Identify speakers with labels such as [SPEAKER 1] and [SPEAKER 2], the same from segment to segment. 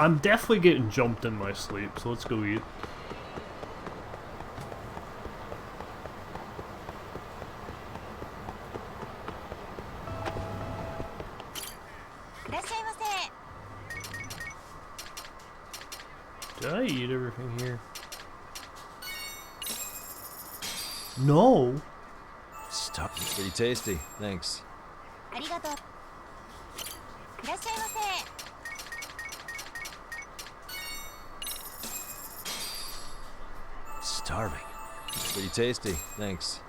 [SPEAKER 1] I'm definitely getting jumped in my sleep, so let's go eat. Did I eat everything here? No.
[SPEAKER 2] Stop. Pretty tasty. Thanks. Starving. Pretty tasty. Thanks.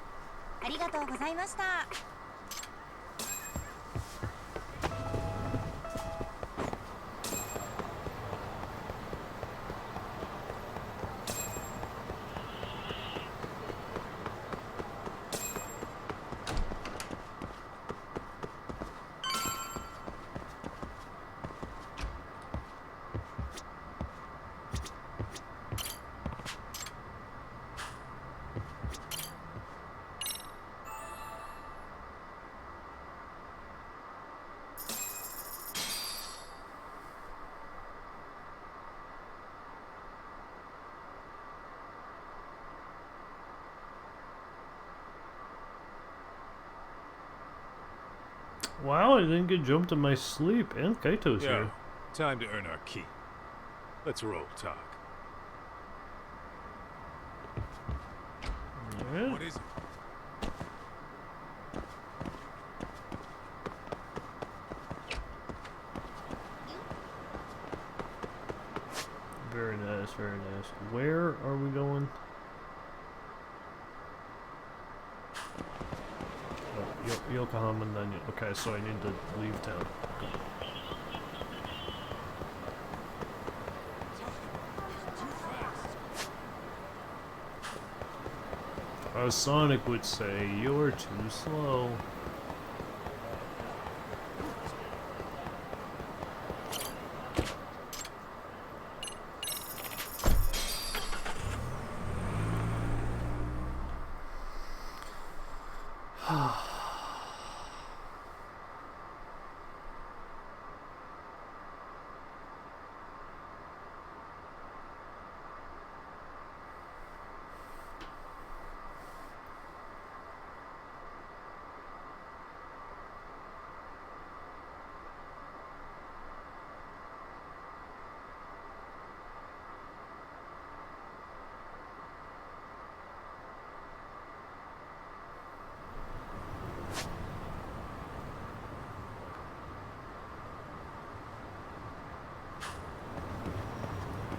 [SPEAKER 1] Wow, I didn't get jumped in my sleep, and Kaito's
[SPEAKER 3] Yo,
[SPEAKER 1] here.
[SPEAKER 3] time to earn our keep. Let's roll talk.
[SPEAKER 1] Yeah.
[SPEAKER 3] What is it?
[SPEAKER 1] Very nice, very nice. Where are we going? Oh, Yokohama and then... Okay, so I need to leave town. As Sonic would say, you're too slow.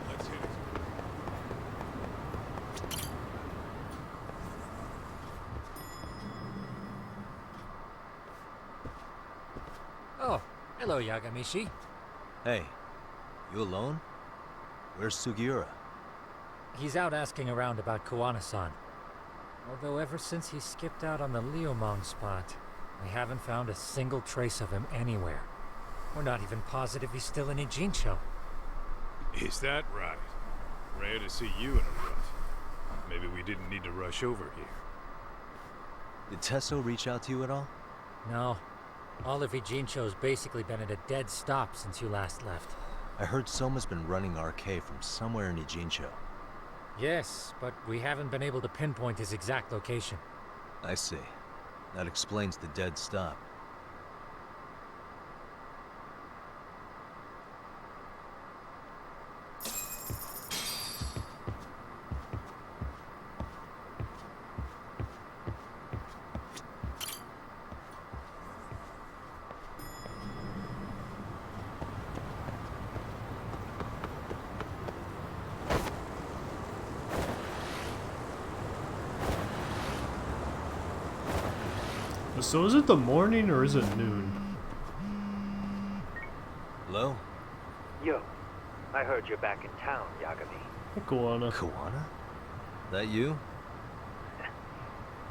[SPEAKER 3] Let's hit it.
[SPEAKER 4] Oh, hello, Yagamishi.
[SPEAKER 2] Hey, you alone? Where's Sugiura?
[SPEAKER 4] He's out asking around about Koana-san. Although ever since he skipped out on the Liumang spot, we haven't found a single trace of him anywhere. We're not even positive he's still in Ijincho.
[SPEAKER 3] Is that right? Rare to see you in a rut. Maybe we didn't need to rush over here.
[SPEAKER 2] Did Tesso reach out to you at all?
[SPEAKER 4] No. All of Ijincho's basically been at a dead stop since you last left.
[SPEAKER 2] I heard Soma's been running RK from somewhere in Ijincho.
[SPEAKER 4] Yes, but we haven't been able to pinpoint his exact location.
[SPEAKER 2] I see. That explains the dead stop.
[SPEAKER 1] So is it the morning or is it noon?
[SPEAKER 2] Hello?
[SPEAKER 5] Yo, I heard you're back in town, Yagami.
[SPEAKER 1] Hey, Koana.
[SPEAKER 2] Koana? That you?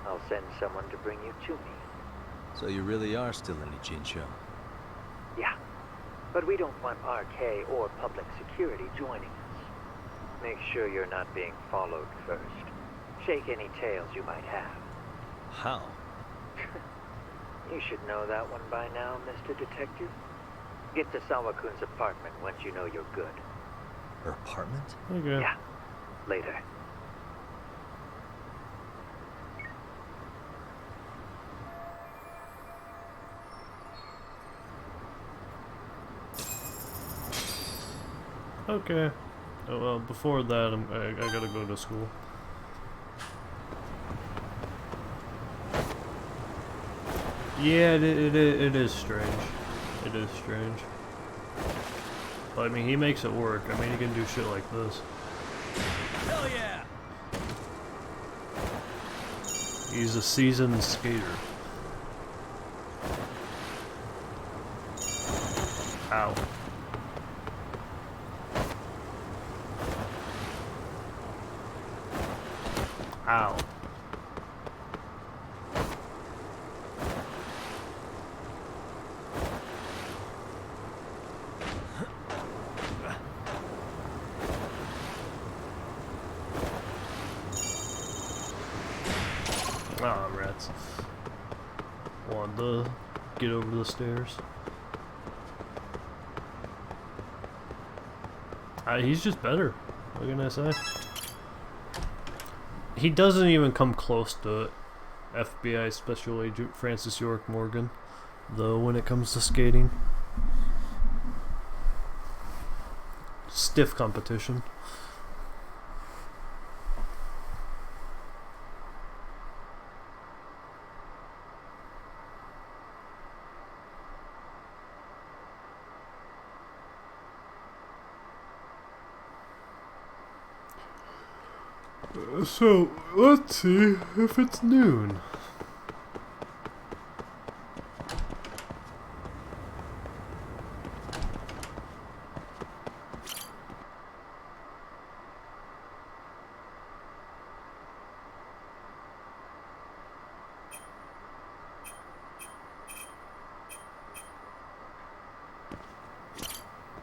[SPEAKER 5] I'll send someone to bring you to me.
[SPEAKER 2] So you really are still in Ijincho?
[SPEAKER 5] Yeah, but we don't want RK or public security joining us. Make sure you're not being followed first. Shake any tails you might have.
[SPEAKER 2] How?
[SPEAKER 5] You should know that one by now, Mr. Detective. Get to Sawa-kun's apartment once you know you're good.
[SPEAKER 2] Her apartment?
[SPEAKER 1] Okay.
[SPEAKER 5] Yeah, later.
[SPEAKER 1] Okay. Oh, well, before that, I gotta go to school. Yeah, it is strange. It is strange. But, I mean, he makes it work. I mean, he can do shit like this.
[SPEAKER 2] Hell yeah!
[SPEAKER 1] He's a seasoned skater. Ow. Ow. Ah, rats. Wanted to get over the stairs. He's just better. What can I say? He doesn't even come close to FBI Special Agent Francis York Morgan, though, when it comes to skating. Stiff competition. So, let's see if it's noon.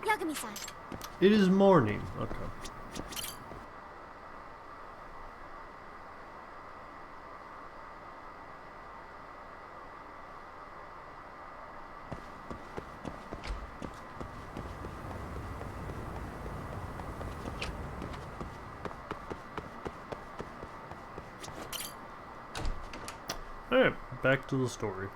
[SPEAKER 6] Yagami-san.
[SPEAKER 1] It is morning. Okay. Alright, back to the story.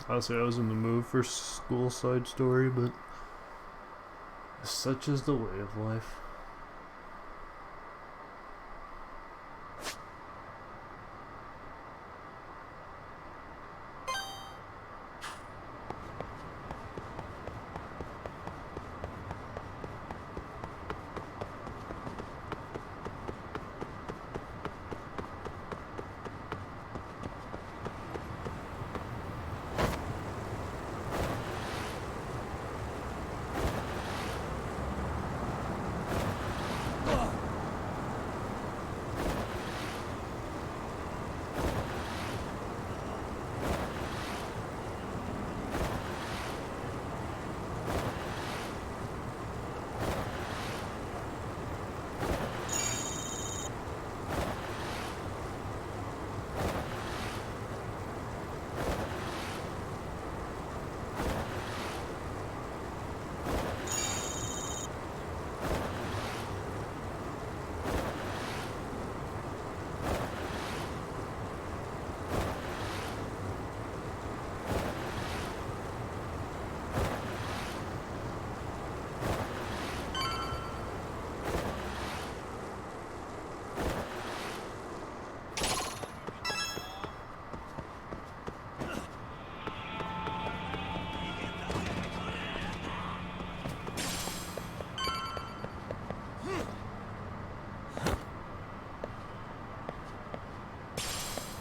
[SPEAKER 1] Honestly, I was in the mood for school side story, but such is the way of life.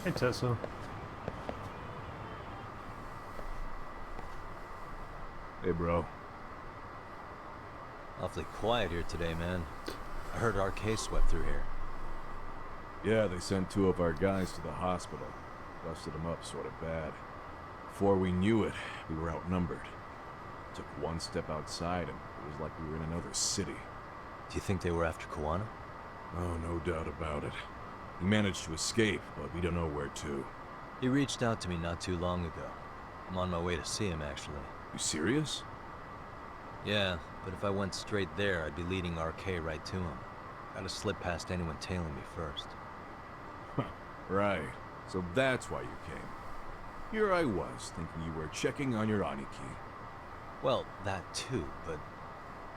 [SPEAKER 1] Hey, Tessa.
[SPEAKER 3] Hey, bro.
[SPEAKER 2] Awfully quiet here today, man. I heard RK swept through here.
[SPEAKER 3] Yeah, they sent 2 of our guys to the hospital. Busted them up sort of bad. Before we knew it, we were outnumbered. Took one step outside and it was like we were in another city.
[SPEAKER 2] Do you think they were after Koana?
[SPEAKER 3] Oh, no doubt about it. He managed to escape, but we don't know where to.
[SPEAKER 2] He reached out to me not too long ago. I'm on my way to see him, actually.
[SPEAKER 3] You serious?
[SPEAKER 2] Yeah, but if I went straight there, I'd be leading RK right to him. Gotta slip past anyone tailing me first.
[SPEAKER 3] Right. So that's why you came. Here I was, thinking you were checking on your Aniki.
[SPEAKER 2] Well, that too, but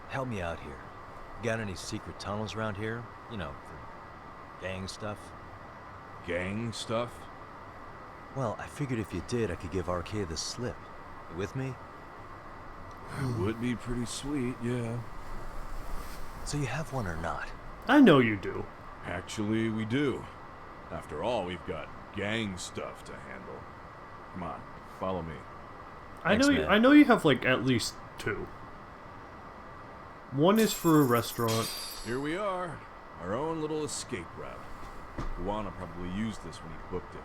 [SPEAKER 2] help me out here. Got any secret tunnels around here? You know, for gang stuff?
[SPEAKER 3] Gang stuff?
[SPEAKER 2] Well, I figured if you did, I could give RK the slip. You with me?
[SPEAKER 3] It would be pretty sweet, yeah.
[SPEAKER 2] So you have one or not?
[SPEAKER 1] I know you do.
[SPEAKER 3] Actually, we do. After all, we've got gang stuff to handle. Come on, follow me.
[SPEAKER 2] Thanks, man.
[SPEAKER 1] I know you have like at least 2. One is for a restaurant.
[SPEAKER 3] Here we are, our own little escape route. Juana probably used this when he booked it.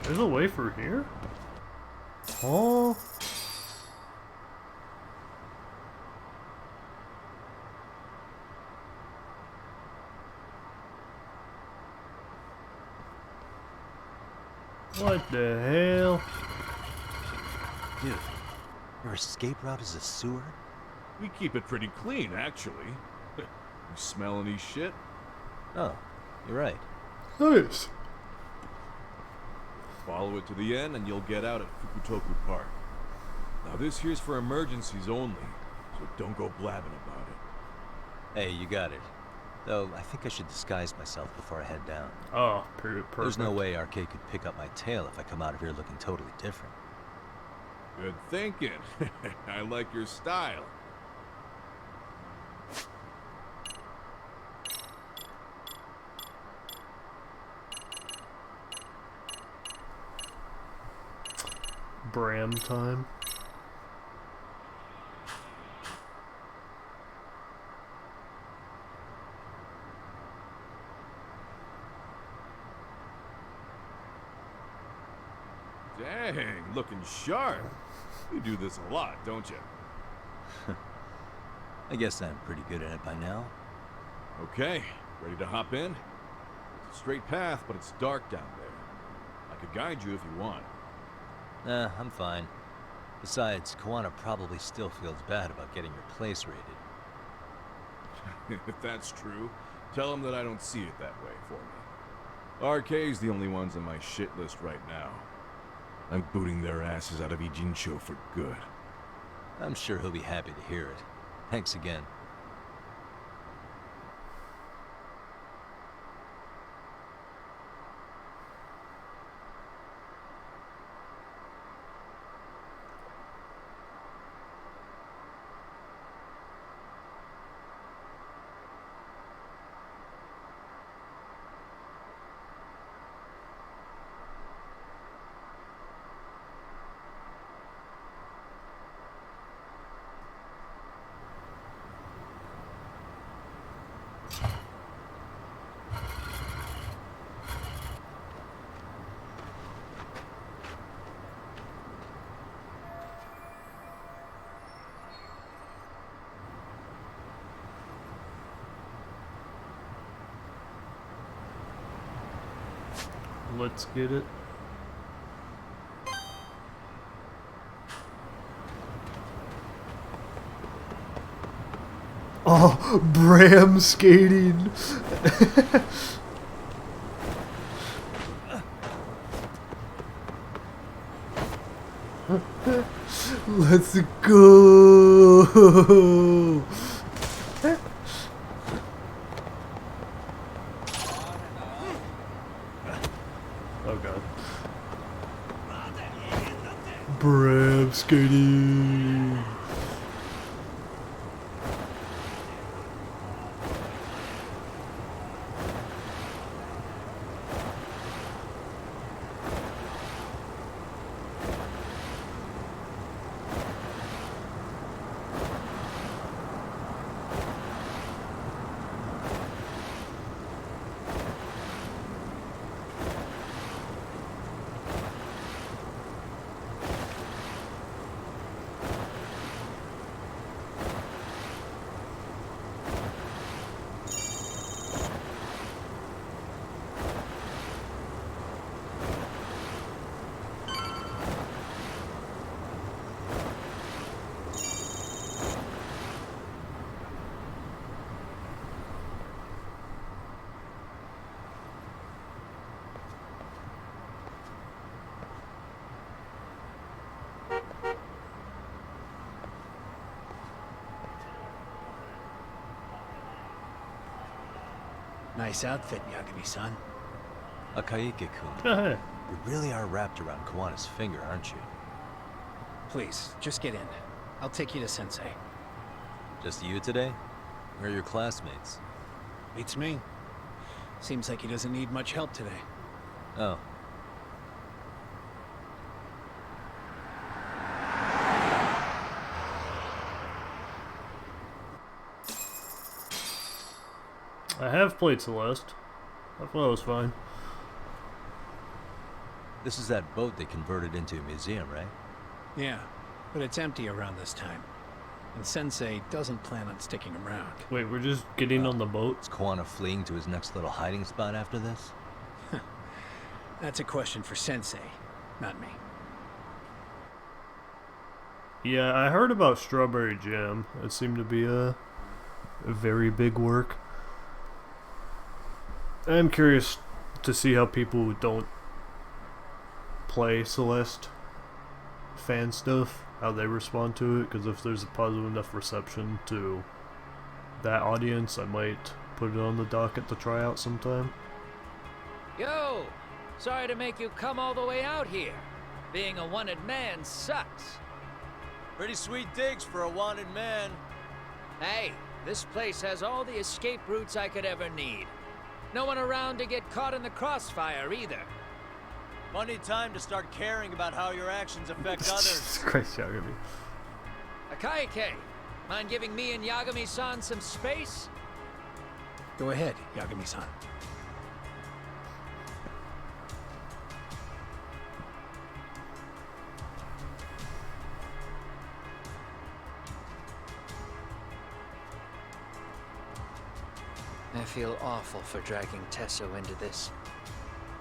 [SPEAKER 1] There's a way for here? Oh. What the hell?
[SPEAKER 2] Dude, your escape route is a sewer?
[SPEAKER 3] We keep it pretty clean, actually. You smell any shit?
[SPEAKER 2] Oh, you're right.
[SPEAKER 1] Nice.
[SPEAKER 3] Follow it to the end and you'll get out at Fukutoku Park. Now this here's for emergencies only, so don't go blabbing about it.
[SPEAKER 2] Hey, you got it. Though, I think I should disguise myself before I head down.
[SPEAKER 1] Oh, perfect.
[SPEAKER 2] There's no way RK could pick up my tail if I come out of here looking totally different.
[SPEAKER 3] Good thinking. I like your style.
[SPEAKER 1] Bram time.
[SPEAKER 3] Dang, looking sharp. You do this a lot, don't you?
[SPEAKER 2] I guess I'm pretty good at it by now.
[SPEAKER 3] Okay, ready to hop in? It's a straight path, but it's dark down there. I could guide you if you want.
[SPEAKER 2] Nah, I'm fine. Besides, Kawana probably still feels bad about getting your place raided.
[SPEAKER 3] If that's true, tell him that I don't see it that way for me. RK's the only ones on my shit list right now. I'm booting their asses out of Ijincho for good.
[SPEAKER 2] I'm sure he'll be happy to hear it. Thanks again.
[SPEAKER 1] Let's get it. Oh, Bram skating. Let's go. Oh god. Bram skating.
[SPEAKER 6] Nice outfit, Yagami-san.
[SPEAKER 2] Akaike-kun,
[SPEAKER 1] Hey.
[SPEAKER 2] you really are wrapped around Kawana's finger, aren't you?
[SPEAKER 6] Please, just get in. I'll take you to Sensei.
[SPEAKER 2] Just you today? Where are your classmates?
[SPEAKER 6] Beats me. Seems like he doesn't need much help today.
[SPEAKER 2] Oh.
[SPEAKER 1] I have played Celeste. I thought it was fine.
[SPEAKER 2] This is that boat they converted into a museum, right?
[SPEAKER 6] Yeah, but it's empty around this time. And Sensei doesn't plan on sticking around.
[SPEAKER 1] Wait, we're just getting on the boat?
[SPEAKER 2] Is Kawana fleeing to his next little hiding spot after this?
[SPEAKER 6] That's a question for Sensei, not me.
[SPEAKER 1] Yeah, I heard about Strawberry Jam. It seemed to be a very big work. I'm curious to see how people who don't play Celeste fan stuff, how they respond to it, because if there's a positive enough reception to that audience, I might put it on the docket to try out sometime.
[SPEAKER 7] Yo! Sorry to make you come all the way out here. Being a wanted man sucks.
[SPEAKER 2] Pretty sweet digs for a wanted man.
[SPEAKER 7] Hey, this place has all the escape routes I could ever need. No one around to get caught in the crossfire either.
[SPEAKER 2] Funny time to start caring about how your actions affect
[SPEAKER 1] Jesus Christ, Yagami.
[SPEAKER 7] Akaike, mind giving me and Yagami-san some space?
[SPEAKER 6] Go ahead, Yagami-san.
[SPEAKER 7] I feel awful for dragging Tesso into this.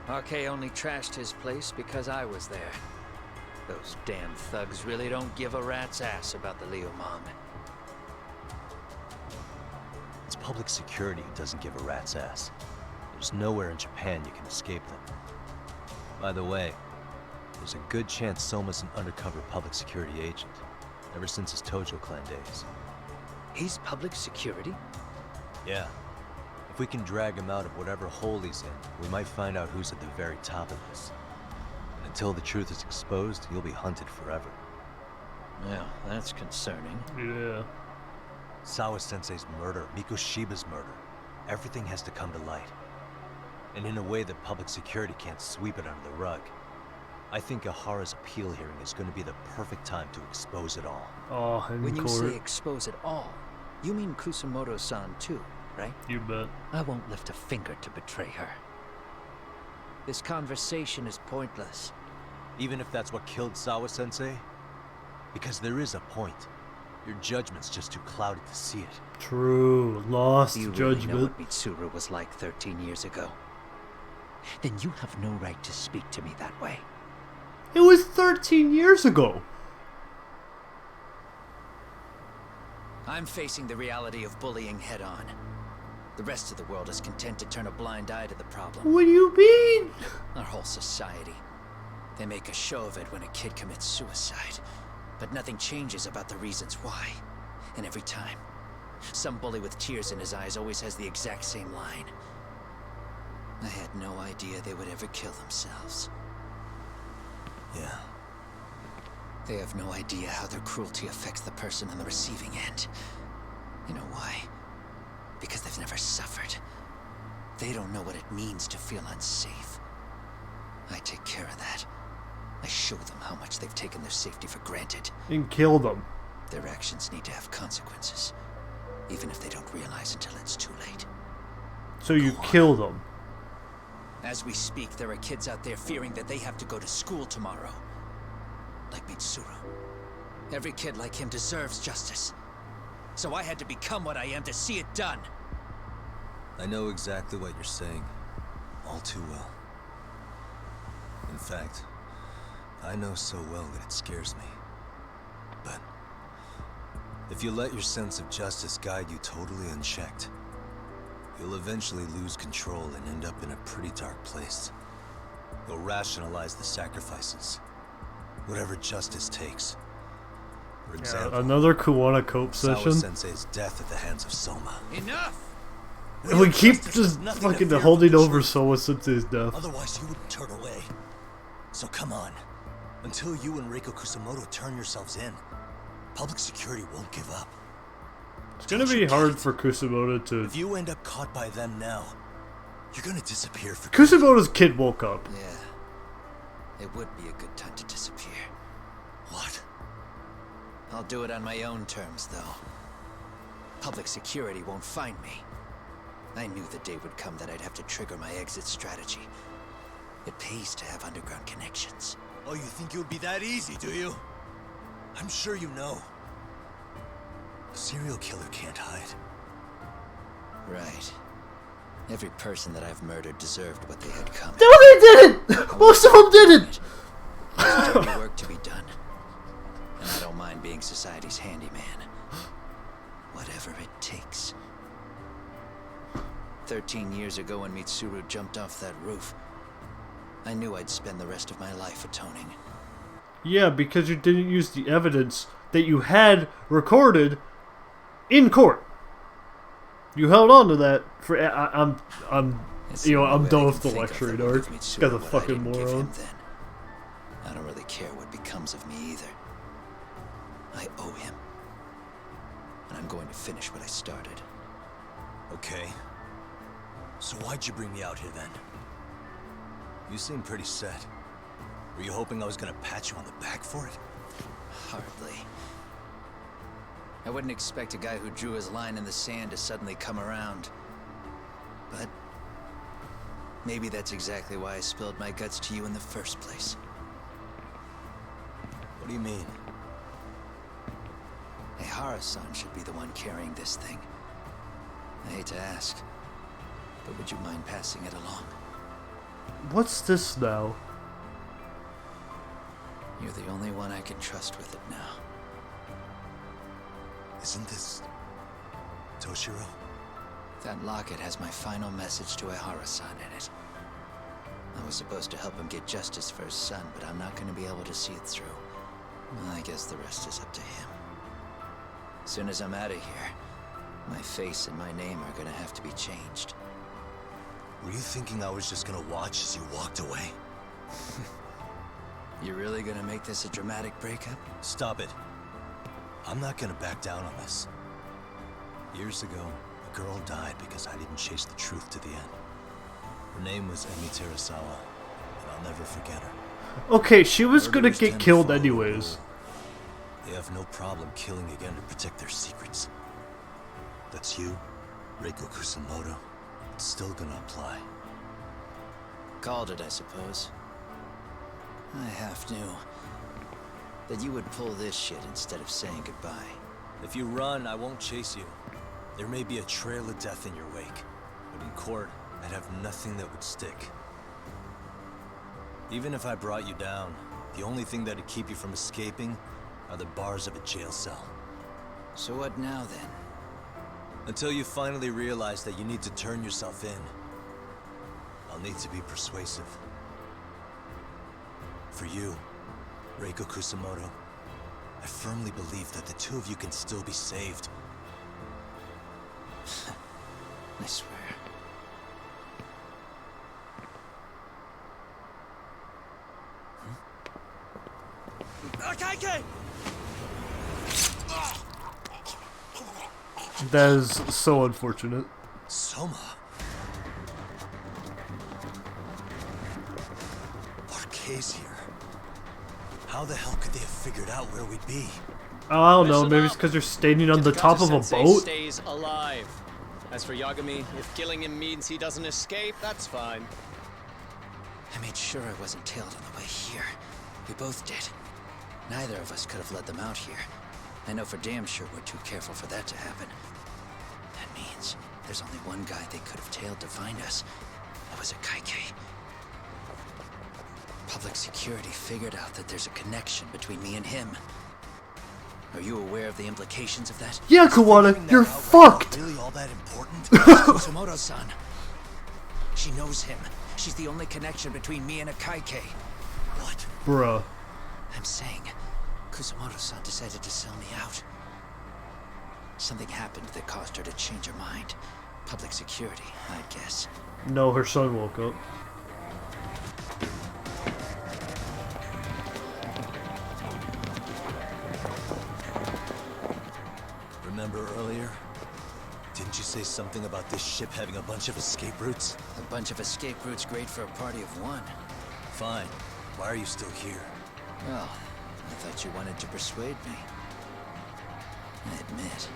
[SPEAKER 7] RK only trashed his place because I was there. Those damn thugs really don't give a rat's ass about the Liumang.
[SPEAKER 2] It's public security who doesn't give a rat's ass. There's nowhere in Japan you can escape them. By the way, there's a good chance Soma's an undercover public security agent, ever since his Tojo clan days.
[SPEAKER 7] He's public security?
[SPEAKER 2] Yeah. If we can drag him out of whatever hole he's in, we might find out who's at the very top of this. And until the truth is exposed, he'll be hunted forever.
[SPEAKER 7] Well, that's concerning.
[SPEAKER 1] Yeah.
[SPEAKER 2] Sawa-sensei's murder, Mikoshiba's murder. Everything has to come to light. And in a way that public security can't sweep it under the rug. I think Ahara's appeal hearing is going to be the perfect time to expose it all.
[SPEAKER 1] Oh, in
[SPEAKER 7] When you
[SPEAKER 1] court.
[SPEAKER 7] say expose it all, you mean Kusumoto-san too, right?
[SPEAKER 1] You bet.
[SPEAKER 7] I won't lift a finger to betray her. This conversation is pointless.
[SPEAKER 2] Even if that's what killed Sawa-sensei? Because there is a point. Your judgment's just too clouded to see it.
[SPEAKER 1] True. Lost
[SPEAKER 7] You really know
[SPEAKER 1] judgment.
[SPEAKER 7] what Mitsuru was like 13 years ago. Then you have no right to speak to me that way.
[SPEAKER 1] It was 13 years ago.
[SPEAKER 7] I'm facing the reality of bullying head on. The rest of the world is content to turn a blind eye to the problem.
[SPEAKER 1] What do you mean?
[SPEAKER 7] Our whole society. They make a show of it when a kid commits suicide. But nothing changes about the reasons why. And every time, some bully with tears in his eyes always has the exact same line. I had no idea they would ever kill themselves.
[SPEAKER 2] Yeah.
[SPEAKER 7] They have no idea how their cruelty affects the person on the receiving end. You know why? Because they've never suffered. They don't know what it means to feel unsafe. I take care of that. I show them how much they've taken their safety for granted.
[SPEAKER 1] And kill them.
[SPEAKER 7] Their actions need to have consequences, even if they don't realize until it's too late.
[SPEAKER 1] So you kill them.
[SPEAKER 7] As we speak, there are kids out there fearing that they have to go to school tomorrow. Like Mitsuru. Every kid like him deserves justice. So I had to become what I am to see it done.
[SPEAKER 2] I know exactly what you're saying. All too well. In fact, I know so well that it scares me. But if you let your sense of justice guide you totally unchecked, you'll eventually lose control and end up in a pretty dark place. You'll rationalize the sacrifices, whatever justice takes. For example,
[SPEAKER 1] Another Kuwana cope session.
[SPEAKER 2] Sawa-sensei's death at the hands of Soma.
[SPEAKER 7] Enough!
[SPEAKER 1] We keep just fucking holding over Soa since his death.
[SPEAKER 2] Otherwise, you wouldn't turn away. So come on. Until you and Reiko Kusamoto turn yourselves in, public security won't give up.
[SPEAKER 1] It's gonna be hard for Kusamoto to...
[SPEAKER 2] If you end up caught by them now, you're gonna disappear for
[SPEAKER 1] Kusamoto's kid woke up.
[SPEAKER 7] Yeah. It would be a good time to disappear.
[SPEAKER 2] What?
[SPEAKER 7] I'll do it on my own terms, though. Public security won't find me. I knew the day would come that I'd have to trigger my exit strategy. It pays to have underground connections.
[SPEAKER 2] Oh, you think it would be that easy, do you? I'm sure you know. A serial killer can't hide.
[SPEAKER 7] Right. Every person that I've murdered deserved what they had coming.
[SPEAKER 1] No, they didn't! Most of them didn't!
[SPEAKER 7] There's dirty work to be done. And I don't mind being society's handyman. Whatever it takes. 13 years ago when Mitsuru jumped off that roof, I knew I'd spend the rest of my life atoning.
[SPEAKER 1] Yeah, because you didn't use the evidence that you had recorded in court. You held on to that for... I'm done with the lecturing arc. This guy's a fucking moron.
[SPEAKER 7] I don't really care what becomes of me either. I owe him. And I'm going to finish what I started.
[SPEAKER 2] Okay. So why'd you bring me out here then? You seem pretty set. Were you hoping I was gonna pat you on the back for it?
[SPEAKER 7] Hardly. I wouldn't expect a guy who drew his line in the sand to suddenly come around. But maybe that's exactly why I spilled my guts to you in the first place.
[SPEAKER 2] What do you mean?
[SPEAKER 7] Ehara-san should be the one carrying this thing. I hate to ask, but would you mind passing it along?
[SPEAKER 1] What's this now?
[SPEAKER 7] You're the only one I can trust with it now.
[SPEAKER 2] Isn't this... Toshiro?
[SPEAKER 7] That locket has my final message to Ehara-san in it. I was supposed to help him get justice for his son, but I'm not going to be able to see it through. Well, I guess the rest is up to him. As soon as I'm out of here, my face and my name are going to have to be changed.
[SPEAKER 2] Were you thinking I was just gonna watch as you walked away?
[SPEAKER 7] You really gonna make this a dramatic breakup?
[SPEAKER 2] Stop it. I'm not gonna back down on this. Years ago, a girl died because I didn't chase the truth to the end. Her name was Emi Terasawa, and I'll never forget her.
[SPEAKER 1] Okay, she was gonna
[SPEAKER 2] Murderers
[SPEAKER 1] get
[SPEAKER 2] tend to
[SPEAKER 1] killed
[SPEAKER 2] follow the
[SPEAKER 1] anyways.
[SPEAKER 2] rule. They have no problem killing again to protect their secrets. That's you, Reiko Kusamoto. It's still gonna apply.
[SPEAKER 7] Called it, I suppose. I half knew that you would pull this shit instead of saying goodbye.
[SPEAKER 2] If you run, I won't chase you. There may be a trail of death in your wake, but in court, I'd have nothing that would stick. Even if I brought you down, the only thing that'd keep you from escaping are the bars of a jail cell.
[SPEAKER 7] So what now, then?
[SPEAKER 2] Until you finally realize that you need to turn yourself in, I'll need to be persuasive. For you, Reiko Kusamoto, I firmly believe that the two of you can still be saved.
[SPEAKER 7] I swear.
[SPEAKER 1] That is so unfortunate.
[SPEAKER 2] Soma. Arcade's here. How the hell could they have figured out where we'd be?
[SPEAKER 1] Oh, I don't know, maybe it's because you're standing on the top of a boat?
[SPEAKER 8] Stays alive. As for Yagami, if killing him means he doesn't escape, that's fine.
[SPEAKER 7] I made sure I wasn't tailed on the way here. We both did. Neither of us could have led them out here. I know for damn sure we're too careful for that to happen. That means there's only one guy they could have tailed to find us. That was a Kaike. Public security figured out that there's a connection between me and him. Are you aware of the implications of that?
[SPEAKER 1] Yeah, Kawana, you're fucked!
[SPEAKER 2] Really all that important?
[SPEAKER 7] Kusamoto-san. She knows him. She's the only connection between me and a Kaike.
[SPEAKER 2] What?
[SPEAKER 1] Bruh.
[SPEAKER 7] I'm saying, Kusamoto-san decided to sell me out. Something happened that caused her to change her mind. Public security, I'd guess.
[SPEAKER 1] No, her son woke up.
[SPEAKER 2] Remember earlier? Didn't you say something about this ship having a bunch of escape routes?
[SPEAKER 7] A bunch of escape routes great for a party of one.
[SPEAKER 2] Fine. Why are you still here?
[SPEAKER 7] Well, I thought you wanted to persuade me. I admit,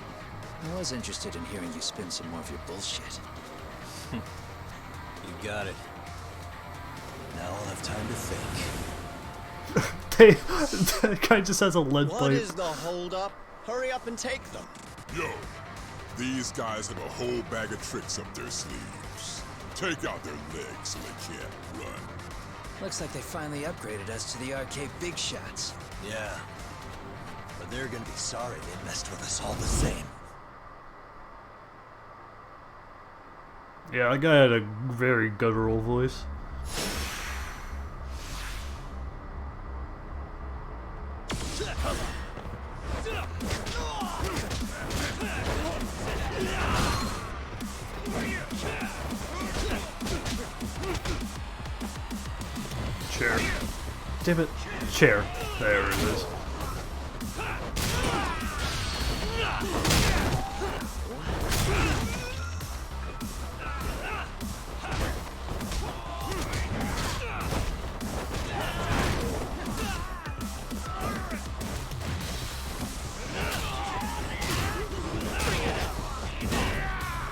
[SPEAKER 7] I was interested in hearing you spin some more of your bullshit.
[SPEAKER 2] You got it. Now I'll have time to think.
[SPEAKER 1] That guy just has a lead
[SPEAKER 8] What
[SPEAKER 1] pipe.
[SPEAKER 8] is the holdup? Hurry up and take them.
[SPEAKER 9] Yo, these guys have a whole bag of tricks up their sleeves. Take out their legs so they can't run.
[SPEAKER 7] Looks like they finally upgraded us to the arcade big shots.
[SPEAKER 2] Yeah. But they're gonna be sorry they messed with us all the same.
[SPEAKER 1] Yeah, that guy had a very guttural voice. Chair. Damn it. Chair. There it is.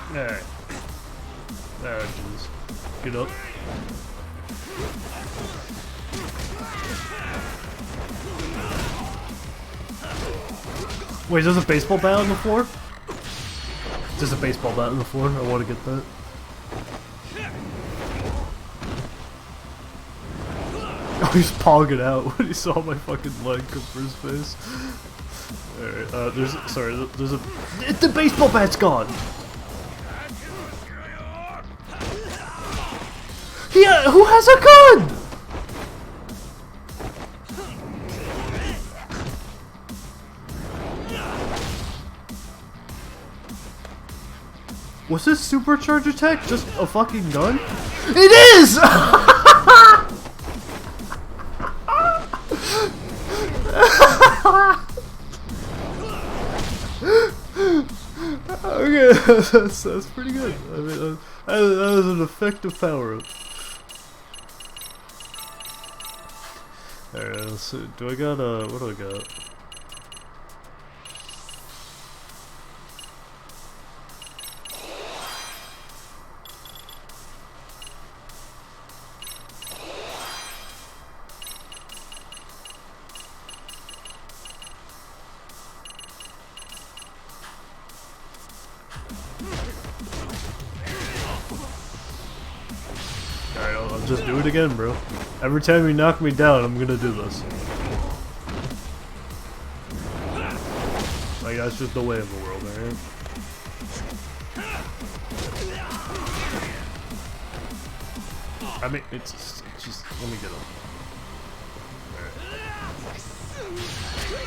[SPEAKER 1] Alright. There it is. Get up. Wait, there's a baseball bat on the floor? There's a baseball bat on the floor. I want to get that. Oh, he's pogging out when he saw my fucking leg come for his face. Alright, there's a... The baseball bat's gone! Yeah, who has a gun?! Was this supercharge attack just a fucking gun? It is! Okay, that's pretty good. I mean, that was an effective power-up. Alright, let's see. Do I got what do I got? Alright, I'll just do it again, bro. Every time you knock me down, I'm gonna do this. Like, that's just the way of the world, alright? I mean, it's just, let me get him.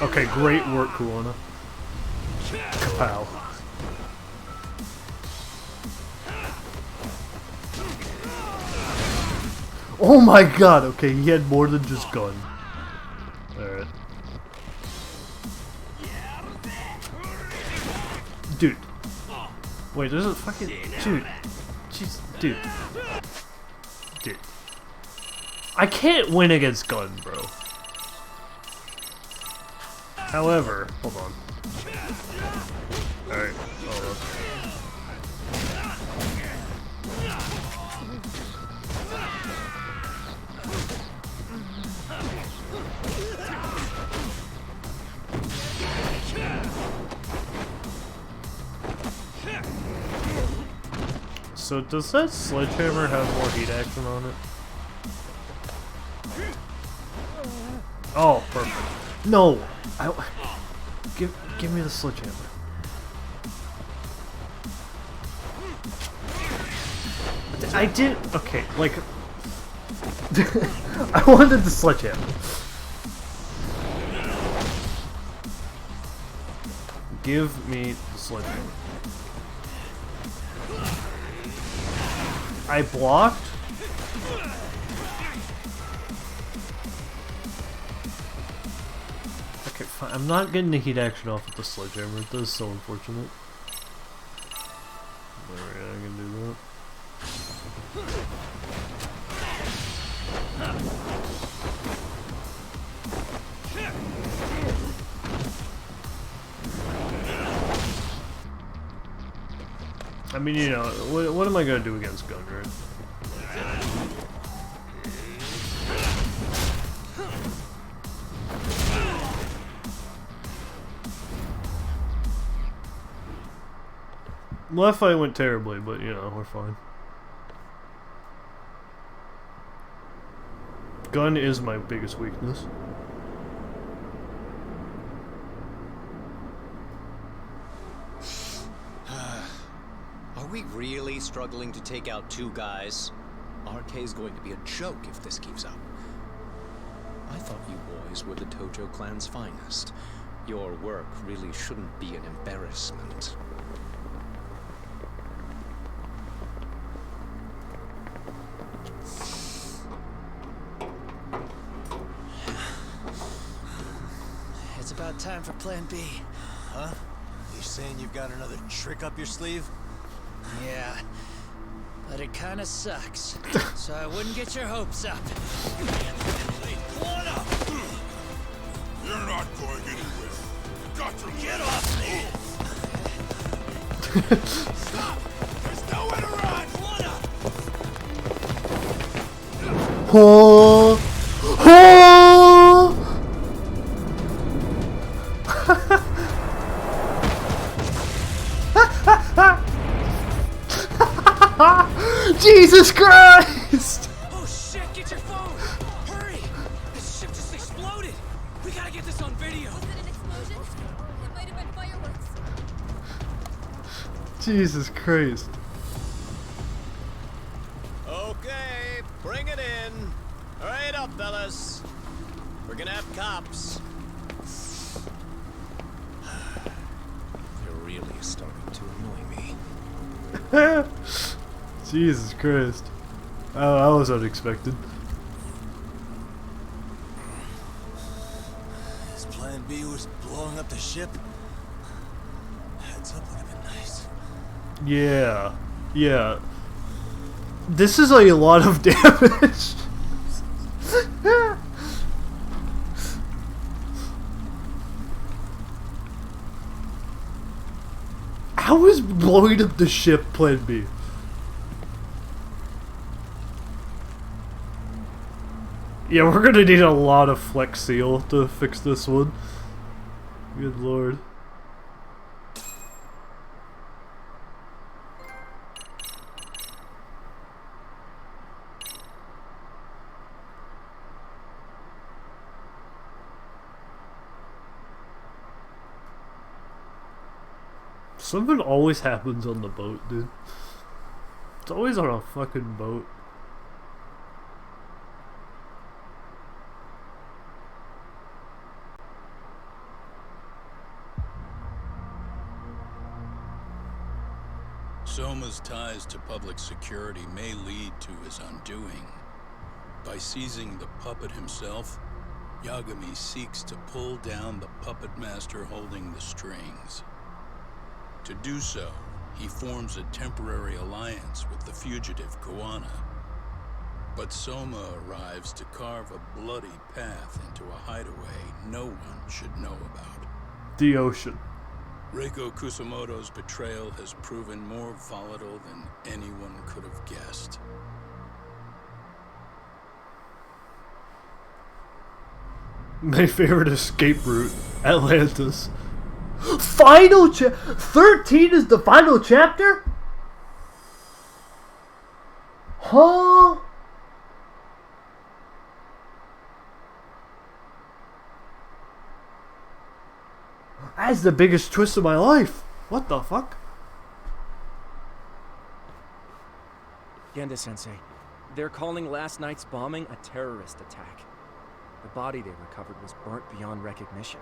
[SPEAKER 1] Alright. Okay, great work, Kuona. Kapow. Oh my god, okay, he had more than just gun. Alright. Dude. Wait, there's a fucking... Dude. Jeez, dude. Dude. I can't win against gun, bro. However, hold on. Alright, hold on. So does that sledgehammer have more heat action on it? Oh, perfect. No! Give me the sledgehammer. I did... Okay, like... I wanted the sledgehammer. Give me the sledgehammer. I blocked? Okay, fine. I'm not getting the heat action off with the sledgehammer. That is so unfortunate. Alright, I can do that. I mean, you know, what am I gonna do against Gunner? Left fight went terribly, but you know, we're fine. Gun is my biggest weakness.
[SPEAKER 8] Are we really struggling to take out 2 guys? RK's going to be a joke if this keeps up. I thought you boys were the Tojo clan's finest. Your work really shouldn't be an embarrassment.
[SPEAKER 7] It's about time for Plan B.
[SPEAKER 2] Huh? You saying you've got another trick up your sleeve?
[SPEAKER 7] Yeah. But it kinda sucks. So I wouldn't get your hopes up.
[SPEAKER 9] You're not going anywhere. Got to
[SPEAKER 7] Get off me!
[SPEAKER 9] Stop! There's nowhere to run!
[SPEAKER 1] Oh! Oh! Jesus Christ!
[SPEAKER 10] Oh shit, get your phone! Hurry! This ship just exploded! We gotta get this on video!
[SPEAKER 11] Was it an explosion? It might have been fireworks.
[SPEAKER 1] Jesus Christ.
[SPEAKER 8] Okay, bring it in. Hurry it up, fellas. We're gonna have cops. You're really starting to annoy me.
[SPEAKER 1] Jesus Christ. Oh, that was unexpected.
[SPEAKER 2] His plan B was blowing up the ship. Heads up would have been nice.
[SPEAKER 1] Yeah. Yeah. This is a lot of damage. How is blowing up the ship Plan B? Yeah, we're gonna need a lot of Flex Seal to fix this one. Good lord. Something always happens on the boat, dude. It's always on a fucking boat.
[SPEAKER 12] Soma's ties to public security may lead to his undoing. By seizing the puppet himself, Yagami seeks to pull down the puppet master holding the strings. To do so, he forms a temporary alliance with the fugitive Kuwana. But Soma arrives to carve a bloody path into a hideaway no one should know about.
[SPEAKER 1] The ocean.
[SPEAKER 12] Reiko Kusamoto's betrayal has proven more volatile than anyone could have guessed.
[SPEAKER 1] My favorite escape route, Atlantis. Final 13 is the final chapter? Huh? That's the biggest twist of my life. What the fuck?
[SPEAKER 10] Genda-sensei, they're calling last night's bombing a terrorist attack. The body they recovered was burnt beyond recognition.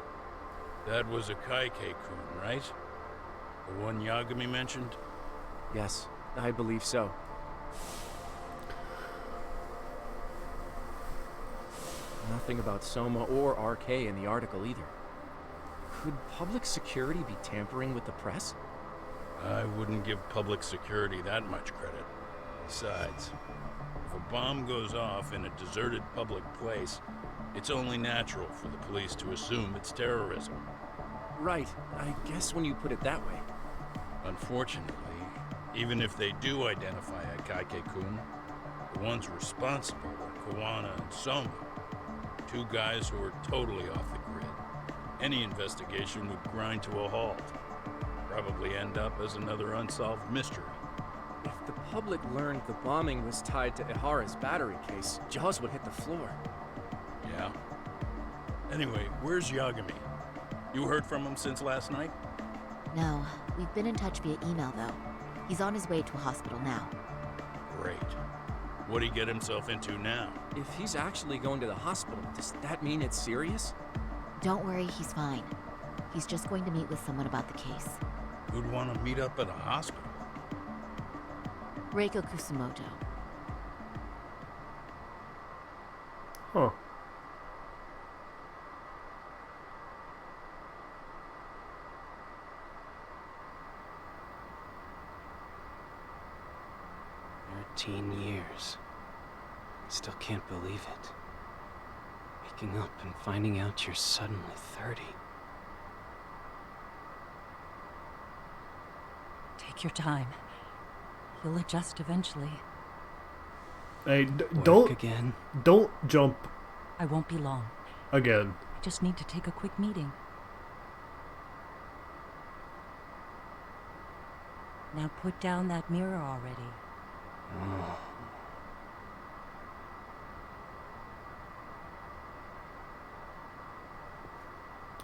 [SPEAKER 12] That was a Kaike-kun, right? The one Yagami mentioned?
[SPEAKER 10] Yes, I believe so. Nothing about Soma or RK in the article either. Could public security be tampering with the press?
[SPEAKER 12] I wouldn't give public security that much credit. Besides, if a bomb goes off in a deserted public place, it's only natural for the police to assume it's terrorism.
[SPEAKER 10] Right, I guess when you put it that way.
[SPEAKER 12] Unfortunately, even if they do identify Akaike-kun, the ones responsible are Kawana and Soma, two guys who are totally off the grid. Any investigation would grind to a halt. Probably end up as another unsolved mystery.
[SPEAKER 10] If the public learned the bombing was tied to Ihara's battery case, jaws would hit the floor.
[SPEAKER 12] Yeah. Anyway, where's Yagami? You heard from him since last night?
[SPEAKER 13] No, we've been in touch via email though. He's on his way to a hospital now.
[SPEAKER 12] Great. What'd he get himself into now?
[SPEAKER 10] If he's actually going to the hospital, does that mean it's serious?
[SPEAKER 13] Don't worry, he's fine. He's just going to meet with someone about the case.
[SPEAKER 12] Who'd want to meet up at a hospital?
[SPEAKER 13] Reiko Kusumoto.
[SPEAKER 1] Huh.
[SPEAKER 6] Years. Still can't believe it. Waking up and finding out you're suddenly 30.
[SPEAKER 14] Take your time. He'll adjust eventually.
[SPEAKER 1] Hey,
[SPEAKER 6] don't
[SPEAKER 1] jump.
[SPEAKER 14] I won't be long.
[SPEAKER 1] Again.
[SPEAKER 14] I just need to take a quick meeting. Now put down that mirror already.
[SPEAKER 6] Oh.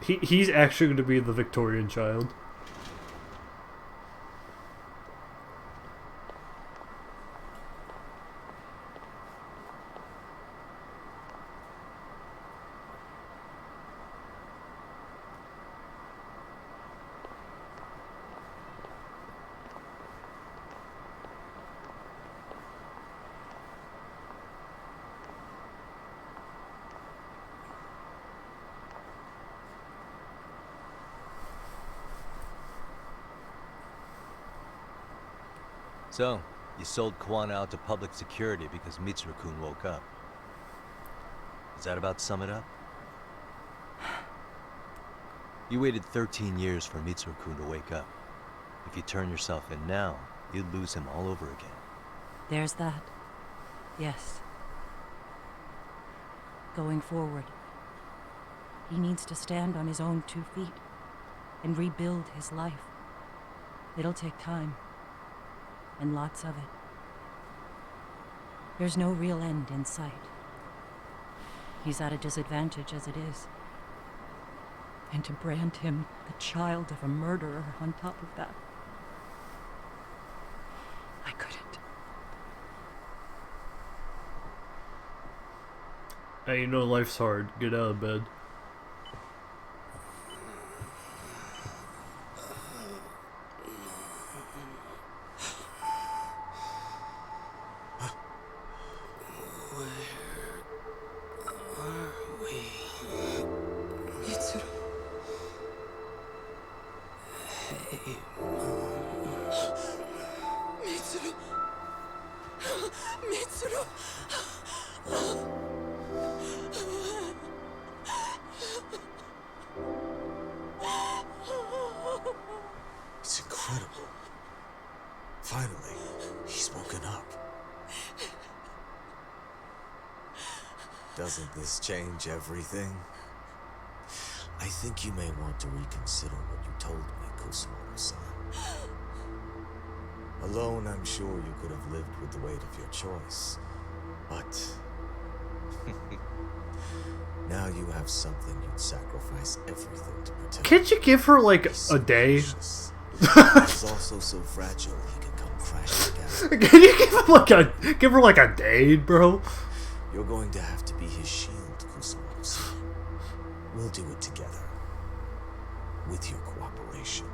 [SPEAKER 1] He's actually going to be the Victorian child.
[SPEAKER 2] So, you sold Kawana out to public security because Mitsuru-kun woke up. Does that about sum it up? You waited 13 years for Mitsuru-kun to wake up. If you turn yourself in now, you'd lose him all over again.
[SPEAKER 14] There's that. Yes. Going forward, he needs to stand on his own 2 feet and rebuild his life. It'll take time. And lots of it. There's no real end in sight. He's at a disadvantage as it is. And to brand him the child of a murderer on top of that, I couldn't.
[SPEAKER 1] Hey, you know life's hard. Get out of bed.
[SPEAKER 15] It's incredible. Finally, he's woken up. Doesn't this change everything? I think you may want to reconsider what you told me, Kusumoto-san. Alone, I'm sure you could have lived with the weight of your choice. But now you have something you'd sacrifice everything to protect.
[SPEAKER 1] Can't you give her like a day?
[SPEAKER 15] He's also so fragile he can come crashing down.
[SPEAKER 1] Can you give her like a day, bro?
[SPEAKER 15] You're going to have to be his shield, Kusumoto-san. We'll do it together. With your cooperation.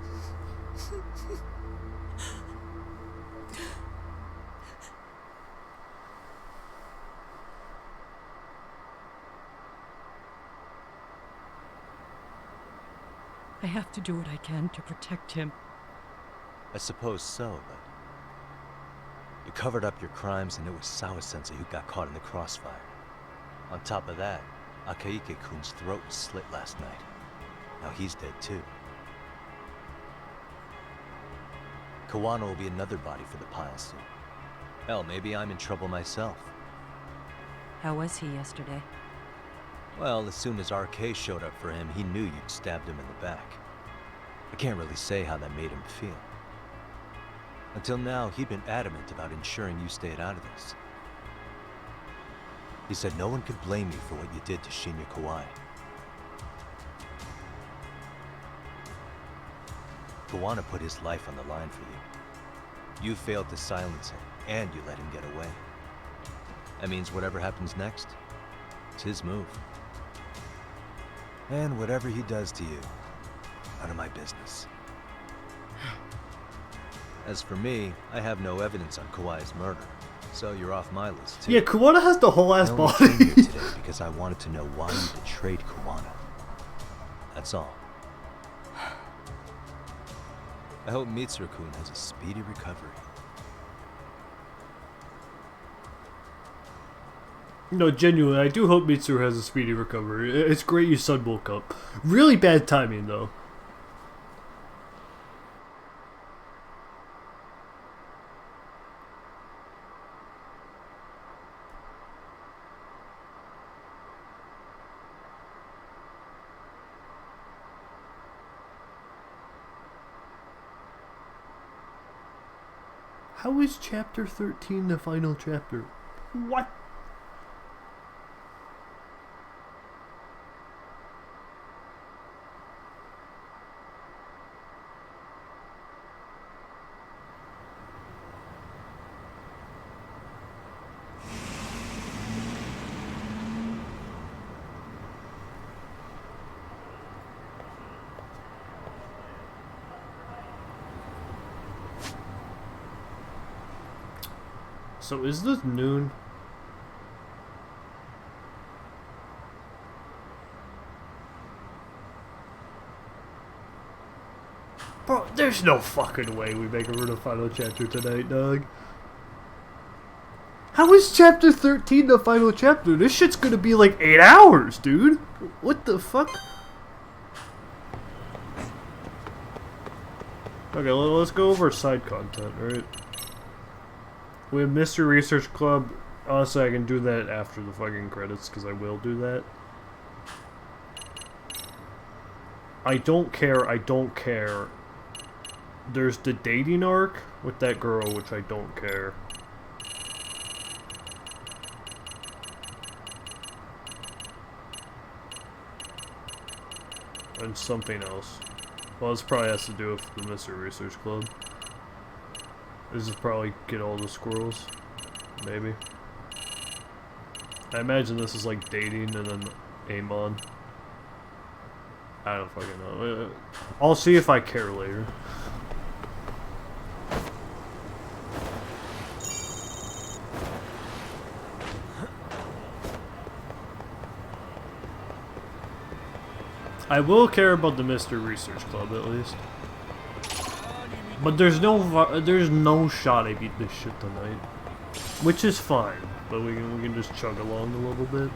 [SPEAKER 14] have to do what I can to protect him.
[SPEAKER 2] I suppose so, but... You covered up your crimes and it was Sawa-sensei who got caught in the crossfire. On top of that, Akaike-kun's throat was slit last night. Now he's dead too. Kawano will be another body for the pile soon. Hell, maybe I'm in trouble myself.
[SPEAKER 14] How was he yesterday?
[SPEAKER 2] Well, as soon as RK showed up for him, he knew you'd stabbed him in the back. I can't really say how that made him feel. Until now, he'd been adamant about ensuring you stayed out of this. He said no one could blame you for what you did to Shinya Kawai. Kawano put his life on the line for you. You failed to silence him, and you let him get away. That means whatever happens next, it's his move. And whatever he does to you, none of my business. As for me, I have no evidence on Kawai's murder, so you're off my list too.
[SPEAKER 1] Yeah, Kawano has the whole ass
[SPEAKER 2] I
[SPEAKER 1] body.
[SPEAKER 2] only came here today because I wanted to know why you betrayed Kawano. That's all. I hope Mitsuru-kun has a speedy recovery.
[SPEAKER 1] No, genuinely, I do hope Mitsuru has a speedy recovery. It's great your son woke up. Really bad timing, though. How is Chapter 13 the final chapter? What? So is this noon? Bro, there's no fucking way we make it through the final chapter tonight, dog. How is chapter 13 the final chapter? This shit's gonna be like 8 hours, dude. What the fuck? Okay, let's go over side content, right? We have Mystery Research Club. Honestly, I can do that after the fucking credits, because I will do that. I don't care. There's the dating arc with that girl, which I don't care. And something else. Well, this probably has to do with the Mystery Research Club. This is probably get all the squirrels. Maybe. I imagine this is like dating and then Amon. I don't fucking know. I'll see if I care later. I will care about the Mystery Research Club at least. But there's no shot I beat this shit tonight, which is fine. But we can just chug along a little bit.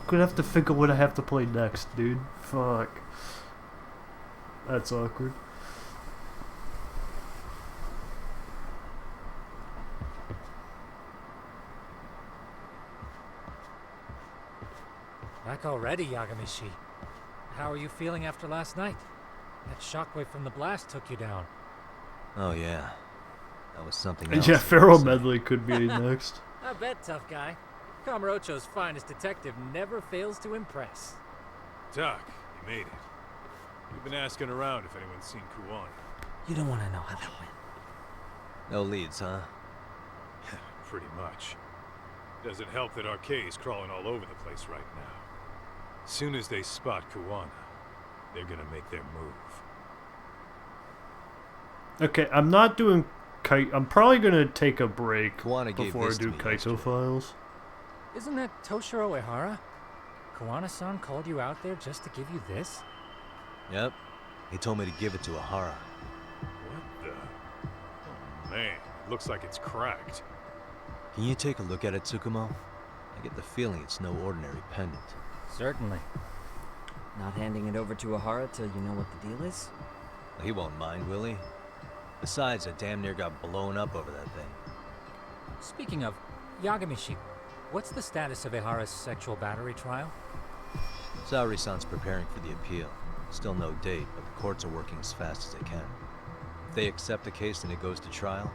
[SPEAKER 1] Gonna have to think of what I have to play next, dude. Fuck. That's awkward.
[SPEAKER 4] Back already, Yagamishi. How are you feeling after last night? That shockwave from the blast took you down.
[SPEAKER 2] Oh yeah. That was something else.
[SPEAKER 1] Yeah, Pharaoh Medley could be next.
[SPEAKER 4] I bet, tough guy. Kamurocho's finest detective never fails to impress.
[SPEAKER 3] Doc, you made it. We've been asking around if anyone's seen Kuan.
[SPEAKER 6] You don't want to know how that went.
[SPEAKER 2] No leads, huh?
[SPEAKER 3] Pretty much. Doesn't help that RK is crawling all over the place right now. Soon as they spot Kuwana, they're gonna make their move.
[SPEAKER 1] Okay, I'm not doing I'm probably gonna take a break
[SPEAKER 2] Kawana gave
[SPEAKER 1] before I
[SPEAKER 2] this to
[SPEAKER 1] do
[SPEAKER 2] me
[SPEAKER 1] Kaito
[SPEAKER 2] yesterday.
[SPEAKER 1] files.
[SPEAKER 4] Isn't that Toshiro Ehara? Kawana-san called you out there just to give you this?
[SPEAKER 2] Yep. He told me to give it to Ahara.
[SPEAKER 3] What the? Oh man, it looks like it's cracked.
[SPEAKER 2] Can you take a look at it, Tsukumo? I get the feeling it's no ordinary pendant.
[SPEAKER 4] Certainly.
[SPEAKER 10] Not handing it over to Ahara till you know what the deal is?
[SPEAKER 2] He won't mind, will he? Besides, I damn near got blown up over that thing.
[SPEAKER 4] Speaking of, Yagamishi, what's the status of Ehara's sexual battery trial?
[SPEAKER 2] Saori-san's preparing for the appeal. Still no date, but the courts are working as fast as they can. If they accept the case and it goes to trial,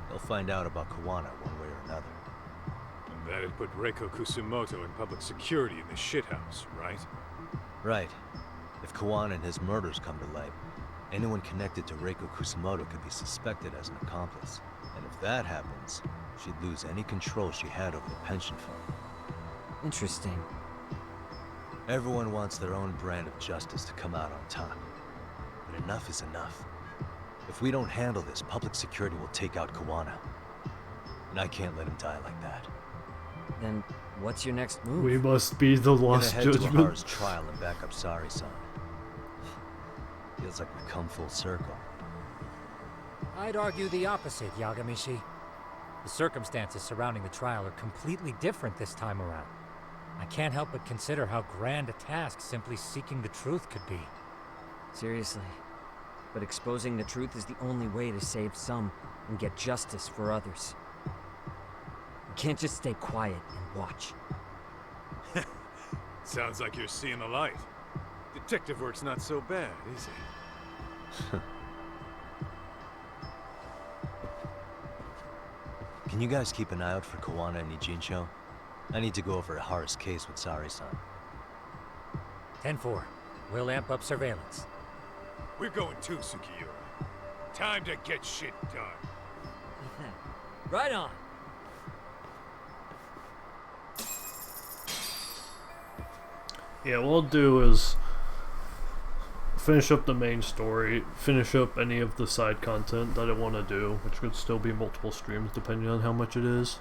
[SPEAKER 2] they'll find out about Kawana one way or another.
[SPEAKER 3] And that'd put Reiko Kusumoto in public security in the shithouse, right?
[SPEAKER 2] Right. If Kawana and his murders come to light, anyone connected to Reiko Kusumoto could be suspected as an accomplice. And if that happens, she'd lose any control she had over the pension fund.
[SPEAKER 10] Interesting.
[SPEAKER 2] Everyone wants their own brand of justice to come out on top. But enough is enough. If we don't handle this, public security will take out Kawana. And I can't let him die like that.
[SPEAKER 10] Then what's your next move?
[SPEAKER 1] We must be the lost
[SPEAKER 2] Gonna head
[SPEAKER 1] judgment.
[SPEAKER 2] to Ahara's trial and back up Saori-san. Feels like we've come full circle.
[SPEAKER 4] I'd argue the opposite, Yagamishi. The circumstances surrounding the trial are completely different this time around. I can't help but consider how grand a task simply seeking the truth could be.
[SPEAKER 10] Seriously. But exposing the truth is the only way to save some and get justice for others. You can't just stay quiet and watch.
[SPEAKER 3] Sounds like you're seeing the light. Detective work's not so bad, is it?
[SPEAKER 2] Can you guys keep an eye out for Kawana and Ijincho? I need to go over Ahara's case with Saori-san.
[SPEAKER 4] 10-4. We'll amp up surveillance.
[SPEAKER 3] We're going too, Sukiura. Time to get shit done.
[SPEAKER 10] Right on.
[SPEAKER 1] Yeah, what I'll do is finish up the main story, finish up any of the side content that I want to do, which could still be multiple streams depending on how much it is.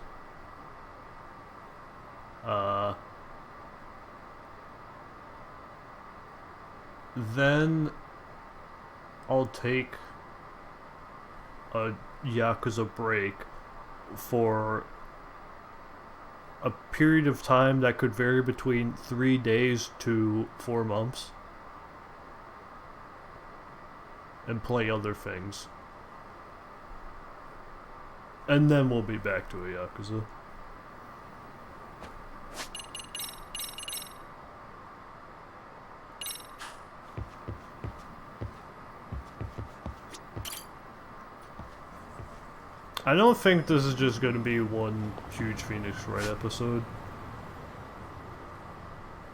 [SPEAKER 1] Then I'll take a Yakuza break for a period of time that could vary between 3 days to 4 months and play other things. And then we'll be back to a Yakuza. I don't think this is just going to be one huge Phoenix Wright episode.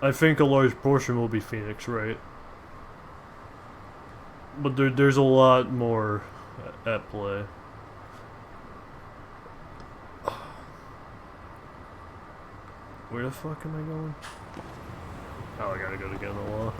[SPEAKER 1] I think a large portion will be Phoenix Wright. But there's a lot more at play. Where the fuck am I going? Oh, I gotta go to get the law.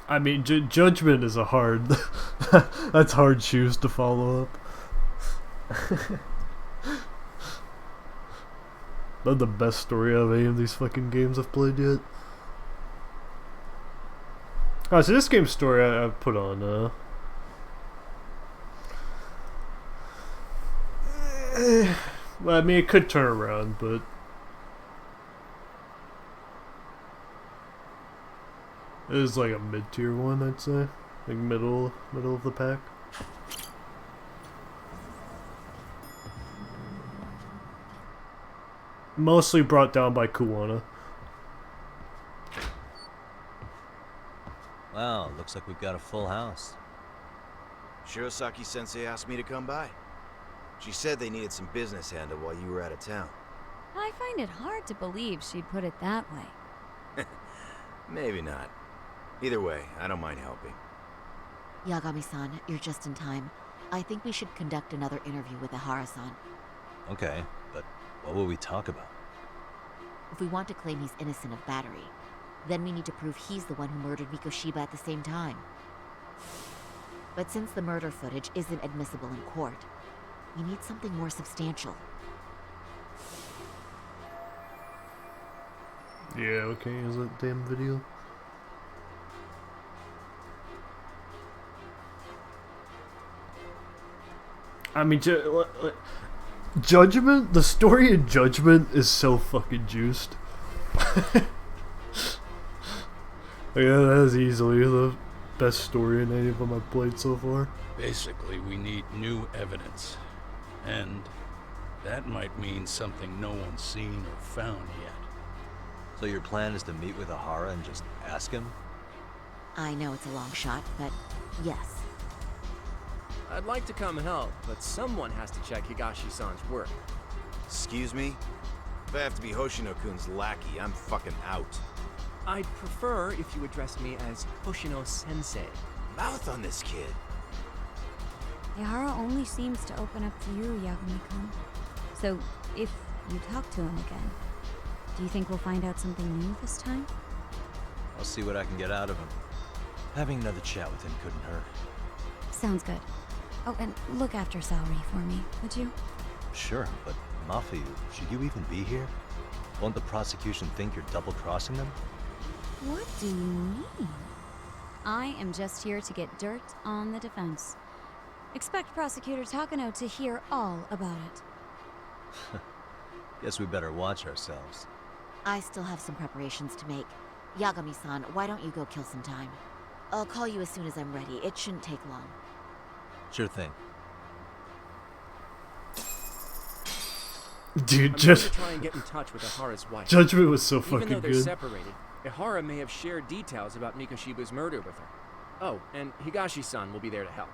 [SPEAKER 1] I mean, Judgment is a hard... that's hard shoes to follow up. Not the best story of any of these fucking games I've played yet. Oh, so this game's story I've put on, well, I mean, it could turn around, but... it is like a mid-tier one, I'd say. Like middle of the pack. Mostly brought down by Kuwana.
[SPEAKER 2] Wow, looks like we've got a full house.
[SPEAKER 16] Shirosaki-sensei asked me to come by. She said they needed some business handled while you were out of town.
[SPEAKER 11] I find it hard to believe she'd put it that way.
[SPEAKER 16] Maybe not. Either way, I don't mind helping.
[SPEAKER 13] Yagami-san, you're just in time. I think we should conduct another interview with Ihara-san.
[SPEAKER 2] Okay, but what will we talk about?
[SPEAKER 13] If we want to claim he's innocent of battery, then we need to prove he's the one who murdered Mikoshiba at the same time. But since the murder footage isn't admissible in court, we need something more substantial.
[SPEAKER 1] Yeah, okay, is that damn video? I mean, Judgment? The story in Judgment is so fucking juiced. Yeah, that is easily the best story in any of them I've played so far.
[SPEAKER 12] Basically, we need new evidence. And that might mean something no one's seen or found yet.
[SPEAKER 2] So your plan is to meet with Ihara and just ask him?
[SPEAKER 13] I know it's a long shot, but yes.
[SPEAKER 17] I'd like to come help, but someone has to check Higashi-san's work.
[SPEAKER 16] Excuse me? If I have to be Hoshino-kun's lackey, I'm fucking out.
[SPEAKER 17] I'd prefer if you addressed me as Hoshino-sensei.
[SPEAKER 16] Mouth on this kid.
[SPEAKER 11] Ihara only seems to open up to you, Yagami-kun. So, if you talk to him again, do you think we'll find out something new this time?
[SPEAKER 2] I'll see what I can get out of him. Having another chat with him couldn't hurt.
[SPEAKER 11] Sounds good. Oh, and look after Saori for me, would you?
[SPEAKER 2] Sure, but Mafu, should you even be here? Won't the prosecution think you're double-crossing them?
[SPEAKER 11] What do you mean? I am just here to get dirt on the defense. Expect Prosecutor Takano to hear all about it.
[SPEAKER 2] Guess we better watch ourselves.
[SPEAKER 13] I still have some preparations to make. Yagami-san, why don't you go kill some time? I'll call you as soon as I'm ready. It shouldn't take long.
[SPEAKER 2] Sure thing.
[SPEAKER 1] Dude,
[SPEAKER 17] I'm going to try and get in touch with Ihara's wife.
[SPEAKER 1] Judgment was so fucking
[SPEAKER 17] good. Even though they're
[SPEAKER 1] good.
[SPEAKER 17] separated, Ihara may have shared details about Mikoshiba's murder with her. Oh, and Higashi-san will be there to help.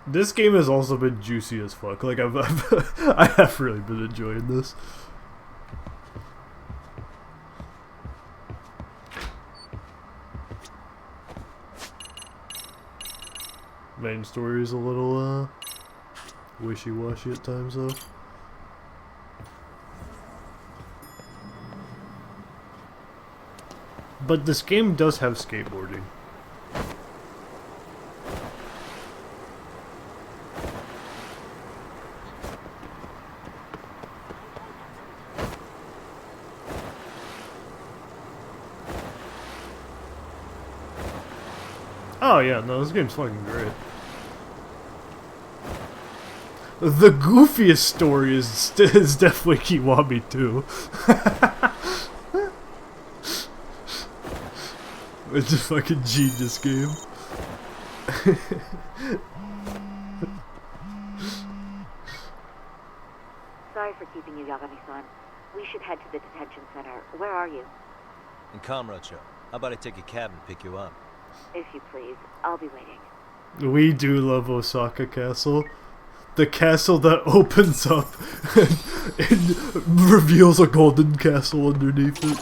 [SPEAKER 1] This game has also been juicy as fuck. Like I have really been enjoying this. Main story is a little wishy-washy at times though. But this game does have skateboarding. Oh yeah, no, this game's fucking great. The goofiest story is definitely Kiwami 2. It's a fucking genius game.
[SPEAKER 13] Sorry for keeping you, Yagami-san. We should head to the detention center. Where are you?
[SPEAKER 2] In Kamurocho. How about I take a cab and pick you up?
[SPEAKER 13] If you please. I'll be waiting.
[SPEAKER 1] We do love Osaka Castle. The castle that opens up and reveals a golden castle underneath it.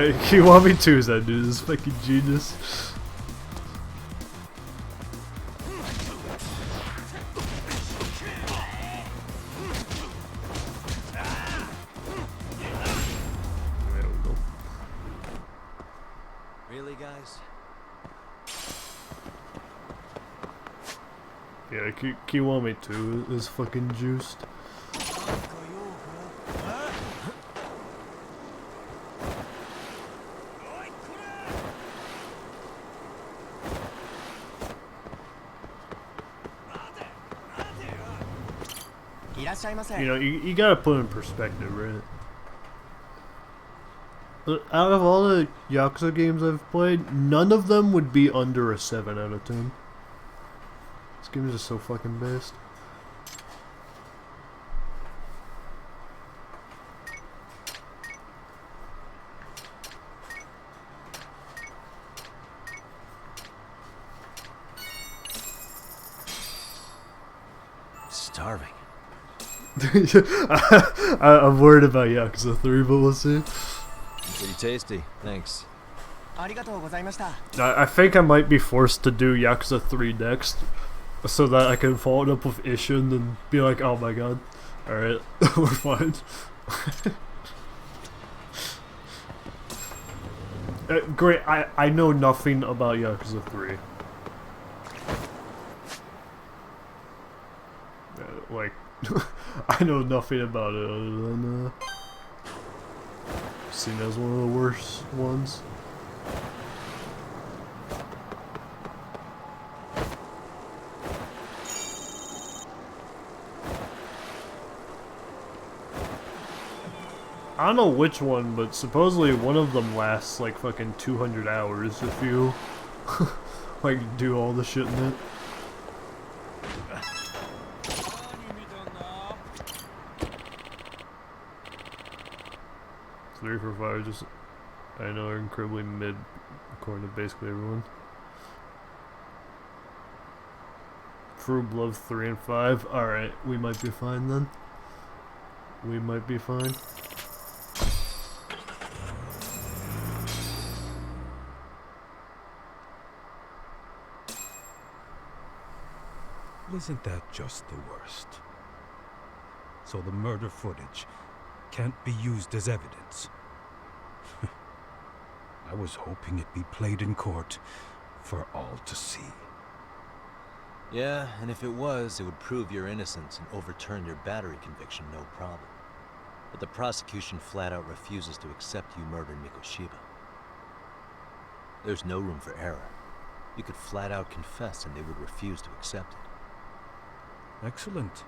[SPEAKER 1] Yeah, Kiwami 2 is that dude. This is fucking genius. There we go.
[SPEAKER 2] Really, guys?
[SPEAKER 1] Yeah, Kiwami 2 is fucking juiced. You know, you gotta put in perspective, right? Out of all the Yakuza games I've played, none of them would be under a 7 out of 10. This game is just so fucking based.
[SPEAKER 2] Starving.
[SPEAKER 1] I'm worried about Yakuza 3, but we'll see.
[SPEAKER 2] Pretty tasty, thanks.
[SPEAKER 1] I think I might be forced to do Yakuza 3 next, so that I can follow it up with Ishin and be like, oh my god, alright, we're fine. Great, I know nothing about Yakuza 3. Like, I know nothing about it other than, seen as one of the worst ones. I don't know which one, but supposedly one of them lasts like fucking 200 hours if you like do all the shit in it. Three for five, just I know are incredibly mid according to basically everyone. Froob Love 3 and 5. Alright, we might be fine then. We might be fine.
[SPEAKER 18] Isn't that just the worst? So the murder footage can't be used as evidence. I was hoping it'd be played in court for all to see.
[SPEAKER 2] Yeah, and if it was, it would prove your innocence and overturn your battery conviction, no problem. But the prosecution flat out refuses to accept you murdered Mikoshiba. There's no room for error. You could flat out confess and they would refuse to accept it.
[SPEAKER 18] Excellent.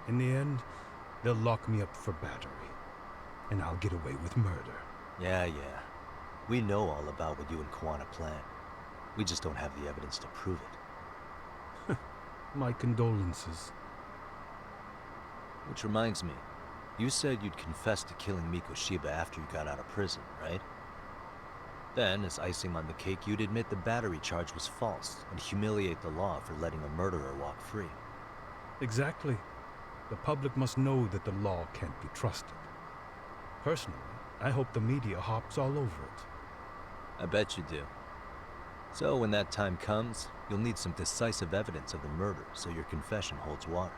[SPEAKER 18] In the end, they'll lock me up for battery, and I'll get away with murder.
[SPEAKER 2] Yeah. We know all about what you and Kuwana planned. We just don't have the evidence to prove it.
[SPEAKER 18] My condolences.
[SPEAKER 2] Which reminds me, you said you'd confess to killing Mikoshiba after you got out of prison, right? Then, as icing on the cake, you'd admit the battery charge was false and humiliate the law for letting a murderer walk free.
[SPEAKER 18] Exactly. The public must know that the law can't be trusted. Personally, I hope the media hops all over it.
[SPEAKER 2] I bet you do. So when that time comes, you'll need some decisive evidence of the murder so your confession holds water.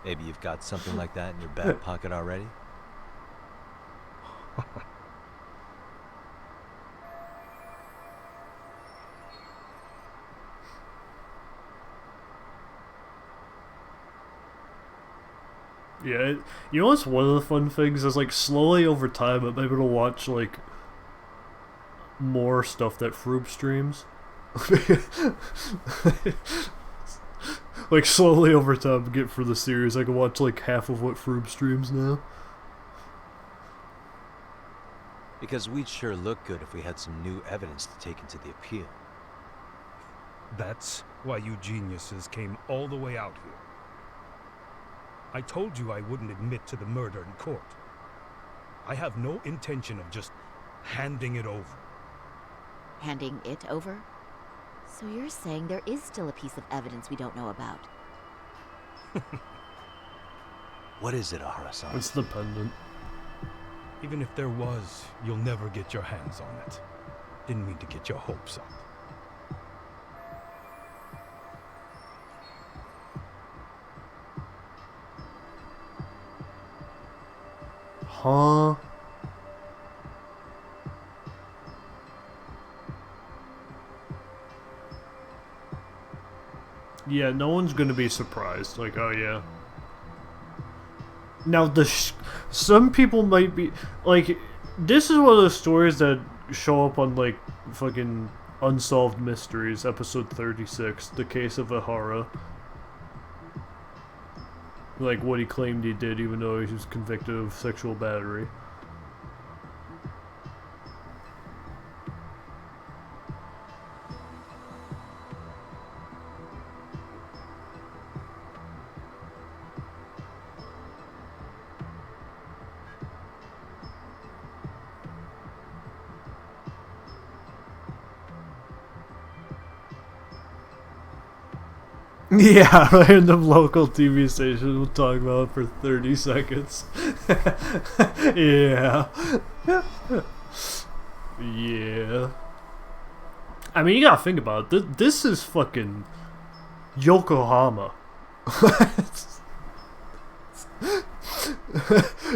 [SPEAKER 2] Maybe you've got something like that in your back pocket already?
[SPEAKER 1] Yeah, you know what's one of the fun things is like slowly over time I'm able to watch like more stuff that Froob streams. Like slowly over time get for the series I can watch like half of what Froob streams now.
[SPEAKER 2] Because we'd sure look good if we had some new evidence to take into the appeal.
[SPEAKER 18] That's why you geniuses came all the way out here. I told you I wouldn't admit to the murder in court. I have no intention of just handing it over.
[SPEAKER 13] Handing it over? So you're saying there is still a piece of evidence we don't know about?
[SPEAKER 2] What is it, Ahara-san?
[SPEAKER 1] It's the pendant.
[SPEAKER 18] Even if there was, you'll never get your hands on it. Didn't mean to get your hopes up.
[SPEAKER 1] Huh? Yeah, no one's gonna be surprised. Like, oh yeah. Now, some people might be like, this is one of those stories that show up on like fucking Unsolved Mysteries, episode 36, The Case of Ahara. Like what he claimed he did, even though he was convicted of sexual battery. Yeah, random local TV station will talk about it for 30 seconds. Yeah. Yeah. I mean, you gotta think about it. This is fucking Yokohama.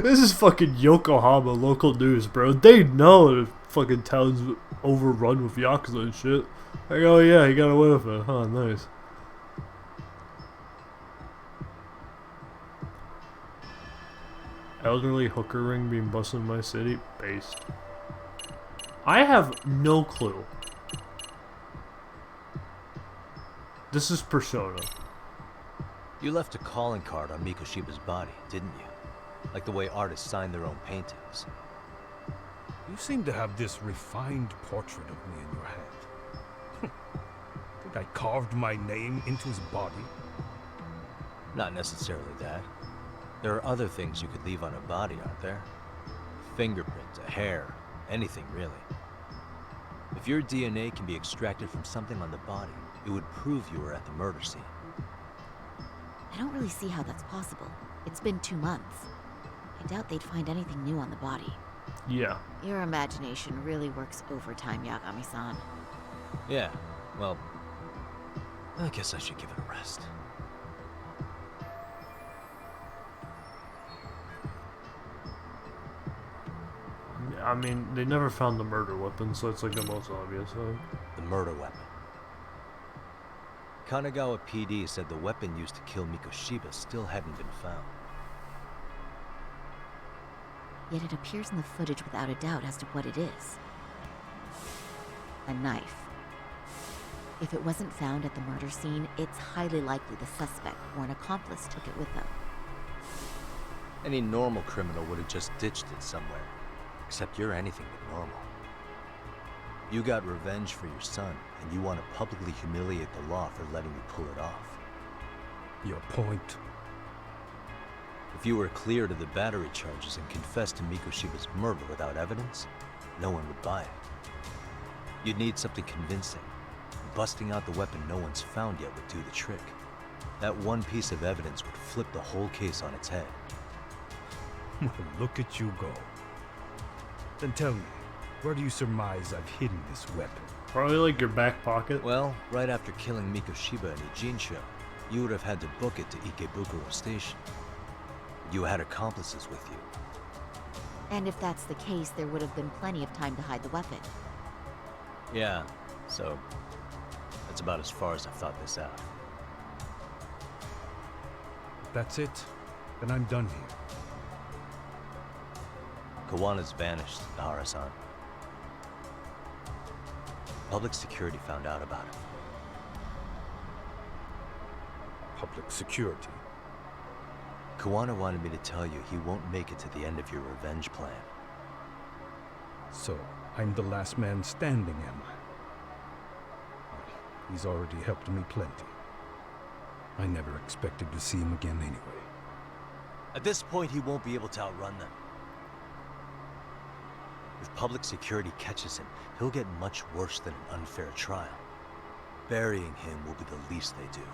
[SPEAKER 1] This is fucking Yokohama local news, bro. They know the fucking town's overrun with Yakuza and shit. Like, oh yeah, he got away with it. Huh, nice. Elderly hooker ring being busted in my city? Based. I have no clue. This is Persona.
[SPEAKER 2] You left a calling card on Mikoshiba's body, didn't you? Like the way artists sign their own paintings.
[SPEAKER 18] You seem to have this refined portrait of me in your head. Think I carved my name into his body?
[SPEAKER 2] Not necessarily that. There are other things you could leave on a body, aren't there? Fingerprint, a hair, anything really. If your DNA can be extracted from something on the body, it would prove you were at the murder scene.
[SPEAKER 13] I don't really see how that's possible. It's been 2 months. I doubt they'd find anything new on the body.
[SPEAKER 1] Yeah.
[SPEAKER 13] Your imagination really works overtime, Yagami-san.
[SPEAKER 2] Yeah, well, I guess I should give it a rest.
[SPEAKER 1] I mean, they never found the murder weapon, so it's like the most obvious thing.
[SPEAKER 2] The murder weapon. Kanagawa PD said the weapon used to kill Mikoshiba still hadn't been found.
[SPEAKER 13] Yet it appears in the footage without a doubt as to what it is. A knife. If it wasn't found at the murder scene, it's highly likely the suspect or an accomplice took it with them.
[SPEAKER 2] Any normal criminal would have just ditched it somewhere. Except you're anything but normal. You got revenge for your son, and you want to publicly humiliate the law for letting you pull it off.
[SPEAKER 18] Your point?
[SPEAKER 2] If you were cleared of the battery charges and confessed to Mikoshiba's murder without evidence, no one would buy it. You'd need something convincing. Busting out the weapon no one's found yet would do the trick. That one piece of evidence would flip the whole case on its head.
[SPEAKER 18] Well, look at you go. Then tell me, where do you surmise I've hidden this weapon?
[SPEAKER 1] Probably like your back pocket.
[SPEAKER 2] Well, right after killing Mikoshiba in Ijinsho, you would have had to book it to Ikebukuro Station. You had accomplices with you.
[SPEAKER 13] And if that's the case, there would have been plenty of time to hide the weapon.
[SPEAKER 2] Yeah, so that's about as far as I've thought this out.
[SPEAKER 18] If that's it, then I'm done here.
[SPEAKER 2] Kawana's vanished, Nahara-san. Public security found out about it.
[SPEAKER 18] Public security?
[SPEAKER 2] Kawana wanted me to tell you he won't make it to the end of your revenge plan.
[SPEAKER 18] So, I'm the last man standing, am I? Well, he's already helped me plenty. I never expected to see him again anyway.
[SPEAKER 2] At this point, he won't be able to outrun them. If public security catches him, he'll get much worse than an unfair trial. Burying him will be the least they do.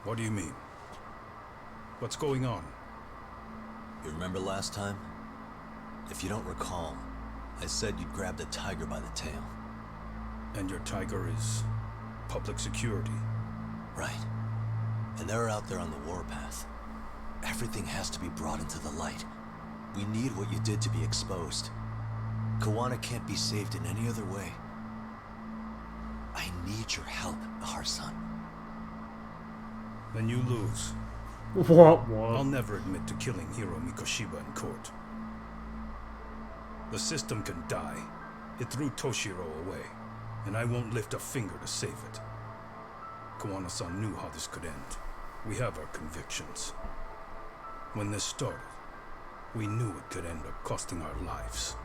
[SPEAKER 18] What do you mean? What's going on?
[SPEAKER 2] You remember last time? If you don't recall, I said you'd grab the tiger by the tail.
[SPEAKER 18] And your tiger is public security.
[SPEAKER 2] Right. And they're out there on the warpath. Everything has to be brought into the light. We need what you did to be exposed. Kuwana can't be saved in any other way. I need your help, Bahar-san.
[SPEAKER 18] Then you lose.
[SPEAKER 1] What?
[SPEAKER 18] I'll never admit to killing Hiro Mikoshiba in court. The system can die. It threw Toshiro away, and I won't lift a finger to save it. Kuwana-san knew how this could end. We have our convictions. When this started, we knew it could end up costing our lives.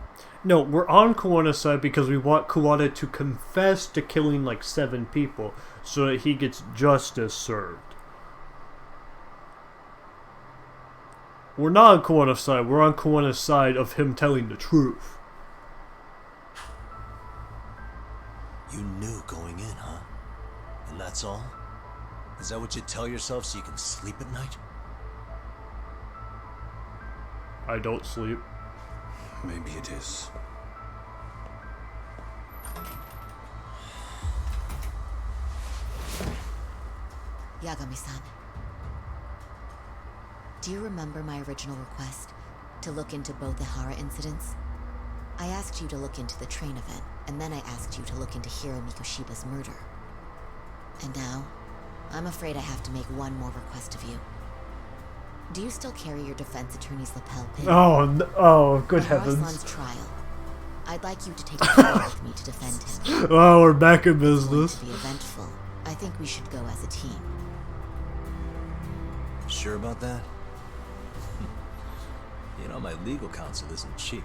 [SPEAKER 1] No, we're on Kuwana's side because we want Kuwana to confess to killing like 7 people so that he gets justice served. We're not on Kuwana's side, we're on Kuwana's side of him telling the truth.
[SPEAKER 2] You knew going in, huh? And that's all? Is that what you tell yourself so you can sleep at night?
[SPEAKER 1] I don't sleep.
[SPEAKER 18] Maybe it is.
[SPEAKER 13] Yagami-san. Do you remember my original request to look into both the Hara incidents? I asked you to look into the train event, and then I asked you to look into Hiro Mikoshiba's murder. And now, I'm afraid I have to make one more request of you. Do you still carry your defense attorney's lapel pin?
[SPEAKER 1] Oh, oh, good heavens.
[SPEAKER 13] Bahar-san's trial. I'd like you to take a trial with me to defend him.
[SPEAKER 1] Oh, we're back in business.
[SPEAKER 13] It's going to be eventful. I think we should go as a team.
[SPEAKER 2] Sure about that? You know, my legal counsel isn't cheap.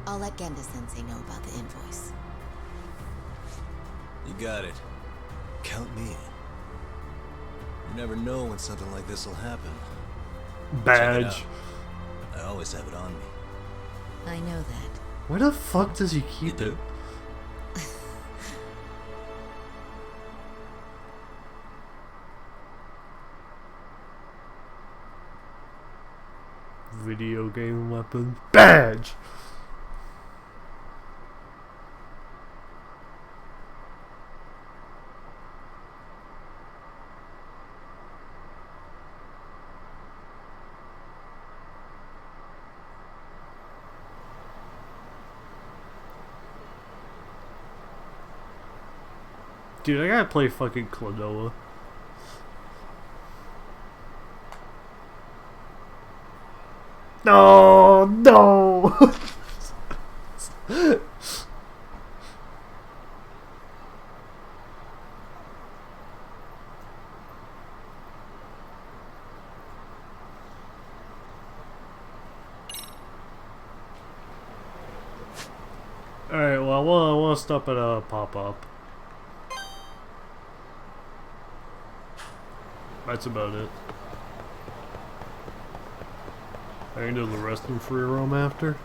[SPEAKER 13] I'll let Genda-sensei know about the invoice.
[SPEAKER 2] You got it. Count me in. You never know when something like this will happen.
[SPEAKER 1] Badge.
[SPEAKER 2] I always have it on me.
[SPEAKER 13] I know that.
[SPEAKER 1] Where the fuck does he keep it? Video game weapon. Badge! Dude, I gotta play fucking Klonoa. No, no. Alright, well, I wanna stop at a pop-up. That's about it. I can do the rest in free roam after.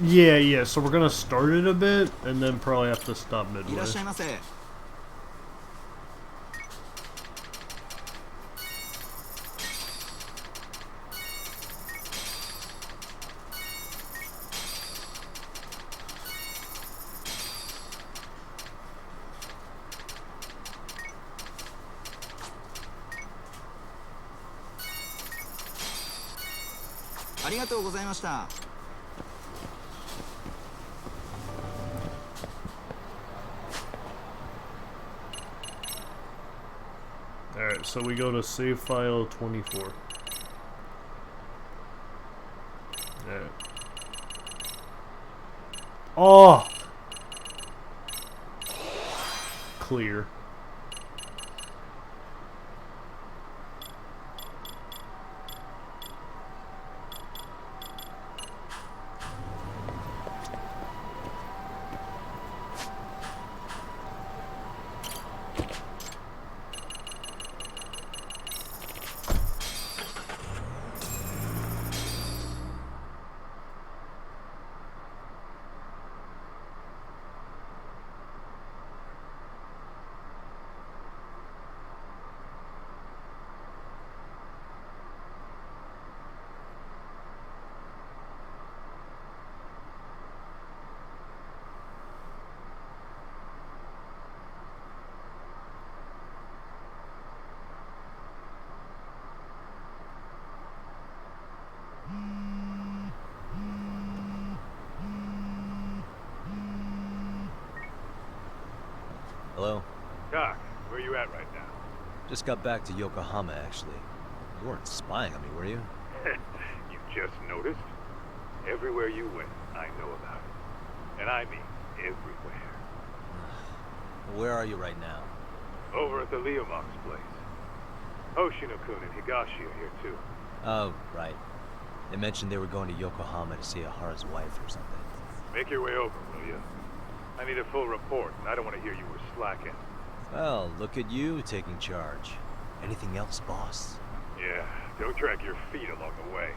[SPEAKER 1] Yeah, so we're gonna start it a bit, and then probably have to stop midway. Alright, so we go to save file 24. Alright. Oh! Clear.
[SPEAKER 2] Hello?
[SPEAKER 19] Doc, where you at right now?
[SPEAKER 2] Just got back to Yokohama, actually. You weren't spying on me, were you?
[SPEAKER 19] You just noticed? Everywhere you went, I know about it. And I mean everywhere.
[SPEAKER 2] Where are you right now?
[SPEAKER 19] Over at the Leomong's place. Hoshino-kun and Higashi are here too.
[SPEAKER 2] Oh, right. They mentioned they were going to Yokohama to see Ahara's wife or something.
[SPEAKER 19] Make your way over, will you? I need a full report, and I don't want to hear you were slacking.
[SPEAKER 2] Well, look at you taking charge. Anything else, boss?
[SPEAKER 19] Yeah, don't drag your feet along the way.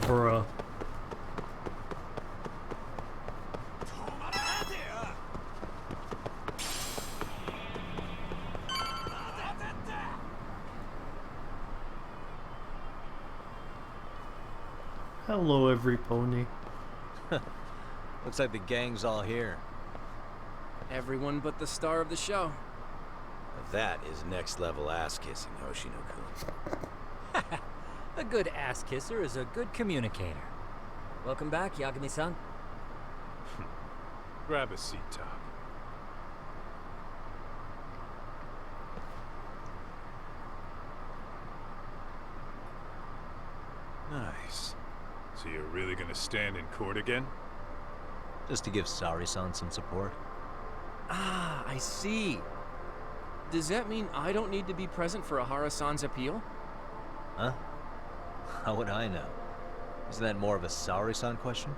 [SPEAKER 1] Bruh. Hello, every pony.
[SPEAKER 2] Looks like the gang's all here.
[SPEAKER 17] Everyone but the star of the show.
[SPEAKER 16] That is next level ass kissing, Hoshino-kun.
[SPEAKER 4] A good ass kisser is a good communicator.
[SPEAKER 10] Welcome back, Yagami-san.
[SPEAKER 19] Grab a seat, Doc. Nice. So you're really gonna stand in court again?
[SPEAKER 2] Just to give Sari-san some support.
[SPEAKER 17] Ah, I see. Does that mean I don't need to be present for Ahara-san's appeal?
[SPEAKER 2] Huh? How would I know? Isn't that more of a Sari-san question?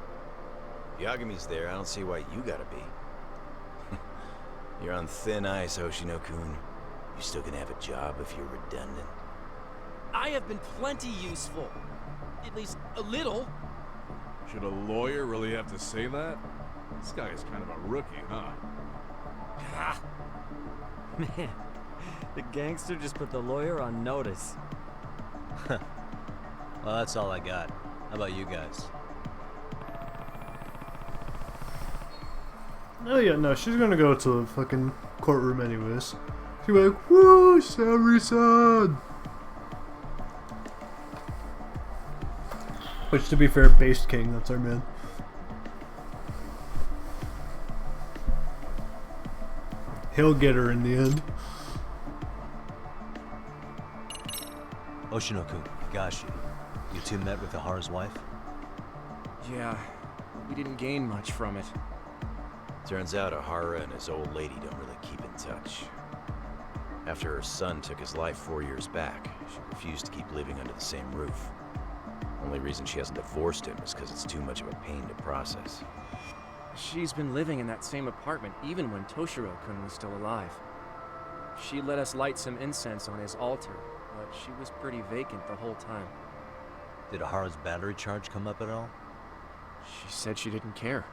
[SPEAKER 16] Yagami's there, I don't see why you gotta be. You're on thin ice, Hoshino-kun. You still gonna have a job if you're redundant.
[SPEAKER 17] I have been plenty useful. At least a little.
[SPEAKER 3] Should a lawyer really have to say that? This guy is kind of a rookie, huh?
[SPEAKER 17] Ah.
[SPEAKER 10] Man, the gangster just put the lawyer on notice.
[SPEAKER 2] Well, that's all I got. How about you guys?
[SPEAKER 1] Oh yeah, no, she's gonna go to the fucking courtroom anyways. She'll be like, woo, Sari-san! Which, to be fair, Based King, that's our man. He'll get her in the end.
[SPEAKER 2] Hoshino-kun, Higashi, you two met with Ahara's wife?
[SPEAKER 17] Yeah, we didn't gain much from it.
[SPEAKER 16] Turns out Ahara and his old lady don't really keep in touch. After her son took his life 4 years back, she refused to keep living under the same roof. Only reason she hasn't divorced him is because it's too much of a pain to process.
[SPEAKER 17] She's been living in that same apartment even when Toshiro-kun was still alive. She let us light some incense on his altar, but she was pretty vacant the whole time.
[SPEAKER 2] Did Ahara's battery charge come up at all?
[SPEAKER 17] She said she didn't care.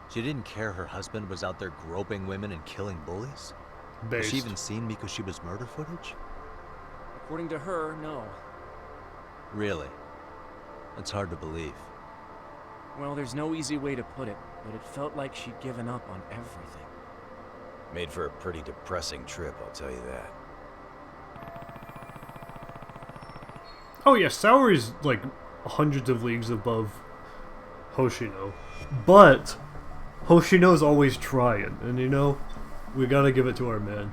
[SPEAKER 2] She didn't care her husband was out there groping women and killing bullies?
[SPEAKER 1] Based.
[SPEAKER 2] Has she even seen Mikoshiba's murder footage?
[SPEAKER 17] According to her, no.
[SPEAKER 2] Really? That's hard to believe.
[SPEAKER 17] Well, there's no easy way to put it, but it felt like she'd given up on everything.
[SPEAKER 16] Made for a pretty depressing trip, I'll tell you that.
[SPEAKER 1] Oh yeah, Saori's like hundreds of leagues above Hoshino. But Hoshino's always trying, and you know, we gotta give it to our man.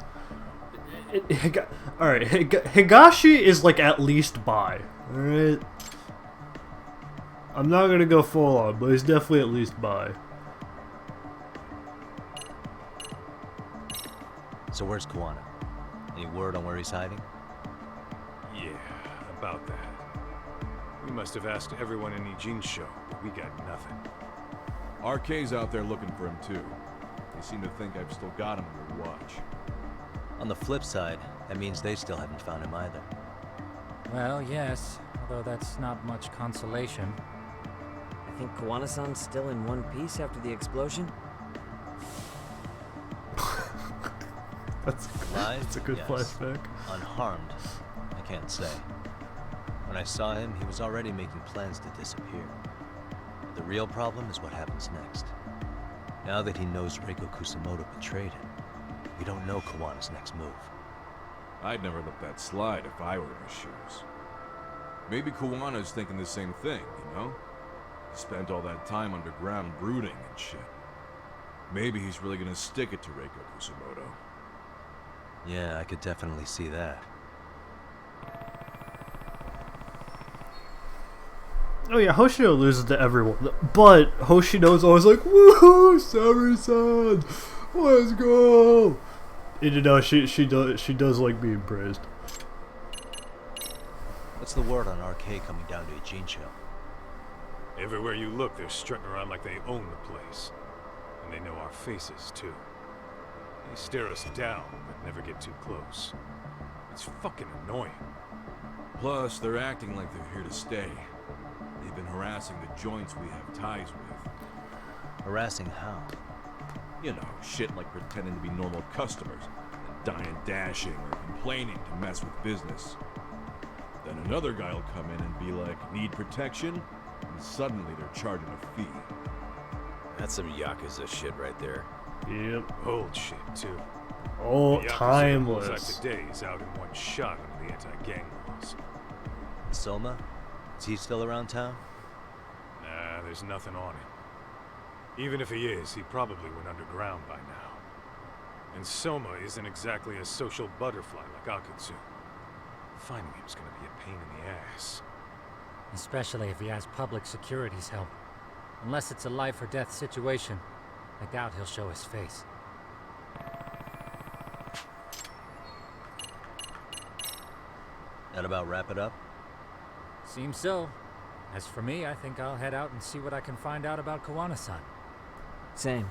[SPEAKER 1] Alright, Higashi is like at least bi. Alright? I'm not gonna go full on, but he's definitely at least bi.
[SPEAKER 2] So where's Kuwana? Any word on where he's hiding?
[SPEAKER 19] Yeah, about that. We must have asked everyone in Ijincho, but we got nothing.
[SPEAKER 3] RK's out there looking for him too. They seem to think I've still got him under watch.
[SPEAKER 2] On the flip side, that means they still haven't found him either.
[SPEAKER 4] Well, yes, although that's not much consolation.
[SPEAKER 10] I think Kuwana-san's still in one piece after the explosion.
[SPEAKER 1] That's
[SPEAKER 2] Alive?
[SPEAKER 1] that's a good
[SPEAKER 2] Yes.
[SPEAKER 1] flashback.
[SPEAKER 2] Unharmed? can't say. When I saw him, he was already making plans to disappear. The real problem is what happens next. Now that he knows Reiko Kusamoto betrayed him, we don't know Kawana's next move.
[SPEAKER 3] I'd never let that slide if I were in his shoes. Maybe Kawana's thinking the same thing, you know? He spent all that time underground brooding and shit. Maybe he's really gonna stick it to Reiko Kusamoto.
[SPEAKER 2] Yeah, I could definitely see that.
[SPEAKER 1] Oh yeah, Hoshino loses to everyone, but Hoshino's always like, "Woohoo, Sari-san, let's go!" And you know, she does like being praised.
[SPEAKER 2] What's the word on RK coming down to Ijincho?
[SPEAKER 19] Everywhere you look, they're strutting around like they own the place. And they know our faces, too. They stare us down, but never get too close. It's fucking annoying.
[SPEAKER 3] Plus, they're acting like they're here to stay. They've been harassing the joints we have ties with.
[SPEAKER 2] Harassing how?
[SPEAKER 3] You know, shit like pretending to be normal customers, and dying dashing or complaining to mess with business. Then another guy will come in and be like, need protection? And suddenly they're charging a fee.
[SPEAKER 16] That's some Yakuza shit right there.
[SPEAKER 1] Yep.
[SPEAKER 19] Old shit, too.
[SPEAKER 1] Oh,
[SPEAKER 19] The Yakuza
[SPEAKER 1] timeless.
[SPEAKER 19] pulls out today is out in one shot under the anti-gang laws.
[SPEAKER 2] Soma? Is he still around town?
[SPEAKER 19] Nah, there's nothing on him. Even if he is, he probably went underground by now. And Soma isn't exactly a social butterfly like Akutsu. Finding him's gonna be a pain in the ass.
[SPEAKER 4] Especially if he has public security's help. Unless it's a life or death situation, I doubt he'll show his face.
[SPEAKER 2] That about wrap it up?
[SPEAKER 4] Seems so. As for me, I think I'll head out and see what I can find out about Kawana-san.
[SPEAKER 10] Same.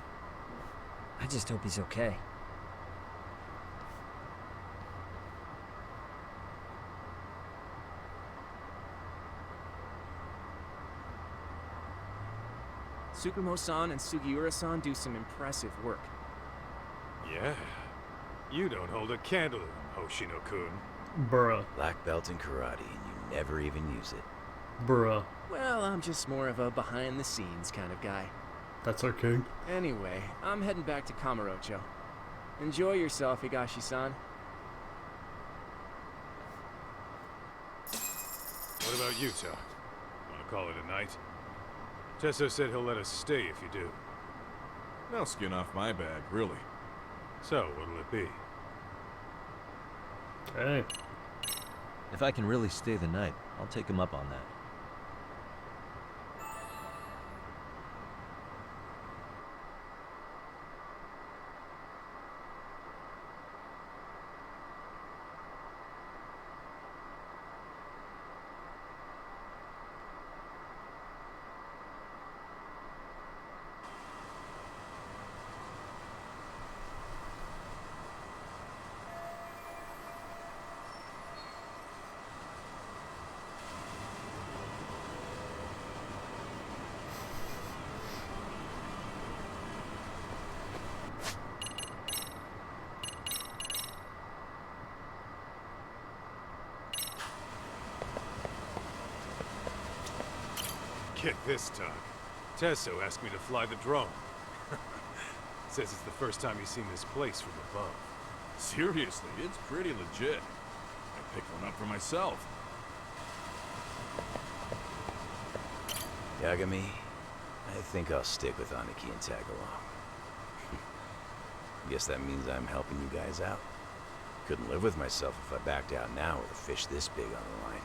[SPEAKER 10] I just hope he's okay.
[SPEAKER 17] Tsukumo-san and Sugiura-san do some impressive work.
[SPEAKER 19] Yeah. You don't hold a candle to them, Hoshino-kun.
[SPEAKER 1] Bruh.
[SPEAKER 16] Black belt in karate, and you never even use it.
[SPEAKER 1] Bruh.
[SPEAKER 17] Well, I'm just more of a behind-the-scenes kind of guy.
[SPEAKER 1] That's our king.
[SPEAKER 17] Anyway, I'm heading back to Kamurocho. Enjoy yourself, Higashi-san.
[SPEAKER 19] What about you, Talk? Wanna call it a night? Tesso said he'll let us stay if you do.
[SPEAKER 3] They'll skin off my back, really.
[SPEAKER 19] So, what'll it be?
[SPEAKER 1] Hey.
[SPEAKER 2] If I can really stay the night, I'll take him up on that.
[SPEAKER 19] Get this, Talk. Tesso asked me to fly the drone. Says it's the first time he's seen this place from above.
[SPEAKER 3] Seriously, it's pretty legit. I picked one up for myself.
[SPEAKER 16] Yagami, I think I'll stick with Aniki and tag along. Guess that means I'm helping you guys out. Couldn't live with myself if I backed out now with a fish this big on the line.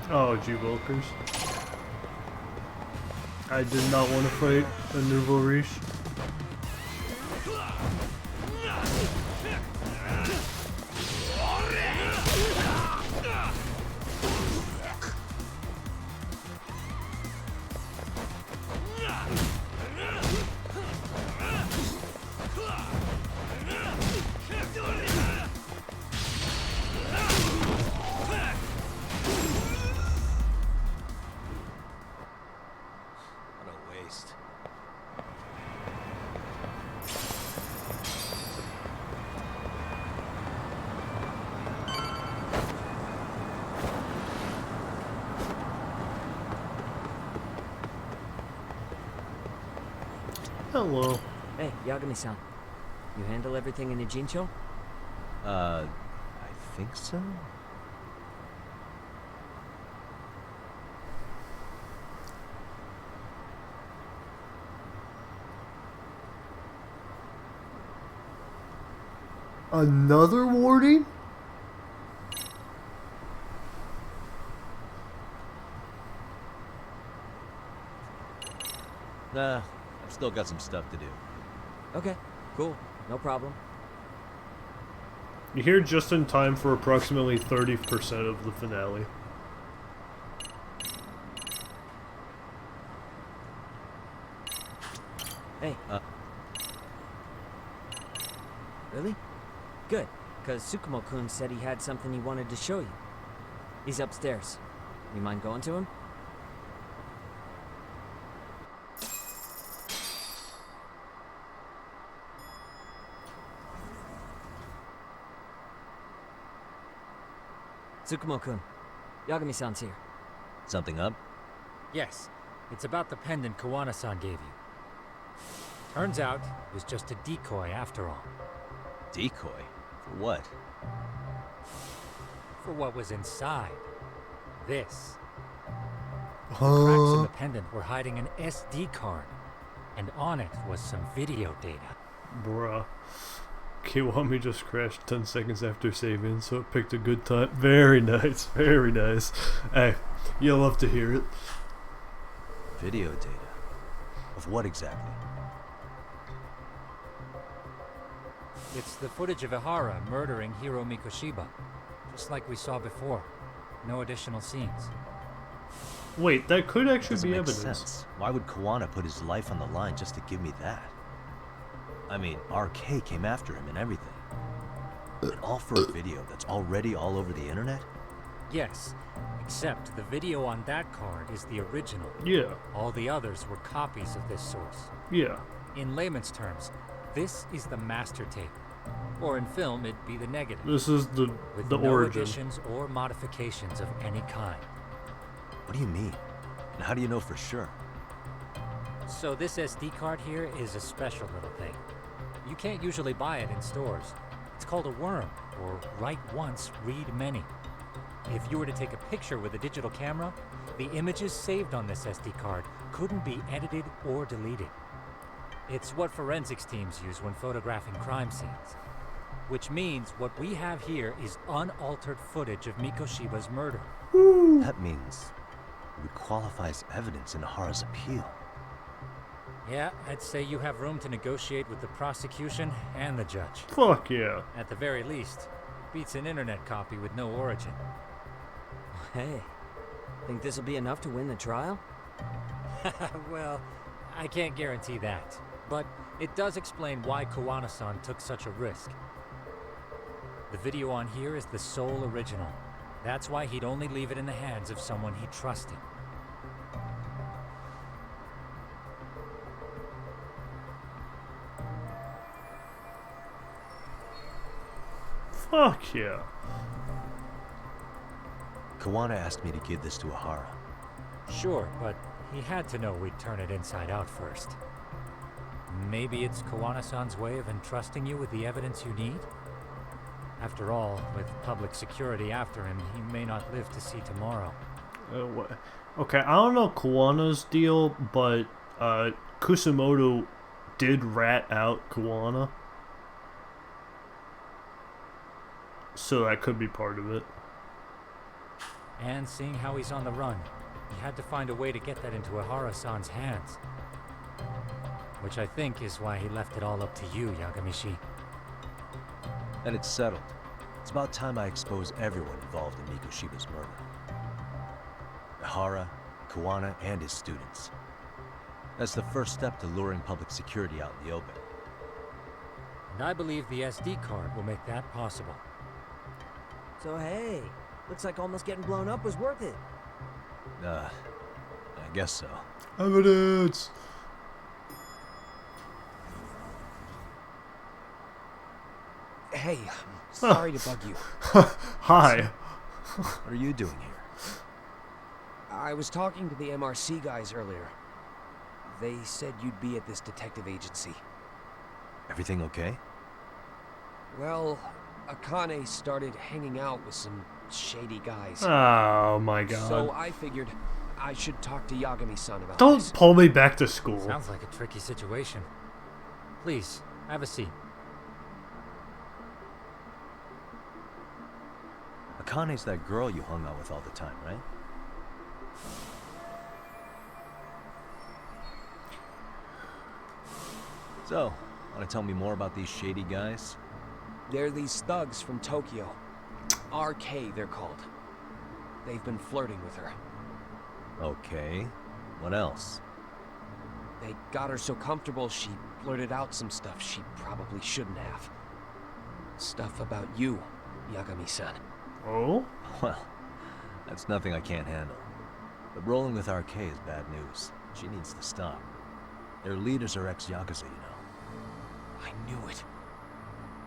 [SPEAKER 1] Oh, G. Wilkers. I did not want to fight a Nouveau Riche. Hello.
[SPEAKER 10] Hey, Yagami-san. You handle everything in Ijincho?
[SPEAKER 16] I think so?
[SPEAKER 1] Another warning?
[SPEAKER 16] Nah, I've still got some stuff to do.
[SPEAKER 10] Okay, cool. No problem.
[SPEAKER 1] You're here just in time for approximately 30% of the finale.
[SPEAKER 10] Hey. Really? Good, because Tsukumo-kun said he had something he wanted to show you. He's upstairs. You mind going to him? Tsukumo-kun, Yagami-san's here.
[SPEAKER 16] Something up?
[SPEAKER 4] Yes, it's about the pendant Kawana-san gave you. Turns out, it was just a decoy after all.
[SPEAKER 16] Decoy? For what?
[SPEAKER 4] For what was inside. This. The cracks in the pendant were hiding an SD card, and on it was some video data.
[SPEAKER 1] Bruh. Kiwami just crashed 10 seconds after saving, so it picked a good time. Very nice, very nice. Hey, you'll love to hear it.
[SPEAKER 16] Video data? Of what exactly?
[SPEAKER 4] It's the footage of Ihara murdering Hiro Mikoshiba, just like we saw before. No additional scenes.
[SPEAKER 1] Wait, that could actually be
[SPEAKER 16] make
[SPEAKER 1] evidence.
[SPEAKER 16] Sense. Why would Kawana put his life on the line just to give me that? I mean, RK came after him and everything. And all for a video that's already all over the internet?
[SPEAKER 4] Yes, except the video on that card is the original.
[SPEAKER 1] Yeah.
[SPEAKER 4] All the others were copies of this source.
[SPEAKER 1] Yeah.
[SPEAKER 4] In layman's terms, this is the master tape. Or in film, it'd be the negative.
[SPEAKER 1] This is the
[SPEAKER 4] no
[SPEAKER 1] origin.
[SPEAKER 4] Additions or modifications of any kind.
[SPEAKER 16] What do you mean? And how do you know for sure?
[SPEAKER 4] So this SD card here is a special little thing. You can't usually buy it in stores. It's called a worm, or write once, read many. If you were to take a picture with a digital camera, the images saved on this SD card couldn't be edited or deleted. It's what forensics teams use when photographing crime scenes. Which means what we have here is unaltered footage of Mikoshiba's murder.
[SPEAKER 16] That means it would qualify as evidence in Ihara's appeal.
[SPEAKER 4] Yeah, I'd say you have room to negotiate with the prosecution and the judge.
[SPEAKER 1] Fuck yeah.
[SPEAKER 4] At the very least, beats an internet copy with no origin.
[SPEAKER 10] Hey, think this'll be enough to win the trial?
[SPEAKER 4] Well, I can't guarantee that. But it does explain why Kawana-san took such a risk. The video on here is the sole original. That's why he'd only leave it in the hands of someone he trusted.
[SPEAKER 1] Fuck yeah.
[SPEAKER 16] Kawana asked me to give this to Ihara.
[SPEAKER 4] Sure, but he had to know we'd turn it inside out first. Maybe it's Kawana-san's way of entrusting you with the evidence you need? After all, with public security after him, he may not live to see tomorrow.
[SPEAKER 1] Okay, I don't know Kawana's deal, but Kusumoto did rat out Kawana. So that could be part of it.
[SPEAKER 4] And seeing how he's on the run, he had to find a way to get that into Ihara-san's hands. Which I think is why he left it all up to you, Yagamishi.
[SPEAKER 16] Then it's settled. It's about time I expose everyone involved in Mikoshiba's murder. Ihara, Kawana, and his students. That's the first step to luring public security out in the open.
[SPEAKER 4] And I believe the SD card will make that possible.
[SPEAKER 10] So hey, looks like almost getting blown up was worth it.
[SPEAKER 16] I guess so.
[SPEAKER 1] Evidence!
[SPEAKER 6] Hey, sorry to bug you.
[SPEAKER 1] Hi.
[SPEAKER 16] What are you doing here?
[SPEAKER 6] I was talking to the MRC guys earlier.
[SPEAKER 20] They said you'd be at this detective agency.
[SPEAKER 16] Everything okay?
[SPEAKER 20] Well, Akane started hanging out with some shady guys.
[SPEAKER 1] Oh my god.
[SPEAKER 20] So I figured I should talk to Yagami-san about
[SPEAKER 1] Don't
[SPEAKER 20] this.
[SPEAKER 1] pull me back to school.
[SPEAKER 4] Sounds like a tricky situation. Please, have a seat.
[SPEAKER 16] Akane's that girl you hung out with all the time, right? So, want to tell me more about these shady guys?
[SPEAKER 20] They're these thugs from Tokyo. RK, they're called. They've been flirting with her.
[SPEAKER 16] Okay. What else?
[SPEAKER 20] They got her so comfortable she blurted out some stuff she probably shouldn't have. Stuff about you, Yagami-san.
[SPEAKER 1] Oh?
[SPEAKER 16] Well, that's nothing I can't handle. But rolling with RK is bad news. She needs to stop. Their leaders are ex-Yakuza, you know.
[SPEAKER 20] I knew it.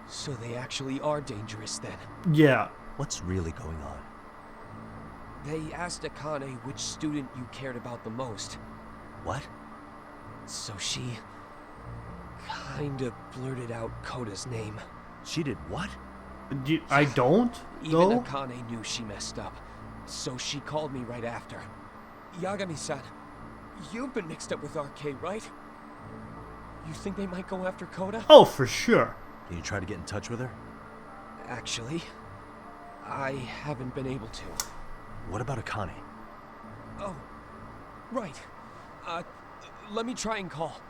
[SPEAKER 20] So they actually are dangerous then.
[SPEAKER 1] Yeah.
[SPEAKER 16] What's really going on?
[SPEAKER 20] They asked Akane which student you cared about the most.
[SPEAKER 16] What?
[SPEAKER 20] So she kinda blurted out Koda's name.
[SPEAKER 16] She did what?
[SPEAKER 1] I don't?
[SPEAKER 20] Even
[SPEAKER 1] though?
[SPEAKER 20] Akane knew she messed up. So she called me right after. Yagami-san, you've been mixed up with RK, right? You think they might go after Koda?
[SPEAKER 1] Oh, for sure.
[SPEAKER 16] Can you try to get in touch with her?
[SPEAKER 20] Actually, I haven't been able to.
[SPEAKER 16] What about Akane?
[SPEAKER 20] Oh, right. Let me try and call.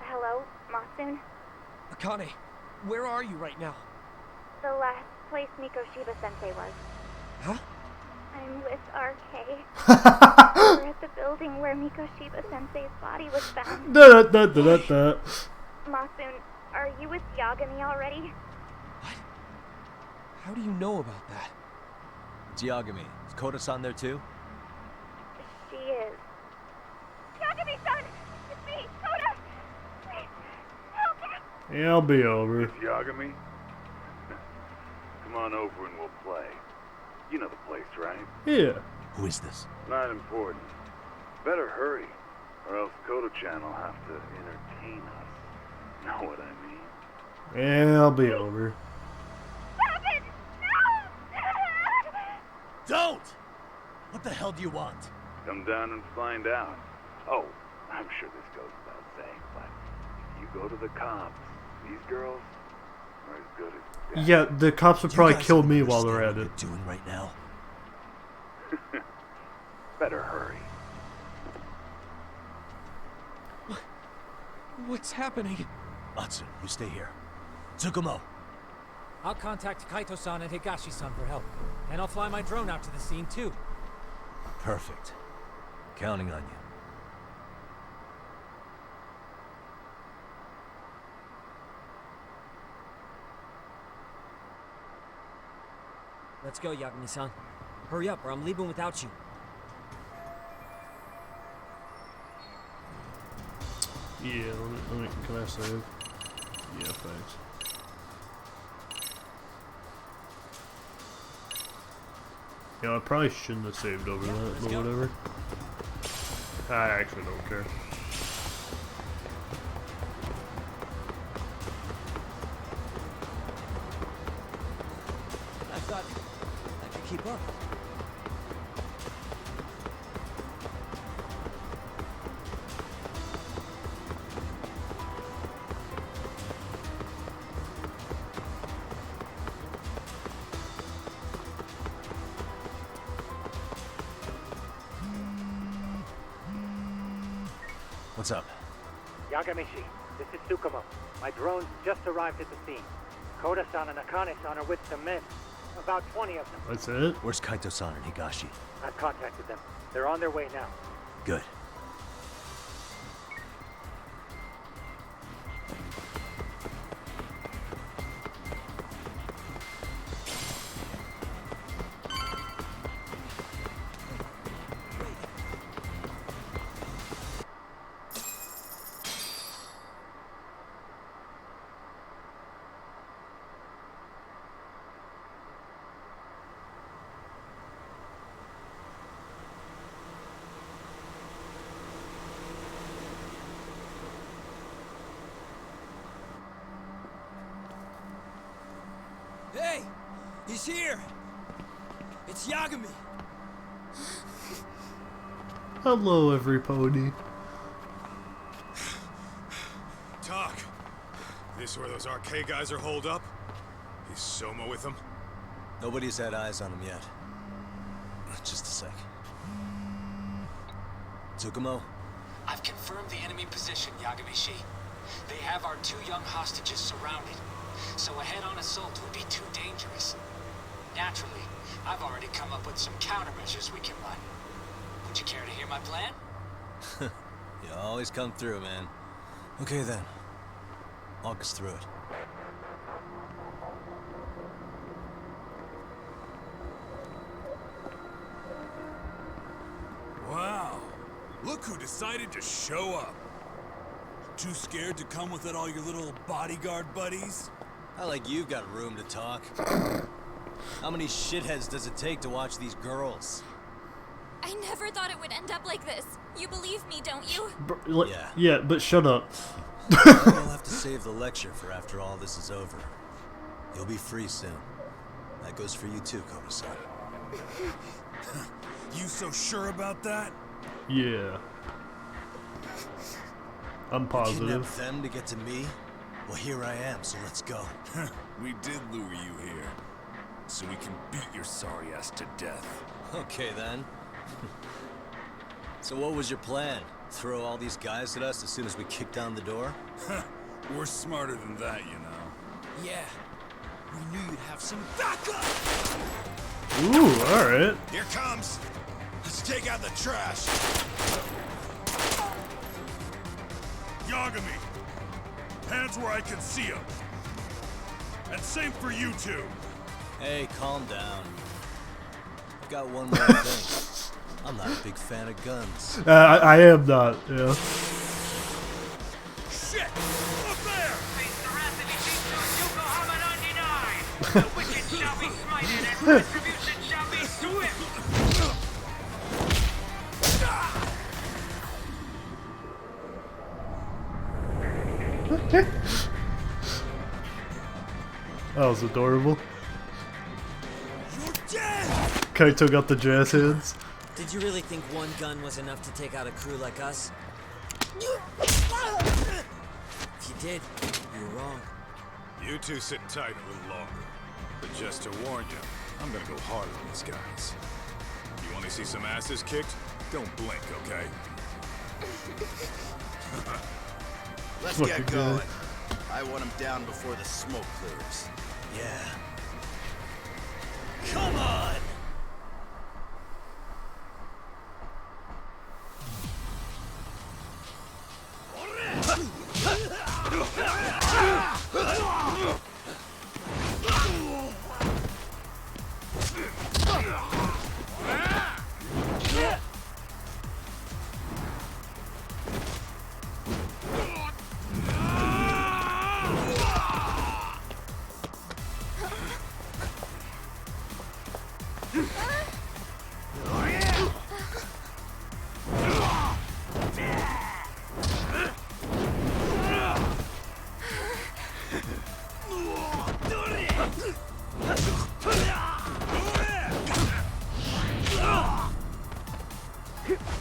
[SPEAKER 21] Hello, Masun?
[SPEAKER 20] Akane, where are you right now?
[SPEAKER 21] The last place Mikoshiba-sensei was.
[SPEAKER 20] Huh?
[SPEAKER 21] I'm with RK. We're at the building where Mikoshiba-sensei's body was found. Masun, are you with Yagami already?
[SPEAKER 20] How do you know about that?
[SPEAKER 16] It's Yagami. Is Koda-san there too?
[SPEAKER 21] She is. Yagami-san! It's me, Koda! Please, help me!
[SPEAKER 1] Yeah, I'll be over.
[SPEAKER 22] It's Yagami? Come on over and we'll play. You know the place, right?
[SPEAKER 1] Yeah.
[SPEAKER 16] Who is this?
[SPEAKER 22] Not important. Better hurry, or else Koda-chan will have to entertain us. Know what I mean?
[SPEAKER 1] Yeah, I'll be over.
[SPEAKER 21] Stop it! No!
[SPEAKER 16] Don't! What the hell do you want?
[SPEAKER 22] Come down and find out. Oh, I'm sure this goes without saying, but if you go to the cops, these girls are as good as dead.
[SPEAKER 1] Yeah, the cops would probably kill me while they're at it.
[SPEAKER 16] Doing right now?
[SPEAKER 22] Better hurry.
[SPEAKER 20] What's happening?
[SPEAKER 16] Atsu, you stay here. Tsukumo.
[SPEAKER 4] I'll contact Kaito-san and Higashi-san for help. And I'll fly my drone out to the scene too.
[SPEAKER 16] Perfect. Counting on you.
[SPEAKER 10] Let's go, Yagami-san. Hurry up, or I'm leaving without you.
[SPEAKER 1] Yeah, let me, can I save? Yeah, thanks. Yeah, I probably shouldn't have saved over that, but whatever. I actually don't care.
[SPEAKER 10] I thought I could keep up.
[SPEAKER 16] What's up?
[SPEAKER 5] Yagamishi, this is Tsukumo. My drones just arrived at the scene. Koda-san and Akane-san are with some men. About 20 of them.
[SPEAKER 1] That's it?
[SPEAKER 16] Where's Kaito-san and Higashi?
[SPEAKER 5] I've contacted them. They're on their way now.
[SPEAKER 16] Good.
[SPEAKER 7] Hey! He's here! It's Yagami!
[SPEAKER 1] Hello, everybody.
[SPEAKER 19] Talk. This where those RK guys are holed up? Is Soma with them?
[SPEAKER 2] Nobody's had eyes on him yet. Just a sec. Tsukumo?
[SPEAKER 9] I've confirmed the enemy position, Yagami-shi. They have our 2 young hostages surrounded, so a head-on assault would be too dangerous. Naturally, I've already come up with some countermeasures we can run. Would you care to hear my plan?
[SPEAKER 2] You always come through, man. Okay then. Walk us through it.
[SPEAKER 23] Wow. Look who decided to show up. Too scared to come with all your little bodyguard buddies?
[SPEAKER 2] Not like you've got room to talk. How many shitheads does it take to watch these girls?
[SPEAKER 24] I never thought it would end up like this. You believe me, don't you?
[SPEAKER 2] Yeah.
[SPEAKER 1] Yeah, but shut up.
[SPEAKER 2] We'll have to save the lecture for after all this is over. You'll be free soon. That goes for you too, Koda-san.
[SPEAKER 23] You so sure about that?
[SPEAKER 1] Yeah. I'm positive.
[SPEAKER 2] You kidnapped them to get to me? Well, here I am, so let's go.
[SPEAKER 23] We did lure you here, so we can beat your sorry ass to death.
[SPEAKER 2] Okay, then. So what was your plan? Throw all these guys at us as soon as we kick down the door?
[SPEAKER 23] We're smarter than that, you know.
[SPEAKER 7] Yeah. We knew you'd have some backup!
[SPEAKER 1] Ooh, alright.
[SPEAKER 23] Here comes! Let's take out the trash! Yagami! Hands where I can see them! And same for you two!
[SPEAKER 2] Hey, calm down. I've got one more thing. I'm not a big fan of guns.
[SPEAKER 1] I am not, yeah.
[SPEAKER 23] Shit! Up there!
[SPEAKER 7] The wicked shall be smited and retribution shall be swift!
[SPEAKER 1] That was adorable.
[SPEAKER 7] You're dead!
[SPEAKER 1] Kaito got the jazz hands.
[SPEAKER 10] Did you really think one gun was enough to take out a crew like us? If you did, you were wrong.
[SPEAKER 19] You two sit tight a little longer. But just to warn you, I'm gonna go hard on these guys. You want to see some asses kicked? Don't blink, okay?
[SPEAKER 25] Let's
[SPEAKER 1] Fucking
[SPEAKER 25] get
[SPEAKER 1] good.
[SPEAKER 25] going. I want him down before the smoke clears.
[SPEAKER 2] Yeah.
[SPEAKER 25] Come on!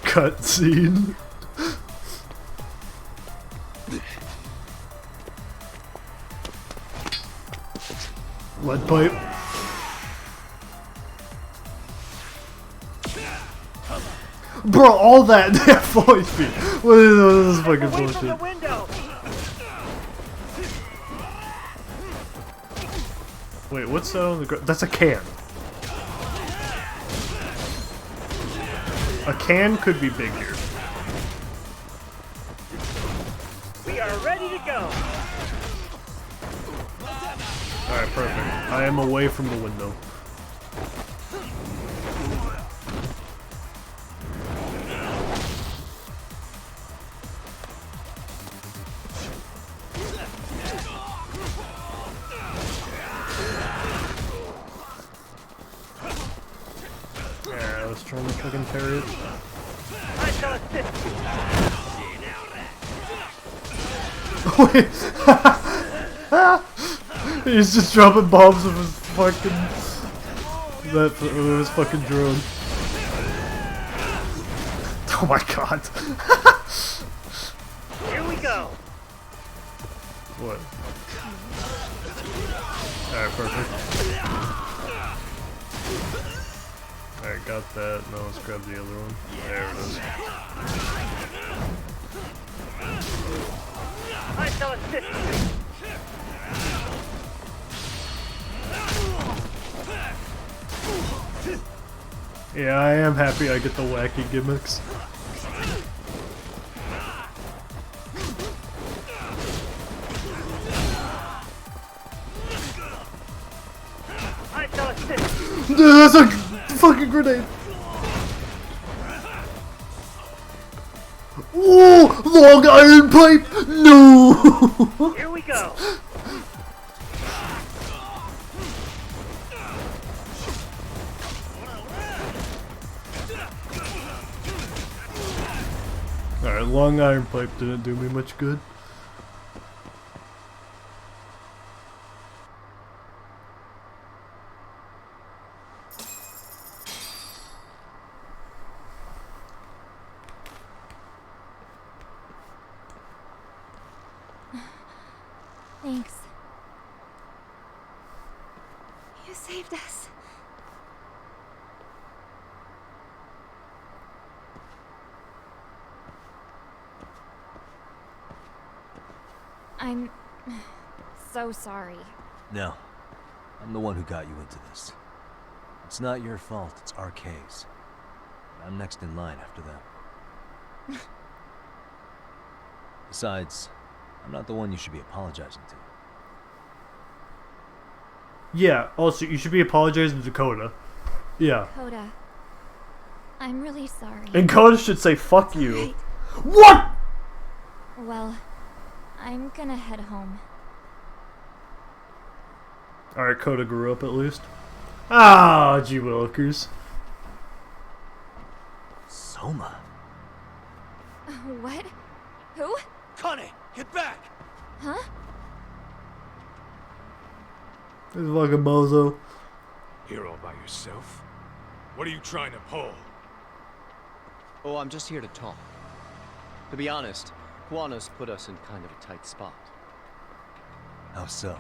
[SPEAKER 1] Cutscene. Lead pipe. Bro, all that voice speed. What is this fucking bullshit? Wait, what's that on the ground? That's a can. A can could be big here.
[SPEAKER 5] We are ready to go.
[SPEAKER 1] Alright, perfect. I am away from the window. Yeah, I was trying to fucking parry it.
[SPEAKER 5] I shall assist you.
[SPEAKER 1] Wait. He's just dropping bombs of his fucking this fucking drone. Oh my god.
[SPEAKER 5] Here we go.
[SPEAKER 1] What? Alright, perfect. Alright, got that. Now let's grab the other one. There it is.
[SPEAKER 5] I saw assist.
[SPEAKER 1] Yeah, I am happy I get the wacky gimmicks.
[SPEAKER 5] I saw assist.
[SPEAKER 1] That's a fucking grenade. Whoa! Long iron pipe! No!
[SPEAKER 5] Here we go.
[SPEAKER 1] Alright, long iron pipe didn't do me much good.
[SPEAKER 21] Thanks. You saved us. I'm so sorry.
[SPEAKER 2] No. I'm the one who got you into this. It's not your fault, it's RK's. I'm next in line after them. Besides, I'm not the one you should be apologizing to.
[SPEAKER 1] Yeah, also, you should be apologizing to Dakota. Yeah.
[SPEAKER 21] Coda. I'm really sorry.
[SPEAKER 1] And Coda should say, fuck you. What?!
[SPEAKER 21] Well, I'm gonna head home.
[SPEAKER 1] Alright, Coda grew up at least. Ah, gee willikers.
[SPEAKER 2] Soma?
[SPEAKER 21] What? Who?
[SPEAKER 2] Connie, get back!
[SPEAKER 21] Huh?
[SPEAKER 1] This fucking bozo.
[SPEAKER 19] Here all by yourself? What are you trying to pull?
[SPEAKER 20] Oh, I'm just here to talk. To be honest, Kuwano's put us in kind of a tight spot.
[SPEAKER 2] How so?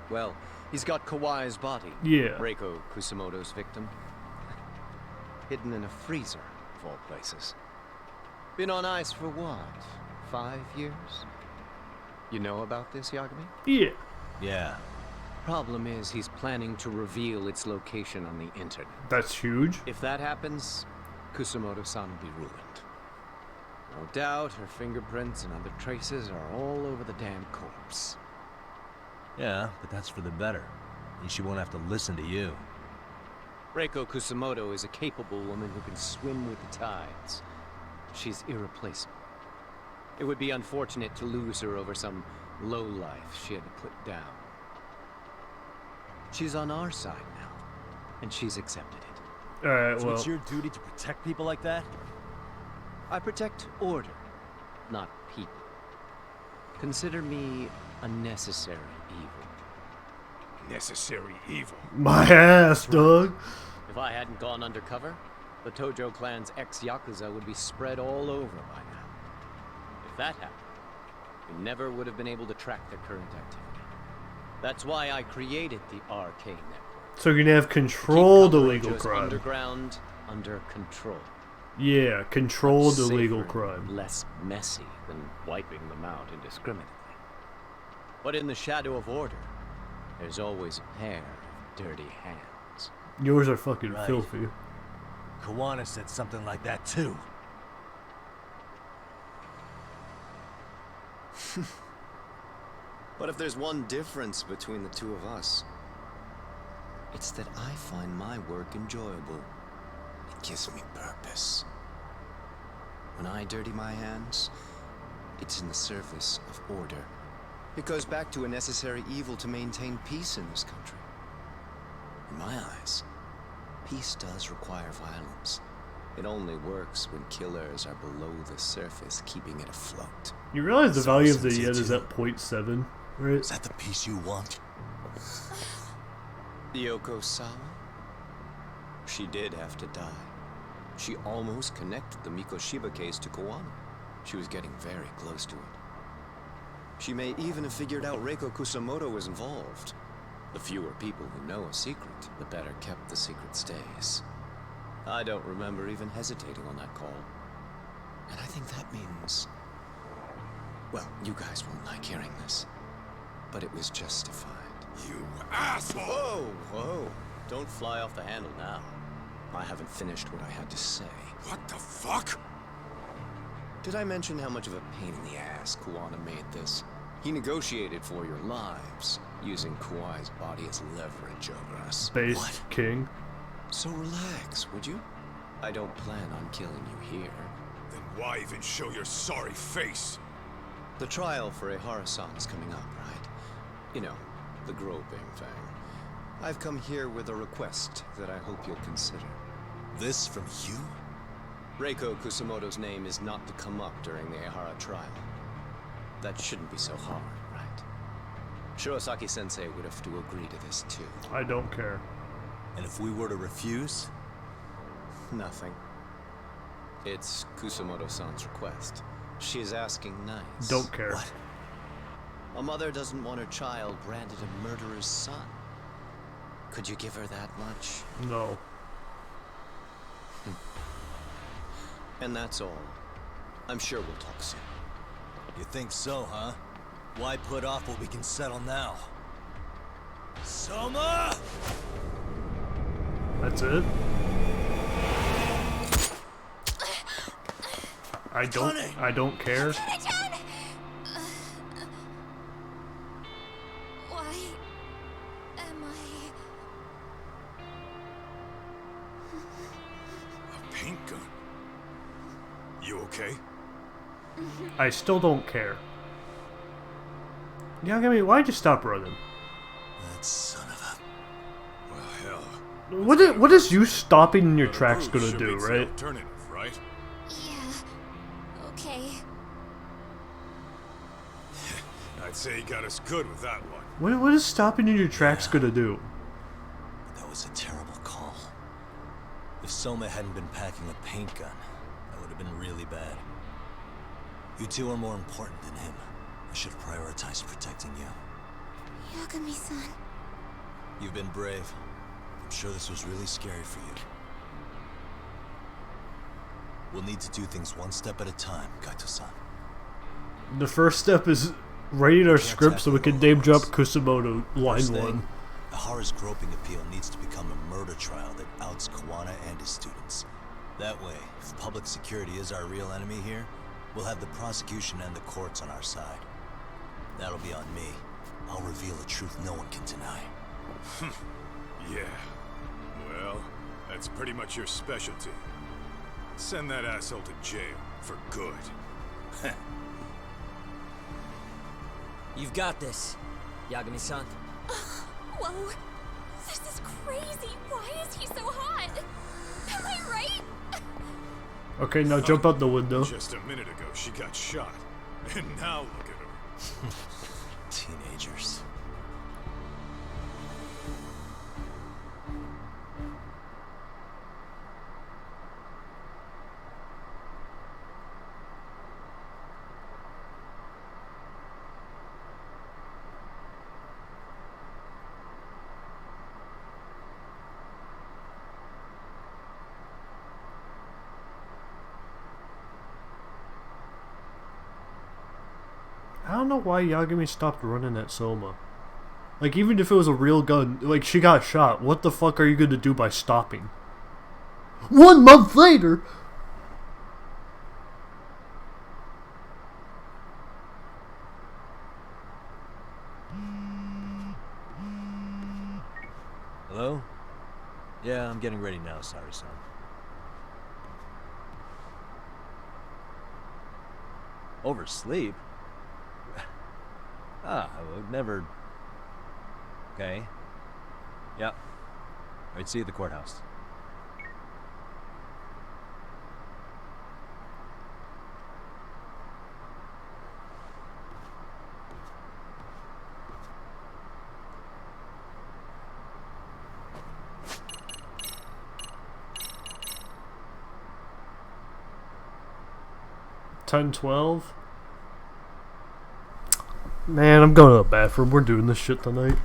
[SPEAKER 20] Well, he's got Kawai's body.
[SPEAKER 1] Yeah.
[SPEAKER 20] Reiko Kusamoto's victim. Hidden in a freezer, of all places. Been on ice for what? 5 years? You know about this, Yagami?
[SPEAKER 1] Yeah.
[SPEAKER 2] Yeah.
[SPEAKER 20] Problem is, he's planning to reveal its location on the internet.
[SPEAKER 1] That's huge.
[SPEAKER 20] If that happens, Kusamoto-san will be ruined. No doubt, her fingerprints and other traces are all over the damn corpse.
[SPEAKER 2] Yeah, but that's for the better. And she won't have to listen to you.
[SPEAKER 20] Reiko Kusamoto is a capable woman who can swim with the tides. She's irreplaceable. It would be unfortunate to lose her over some lowlife she had to put down. She's on our side now, and she's accepted it.
[SPEAKER 1] Alright,
[SPEAKER 2] So
[SPEAKER 1] well.
[SPEAKER 2] it's your duty to protect people like that?
[SPEAKER 20] I protect order, not people. Consider me a necessary evil.
[SPEAKER 19] Necessary evil.
[SPEAKER 1] My ass, dog.
[SPEAKER 20] If I hadn't gone undercover, the Tojo clan's ex-Yakuza would be spread all over by now. If that happened, we never would have been able to track their current activity. That's why I created the RK network.
[SPEAKER 1] So you can have controlled illegal
[SPEAKER 20] Tojo's
[SPEAKER 1] crime.
[SPEAKER 20] underground under control.
[SPEAKER 1] Yeah, controlled
[SPEAKER 20] Much
[SPEAKER 1] illegal
[SPEAKER 20] safer
[SPEAKER 1] crime.
[SPEAKER 20] and less messy than wiping them out indiscriminately. But in the shadow of order, there's always a pair of dirty hands.
[SPEAKER 1] Yours are fucking
[SPEAKER 2] Right.
[SPEAKER 1] filthy.
[SPEAKER 2] Kawana said something like that too.
[SPEAKER 25] But if there's one difference between the two of us, it's that I find my work enjoyable. It gives me purpose. When I dirty my hands, it's in the service of order. It goes back to a necessary evil to maintain peace in this country. In my eyes, peace does require violence. It only works when killers are below the surface, keeping it afloat.
[SPEAKER 1] You realize the
[SPEAKER 25] So
[SPEAKER 1] value of the
[SPEAKER 25] since
[SPEAKER 1] yen
[SPEAKER 25] you
[SPEAKER 1] is
[SPEAKER 25] do-
[SPEAKER 1] at 0.7, right?
[SPEAKER 25] Is that the peace you want? Yoko Sawa? She did have to die. She almost connected the Mikoshiba case to Koano. She was getting very close to it. She may even have figured out Reiko Kusamoto was involved. The fewer people who know a secret, the better kept the secret stays. I don't remember even hesitating on that call. And I think that means... well, you guys won't like hearing this, but it was justified.
[SPEAKER 23] You asshole!
[SPEAKER 25] Whoa, whoa. Don't fly off the handle now. I haven't finished what I had to say.
[SPEAKER 23] What the fuck?
[SPEAKER 25] Did I mention how much of a pain in the ass Kuwana made this? He negotiated for your lives, using Kuai's body as leverage over us.
[SPEAKER 1] Space King.
[SPEAKER 25] So relax, would you? I don't plan on killing you here.
[SPEAKER 23] Then why even show your sorry face?
[SPEAKER 25] The trial for Ehara-san is coming up, right? You know, the groping thing. I've come here with a request that I hope you'll consider.
[SPEAKER 2] This from you?
[SPEAKER 25] Reiko Kusamoto's name is not to come up during the Ehara trial. That shouldn't be so hard, right? Shirosaki-sensei would have to agree to this too.
[SPEAKER 1] I don't care.
[SPEAKER 2] And if we were to refuse?
[SPEAKER 25] Nothing. It's Kusamoto-san's request. She is asking nice.
[SPEAKER 1] Don't care.
[SPEAKER 25] What? A mother doesn't want her child branded a murderer's son. Could you give her that much?
[SPEAKER 1] No.
[SPEAKER 25] And that's all. I'm sure we'll talk soon.
[SPEAKER 2] You think so, huh? Why put off what we can settle now? Soma!
[SPEAKER 1] That's it? I don't care.
[SPEAKER 24] Why am I...
[SPEAKER 23] A paint gun? You okay?
[SPEAKER 1] I still don't care. Yagami, why'd you stop running?
[SPEAKER 2] That son of a...
[SPEAKER 23] Well, hell.
[SPEAKER 1] What is you stopping in your tracks gonna do, right?
[SPEAKER 23] Alternative, right?
[SPEAKER 24] Yeah. Okay.
[SPEAKER 23] I'd say he got us good with that one.
[SPEAKER 1] What is stopping in your tracks gonna do?
[SPEAKER 2] That was a terrible call. If Soma hadn't been packing a paint gun, that would have been really bad. You two are more important than him. I should have prioritized protecting you.
[SPEAKER 24] Yagami-san.
[SPEAKER 2] You've been brave. I'm sure this was really scary for you. We'll need to do things one step at a time, Kaito-san.
[SPEAKER 1] The first step is writing our script so we can name drop Kusamoto line 1.
[SPEAKER 2] Ehara's groping appeal needs to become a murder trial that outs Kawana and his students. That way, if public security is our real enemy here, we'll have the prosecution and the courts on our side. That'll be on me. I'll reveal a truth no one can deny.
[SPEAKER 23] Yeah. Well, that's pretty much your specialty. Send that asshole to jail for good.
[SPEAKER 10] You've got this, Yagami-san.
[SPEAKER 24] Whoa. This is crazy. Why is he so hot? Am I right?
[SPEAKER 1] Okay, now jump out the window.
[SPEAKER 23] Just a minute ago, she got shot. And now look at her.
[SPEAKER 2] Teenagers.
[SPEAKER 1] I don't know why Yagami stopped running at Soma. Like, even if it was a real gun, like, she got shot, what the fuck are you gonna do by stopping? 1 month later!
[SPEAKER 2] Hello? Yeah, I'm getting ready now, Sari-san. Oversleep? I would never... Okay. Yep. Alright, see you at the courthouse.
[SPEAKER 1] 10:12. Man, I'm going to the bathroom. We're doing this shit tonight.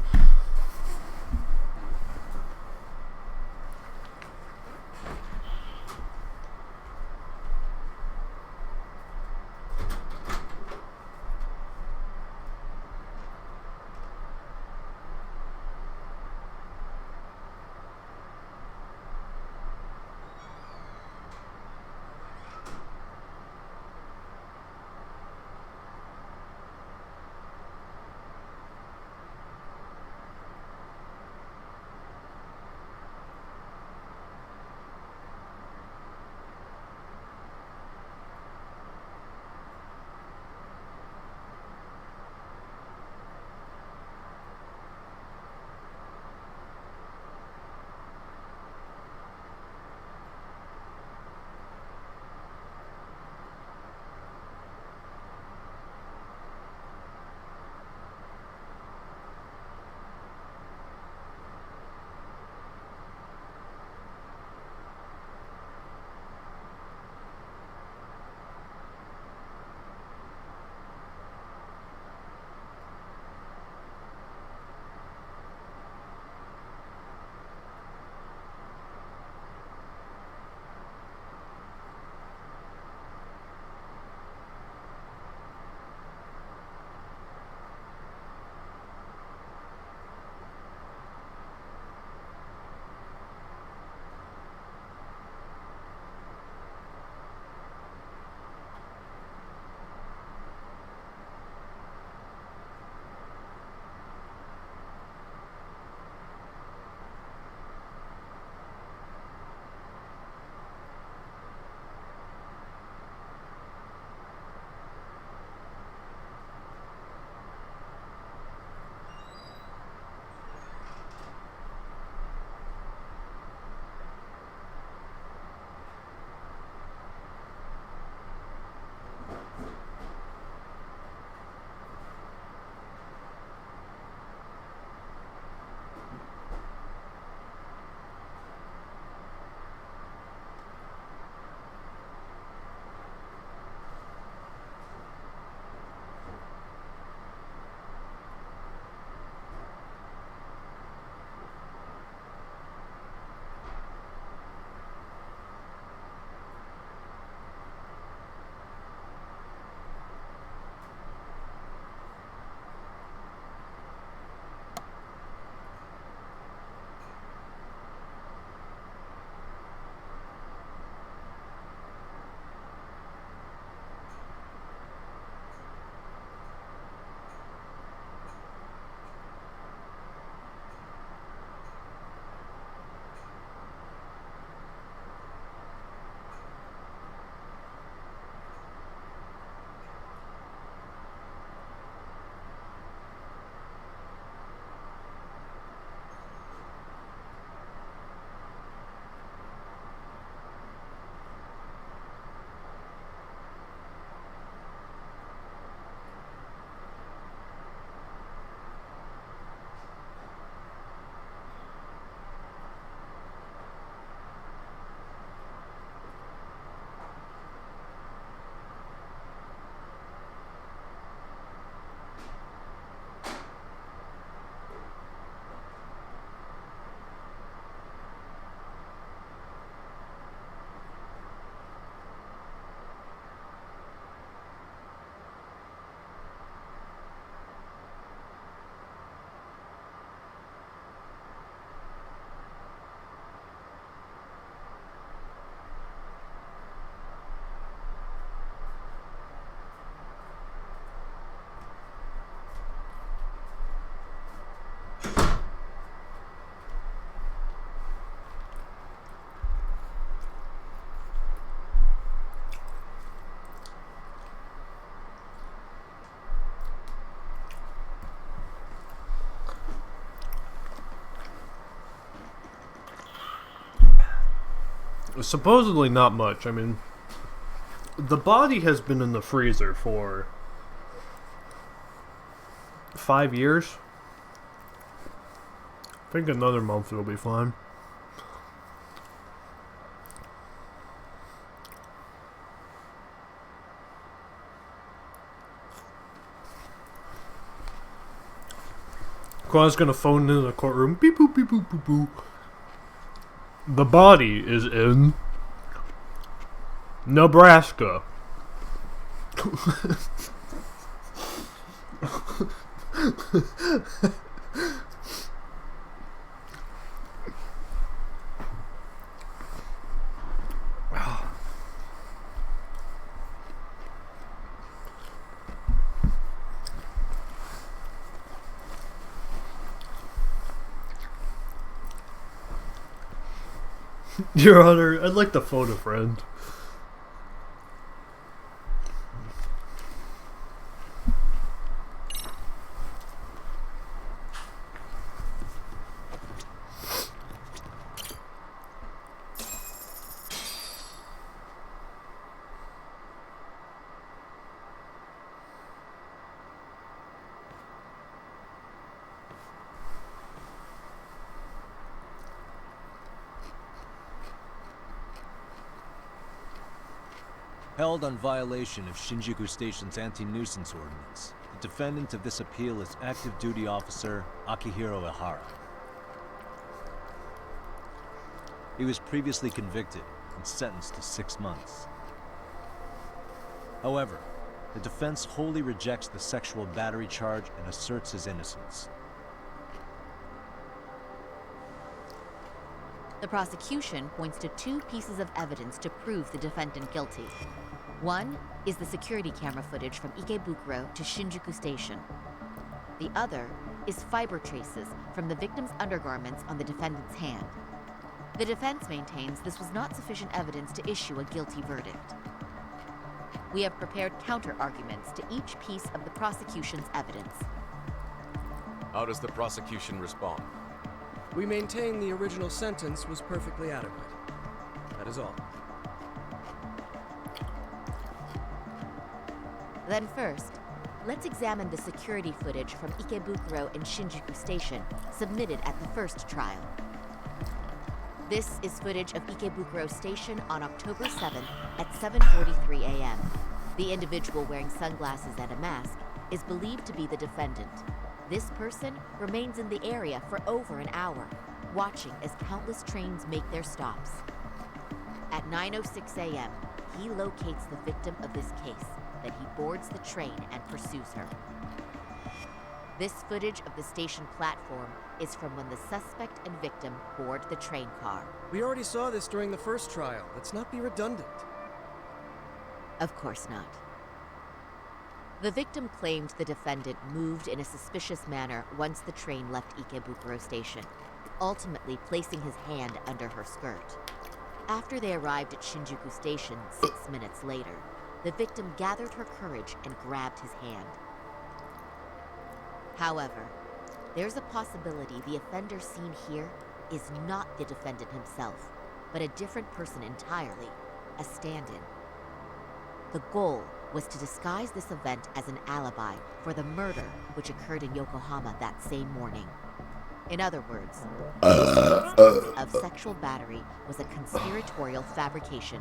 [SPEAKER 1] Supposedly not much. I mean, the body has been in the freezer for 5 years. I think another month it'll be fine. Quan's gonna phone into the courtroom. Beep boop beep boop boop boop. The body is in Nebraska. Your Honor, I'd like to phone a friend.
[SPEAKER 2] Held on violation of Shinjuku Station's anti-nuisance ordinance, the defendant of this appeal is active duty officer Akihiro Ihara. He was previously convicted and sentenced to 6 months. However, the defense wholly rejects the sexual battery charge and asserts his innocence.
[SPEAKER 13] The prosecution points to 2 pieces of evidence to prove the defendant guilty. One is the security camera footage from Ikebukuro to Shinjuku Station. The other is fiber traces from the victim's undergarments on the defendant's hand. The defense maintains this was not sufficient evidence to issue a guilty verdict. We have prepared counter-arguments to each piece of the prosecution's evidence.
[SPEAKER 8] How does the prosecution respond?
[SPEAKER 17] We maintain the original sentence was perfectly adequate. That is all.
[SPEAKER 13] Then first, let's examine the security footage from Ikebukuro and Shinjuku Station submitted at the first trial. This is footage of Ikebukuro Station on October 7th at 7:43 a.m. The individual wearing sunglasses and a mask is believed to be the defendant. This person remains in the area for over an hour, watching as countless trains make their stops. At 9:06 a.m., he locates the victim of this case. Then he boards the train and pursues her. This footage of the station platform is from when the suspect and victim board the train car.
[SPEAKER 17] We already saw this during the first trial. Let's not be redundant.
[SPEAKER 13] Of course not. The victim claimed the defendant moved in a suspicious manner once the train left Ikebukuro Station, ultimately placing his hand under her skirt. After they arrived at Shinjuku Station 6 minutes later, the victim gathered her courage and grabbed his hand. However, there's a possibility the offender seen here is not the defendant himself, but a different person entirely, a stand-in. The goal was to disguise this event as an alibi for the murder which occurred in Yokohama that same morning. In other words, the of sexual battery was a conspiratorial fabrication.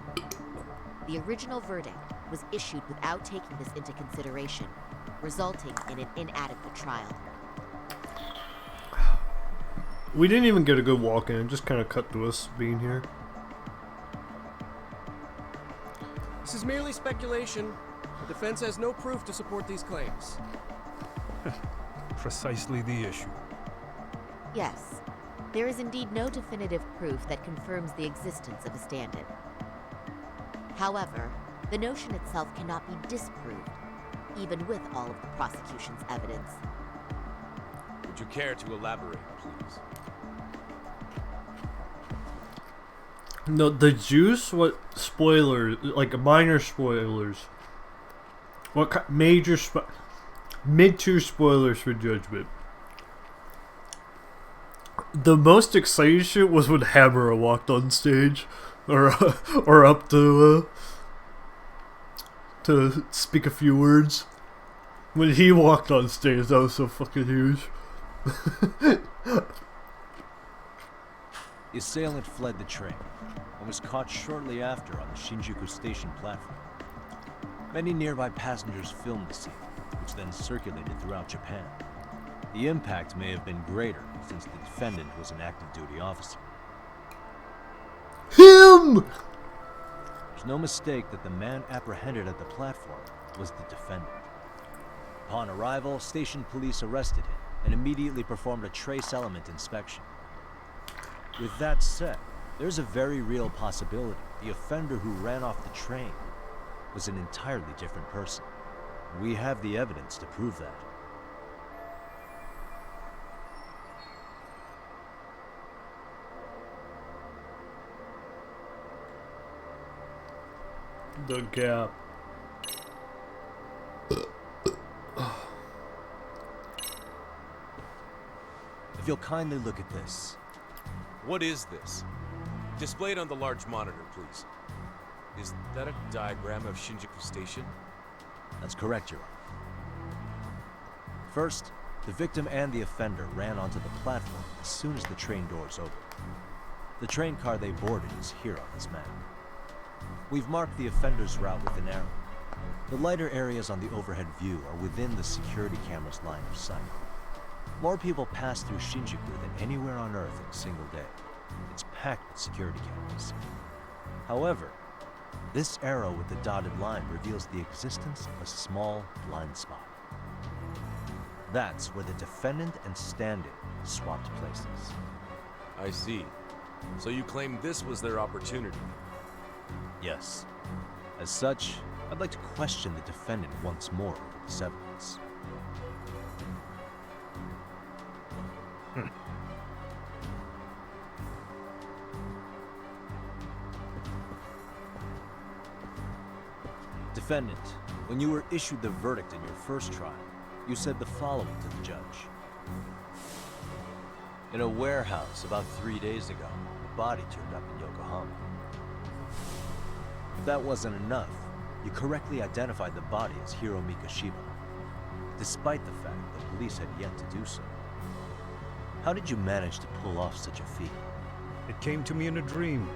[SPEAKER 13] The original verdict was issued without taking this into consideration, resulting in an inadequate trial.
[SPEAKER 1] We didn't even get a good walk in, just kind of cut to us being here.
[SPEAKER 17] This is merely speculation. The defense has no proof to support these claims.
[SPEAKER 18] Precisely the issue.
[SPEAKER 13] Yes, there is indeed no definitive proof that confirms the existence of a stand-in. However, the notion itself cannot be disproved, even with all of the prosecution's evidence.
[SPEAKER 8] Would you care to elaborate, please?
[SPEAKER 1] No, the juice, what spoilers, like minor spoilers. What major mid-tier spoilers for Judgment. The most exciting shit was when Hammer walked on stage, or up to speak a few words. When he walked on stage, that was so fucking huge.
[SPEAKER 2] The assailant fled the train and was caught shortly after on the Shinjuku Station platform. Many nearby passengers filmed the scene, which then circulated throughout Japan.
[SPEAKER 3] The impact may have been greater since the defendant was an active duty officer.
[SPEAKER 1] Him!
[SPEAKER 3] There's no mistake that the man apprehended at the platform was the defendant. Upon arrival, station police arrested him and immediately performed a trace element inspection. With that said, there's a very real possibility the offender who ran off the train was an entirely different person. We have the evidence to prove that.
[SPEAKER 1] The gap.
[SPEAKER 3] If you'll kindly look at this.
[SPEAKER 8] What is this? Display it on the large monitor, please. Is that a diagram of Shinjuku Station?
[SPEAKER 3] That's correct, Your Honor. First, the victim and the offender ran onto the platform as soon as the train doors opened. The train car they boarded is here on this map. We've marked the offender's route with an arrow. The lighter areas on the overhead view are within the security camera's line of sight. More people pass through Shinjuku than anywhere on Earth in a single day. It's packed with security cameras. However, this arrow with the dotted line reveals the existence of a small blind spot. That's where the defendant and stand-in swapped places.
[SPEAKER 8] I see. So you claim this was their opportunity?
[SPEAKER 3] Yes. As such, I'd like to question the defendant once more over this evidence. Defendant, when you were issued the verdict in your first trial, you said the following to the judge. In a warehouse about 3 days ago, a body turned up in Yokohama. If that wasn't enough, you correctly identified the body as Hiro Mikoshiba, despite the fact the police had yet to do so. How did you manage to pull off such a feat?
[SPEAKER 18] It came to me in a dream.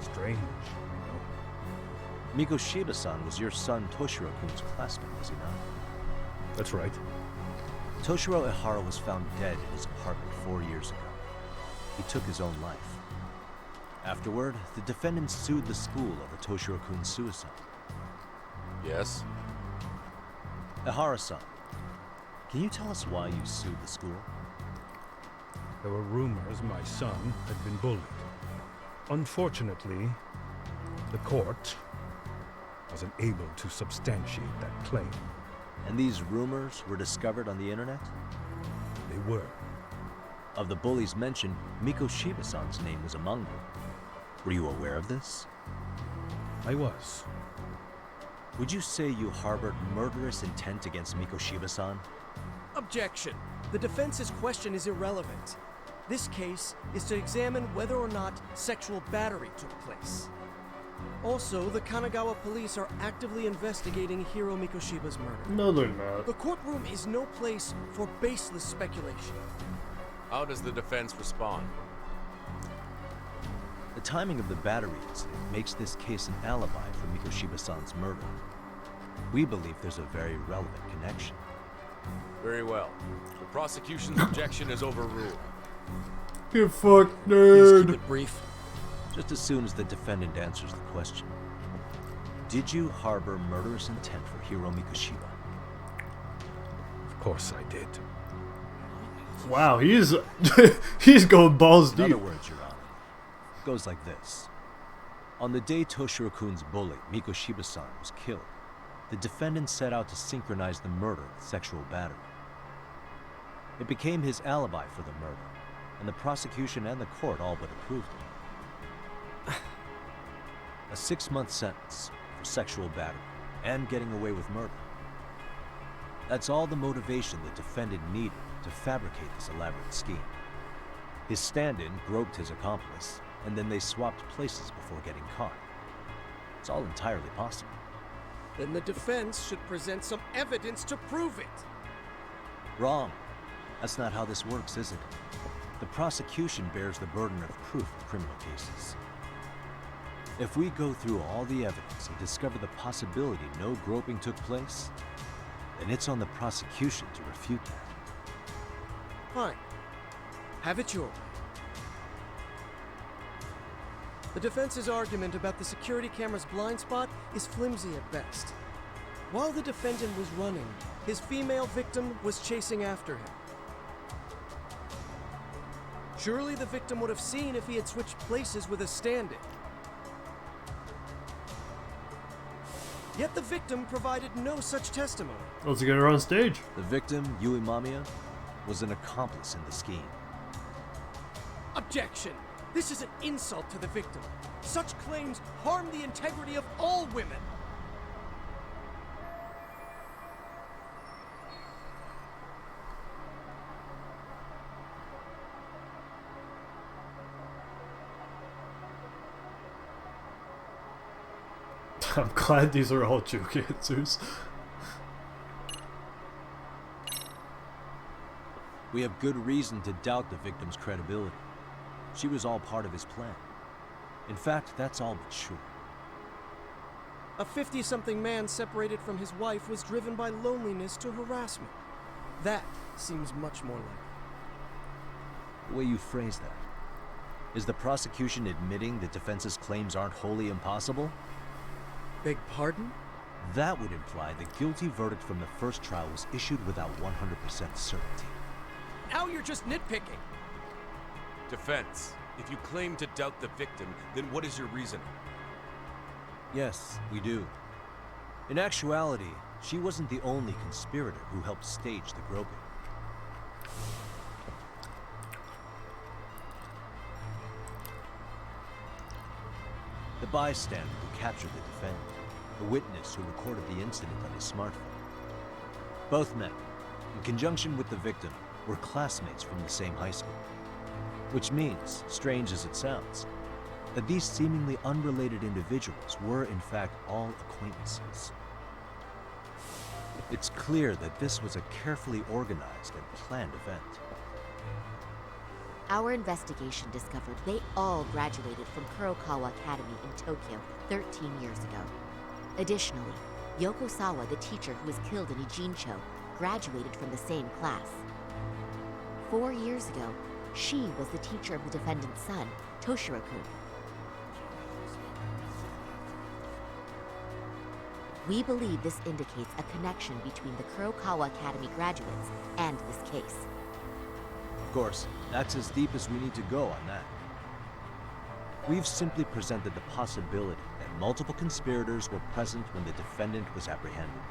[SPEAKER 18] Strange,
[SPEAKER 3] Mikoshiba-san was your son Toshiro-kun's classmate, was he not?
[SPEAKER 18] That's right.
[SPEAKER 3] Toshiro Ihara was found dead in his apartment 4 years ago. He took his own life. Afterward, the defendant sued the school over Toshiro-kun's suicide.
[SPEAKER 8] Yes?
[SPEAKER 3] Ihara-san, can you tell us why you sued the school?
[SPEAKER 18] There were rumors my son had been bullied. Unfortunately, the court wasn't able to substantiate that claim.
[SPEAKER 3] And these rumors were discovered on the internet?
[SPEAKER 18] They were.
[SPEAKER 3] Of the bullies mentioned, Mikoshiba-san's name was among them. Were you aware of this?
[SPEAKER 18] I was.
[SPEAKER 3] Would you say you harbored murderous intent against Mikoshiba-san?
[SPEAKER 11] Objection. The defense's question is irrelevant. This case is to examine whether or not sexual battery took place. Also, the Kanagawa police are actively investigating Hiro Mikoshiba's murder.
[SPEAKER 1] No, they're not.
[SPEAKER 11] The courtroom is no place for baseless speculation.
[SPEAKER 8] How does the defense respond?
[SPEAKER 3] The timing of the battery incident makes this case an alibi for Mikoshiba-san's murder. We believe there's a very relevant connection.
[SPEAKER 8] Very well. The prosecution's objection is overruled.
[SPEAKER 1] You fucked,
[SPEAKER 11] Please keep
[SPEAKER 1] nerd.
[SPEAKER 11] it brief.
[SPEAKER 3] Just as soon as the defendant answers the question. Did you harbor murderous intent for Hiro Mikoshiba?
[SPEAKER 18] Of course I did.
[SPEAKER 1] Wow, he's he's going balls deep.
[SPEAKER 3] In other words, Your Honor, it goes like this. On the day Toshiro-kun's bully, Mikoshiba-san, was killed, the defendant set out to synchronize the murder with sexual battery. It became his alibi for the murder, and the prosecution and the court all but approved it. A 6-month sentence for sexual battery and getting away with murder. That's all the motivation the defendant needed to fabricate this elaborate scheme. His stand-in groped his accomplice, and then they swapped places before getting caught. It's all entirely possible.
[SPEAKER 11] Then the defense should present some evidence to prove it.
[SPEAKER 3] Wrong. That's not how this works, is it? The prosecution bears the burden of proof in criminal cases. If we go through all the evidence and discover the possibility no groping took place, then it's on the prosecution to refute that.
[SPEAKER 11] Fine. Have it your way. The defense's argument about the security camera's blind spot is flimsy at best. While the defendant was running, his female victim was chasing after him. Surely the victim would have seen if he had switched places with a stand-in. Yet the victim provided no such testimony.
[SPEAKER 1] Let's get her on stage.
[SPEAKER 3] The victim, Yui Mamiya, was an accomplice in the scheme.
[SPEAKER 11] Objection! This is an insult to the victim. Such claims harm the integrity of all women.
[SPEAKER 1] I'm glad these are all joke answers.
[SPEAKER 3] We have good reason to doubt the victim's credibility. She was all part of his plan. In fact, that's all but sure.
[SPEAKER 11] A 50-something man separated from his wife was driven by loneliness to harassment. That seems much more likely.
[SPEAKER 3] The way you phrase that. Is the prosecution admitting the defense's claims aren't wholly impossible?
[SPEAKER 11] Beg pardon?
[SPEAKER 3] That would imply the guilty verdict from the first trial was issued without 100% certainty.
[SPEAKER 11] Now you're just nitpicking.
[SPEAKER 8] Defense, if you claim to doubt the victim, then what is your reasoning?
[SPEAKER 3] Yes, we do. In actuality, she wasn't the only conspirator who helped stage the groping. The bystander who captured the defendant, the witness who recorded the incident on his smartphone. Both men, in conjunction with the victim, were classmates from the same high school. Which means, strange as it sounds, that these seemingly unrelated individuals were in fact all acquaintances. It's clear that this was a carefully organized and planned event.
[SPEAKER 13] Our investigation discovered they all graduated from Kurokawa Academy in Tokyo 13 years ago. Additionally, Yoko Sawa, the teacher who was killed in Ijincho, graduated from the same class. 4 years ago, she was the teacher of the defendant's son, Toshiro-kun. We believe this indicates a connection between the Kurokawa Academy graduates and this case.
[SPEAKER 3] Of course, that's as deep as we need to go on that. We've simply presented the possibility that multiple conspirators were present when the defendant was apprehended.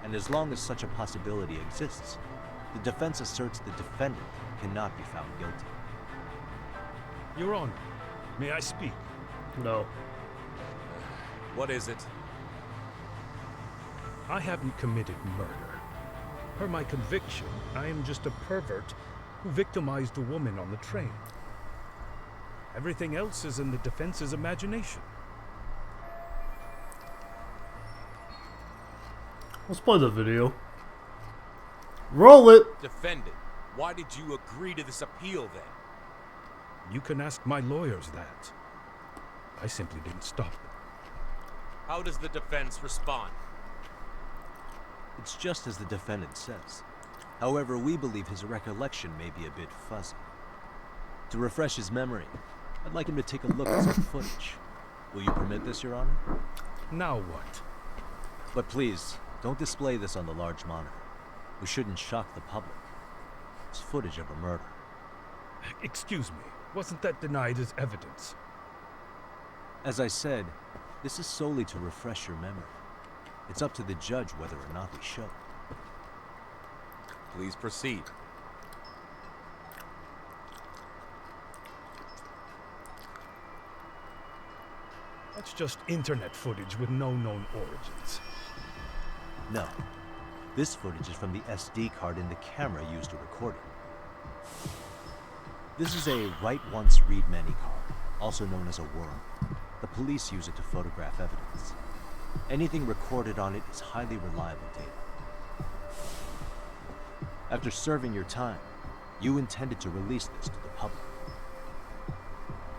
[SPEAKER 3] And as long as such a possibility exists, the defense asserts the defendant cannot be found guilty.
[SPEAKER 18] Your Honor, may I speak?
[SPEAKER 1] No.
[SPEAKER 8] What is it?
[SPEAKER 18] I haven't committed murder. Per my conviction, I am just a pervert who victimized a woman on the train. Everything else is in the defense's imagination.
[SPEAKER 1] Let's play the video. Roll it!
[SPEAKER 8] Defendant, why did you agree to this appeal then?
[SPEAKER 18] You can ask my lawyers that. I simply didn't stop them.
[SPEAKER 8] How does the defense respond?
[SPEAKER 3] It's just as the defendant says. However, we believe his recollection may be a bit fuzzy. To refresh his memory, I'd like him to take a look at some footage. Will you permit this, Your Honor?
[SPEAKER 18] Now what?
[SPEAKER 3] But please, don't display this on the large monitor. We shouldn't shock the public. It's footage of a murder.
[SPEAKER 18] Excuse me, wasn't that denied as evidence?
[SPEAKER 3] As I said, this is solely to refresh your memory. It's up to the judge whether or not we show it.
[SPEAKER 8] Please proceed.
[SPEAKER 18] That's just internet footage with no known origins.
[SPEAKER 3] No. This footage is from the SD card in the camera used to record it. This is a write once, read many card, also known as a worm. The police use it to photograph evidence. Anything recorded on it is highly reliable data. After serving your time, you intended to release this to the public.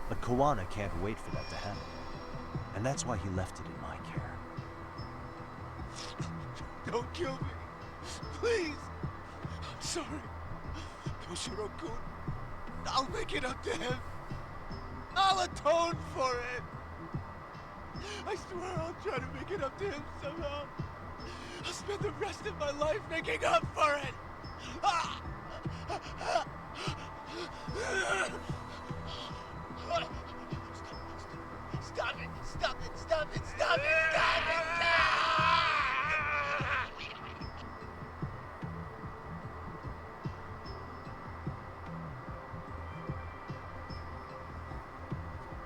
[SPEAKER 3] But Kawana can't wait for that to happen. And that's why he left it in my care.
[SPEAKER 23] Don't kill me. Please. I'm sorry.
[SPEAKER 2] Toshiro-kun. I'll make it up to him. I'll atone for it. I swear I'll try to make it up to him somehow. I'll spend the rest of my life making up for it. Ah! Stop it! Stop it! Stop it! Stop it! Stop it!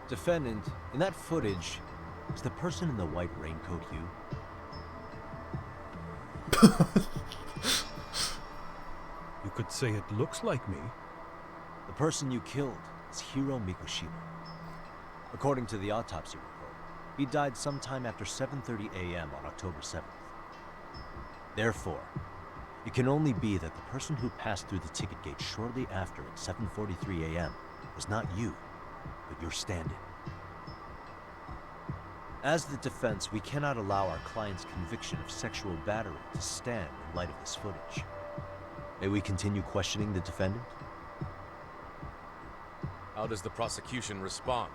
[SPEAKER 3] Defendant, in that footage, is the person in the white raincoat you?
[SPEAKER 18] You could say it looks like me.
[SPEAKER 3] The person you killed is Hiro Mikoshiba. According to the autopsy report, he died sometime after 7:30 a.m. on October 7th. Therefore, it can only be that the person who passed through the ticket gate shortly after at 7:43 a.m. was not you, but your stand-in. As the defense, we cannot allow our client's conviction of sexual battery to stand in light of this footage. May we continue questioning the defendant?
[SPEAKER 8] How does the prosecution respond?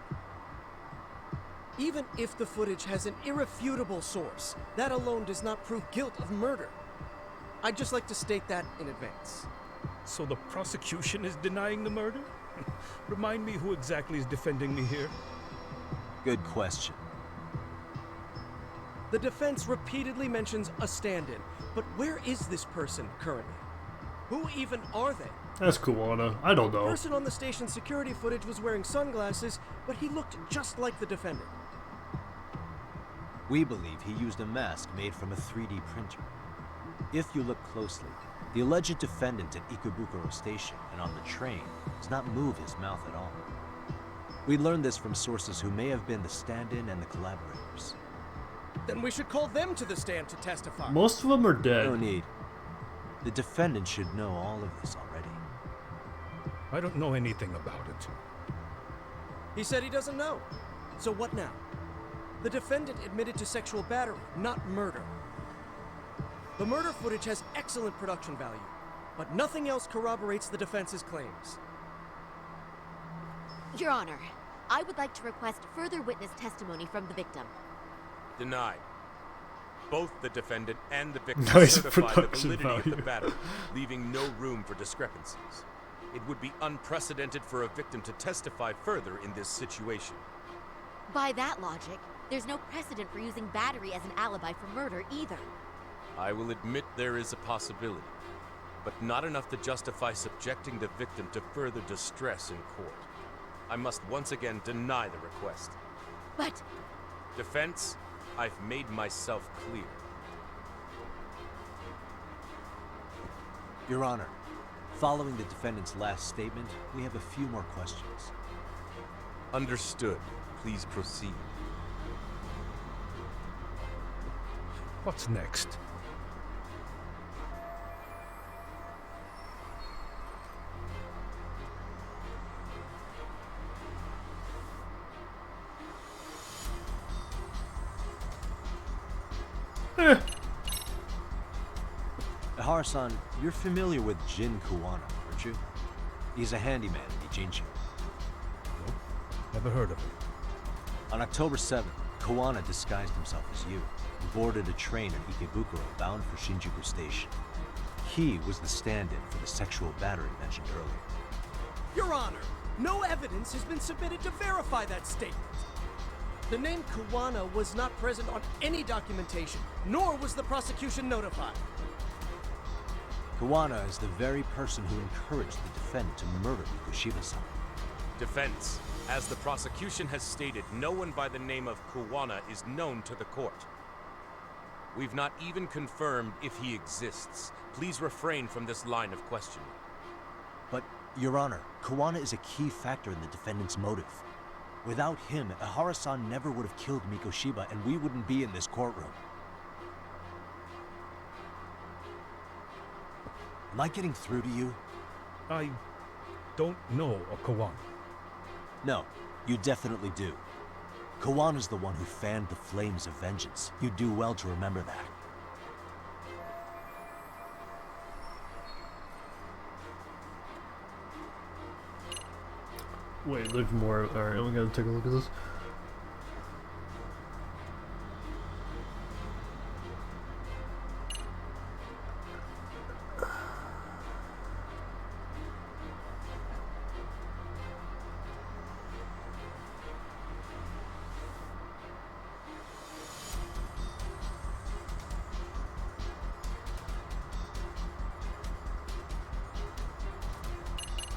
[SPEAKER 11] Even if the footage has an irrefutable source, that alone does not prove guilt of murder. I'd just like to state that in advance.
[SPEAKER 18] So the prosecution is denying the murder? Remind me who exactly is defending me here.
[SPEAKER 3] Good question.
[SPEAKER 11] The defense repeatedly mentions a stand-in, but where is this person currently? Who even are they?
[SPEAKER 1] That's Kuwana. I don't know.
[SPEAKER 11] The person on the station security footage was wearing sunglasses, but he looked just like the defendant.
[SPEAKER 3] We believe he used a mask made from a 3D printer. If you look closely, the alleged defendant at Ikebukuro Station and on the train does not move his mouth at all. We learned this from sources who may have been the stand-in and the collaborators.
[SPEAKER 11] Then we should call them to the stand to testify.
[SPEAKER 1] Most of them are dead.
[SPEAKER 3] No need. The defendant should know all of this already.
[SPEAKER 18] I don't know anything about it.
[SPEAKER 11] He said he doesn't know. So what now? The defendant admitted to sexual battery, not murder. The murder footage has excellent production value, but nothing else corroborates the defense's claims.
[SPEAKER 13] Your Honor, I would like to request further witness testimony from the victim.
[SPEAKER 8] Denied. Both the defendant and the victim
[SPEAKER 1] Nice
[SPEAKER 8] certify the
[SPEAKER 1] production
[SPEAKER 8] validity of
[SPEAKER 1] value.
[SPEAKER 8] the battery, leaving no room for discrepancies. It would be unprecedented for a victim to testify further in this situation.
[SPEAKER 13] By that logic, there's no precedent for using battery as an alibi for murder either.
[SPEAKER 8] I will admit there is a possibility, but not enough to justify subjecting the victim to further distress in court. I must once again deny the request.
[SPEAKER 13] But...
[SPEAKER 8] Defense, I've made myself clear.
[SPEAKER 3] Your Honor, following the defendant's last statement, we have a few more questions.
[SPEAKER 8] Understood. Please proceed.
[SPEAKER 18] What's next?
[SPEAKER 3] Hara-san, you're familiar with Jin Kuwana, aren't you? He's a handyman in Ijinchu.
[SPEAKER 18] Nope, never heard of him.
[SPEAKER 3] On October 7th, Kuwana disguised himself as you and boarded a train in Ikebukuro bound for Shinjuku Station. He was the stand-in for the sexual battery mentioned earlier.
[SPEAKER 11] Your Honor, no evidence has been submitted to verify that statement. The name Kuwana was not present on any documentation, nor was the prosecution notified.
[SPEAKER 3] Kuwana is the very person who encouraged the defendant to murder Mikoshiba-san.
[SPEAKER 8] Defense, as the prosecution has stated, no one by the name of Kuwana is known to the court. We've not even confirmed if he exists. Please refrain from this line of questioning.
[SPEAKER 3] But, Your Honor, Kuwana is a key factor in the defendant's motive. Without him, Hara-san never would have killed Mikoshiba, and we wouldn't be in this courtroom. Am I getting through to you?
[SPEAKER 18] I don't know a Kawana.
[SPEAKER 3] No, you definitely do. Kawana's the one who fanned the flames of vengeance. You do well to remember that.
[SPEAKER 1] Wait, there's more. Alright, we gotta take a look at this.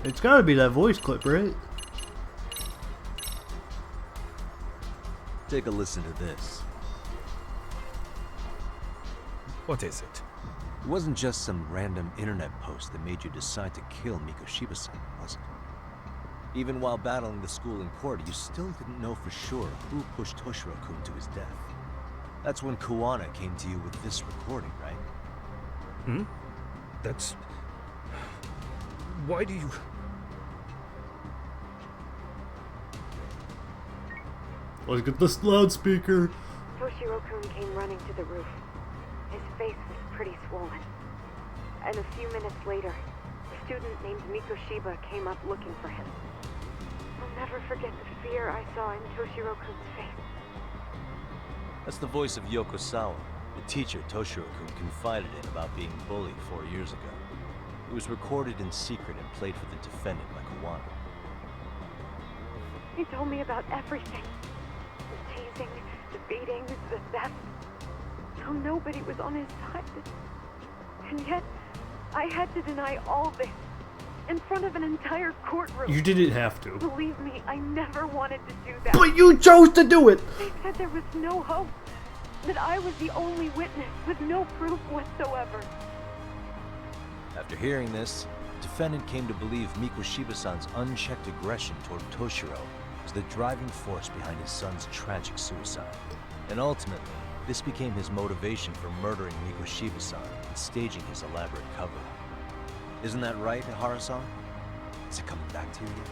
[SPEAKER 1] It's gotta be that voice clip, right?
[SPEAKER 3] Take a listen to this.
[SPEAKER 18] What is it?
[SPEAKER 3] It wasn't just some random internet post that made you decide to kill Mikoshiba-san, was it? Even while battling the school in court, you still didn't know for sure who pushed Toshiro-kun to his death. That's when Kuwana came to you with this recording, right?
[SPEAKER 18] Hmm? That's... Why do you...
[SPEAKER 1] Let's get this loudspeaker.
[SPEAKER 6] Toshiro-kun came running to the roof. His face was pretty swollen. And a few minutes later, a student named Mikoshiba came up looking for him. I'll never forget the fear I saw in Toshiro-kun's face.
[SPEAKER 3] That's the voice of Yokosawa, the teacher Toshiro-kun confided in about being bullied 4 years ago. It was recorded in secret and played for the defendant by Kuwana.
[SPEAKER 6] He told me about everything. The teasing, the beatings, the theft. How nobody was on his side. And yet, I had to deny all this in front of an entire courtroom.
[SPEAKER 1] You didn't have to.
[SPEAKER 6] Believe me, I never wanted to do that.
[SPEAKER 1] But you chose to do it!
[SPEAKER 6] They said there was no hope. That I was the only witness with no proof whatsoever.
[SPEAKER 3] After hearing this, the defendant came to believe Mikoshiba-san's unchecked aggression toward Toshiro was the driving force behind his son's tragic suicide. And ultimately, this became his motivation for murdering Mikoshiba-san and staging his elaborate cover-up. Isn't that right, Ihara-san? Is it coming back to you yet?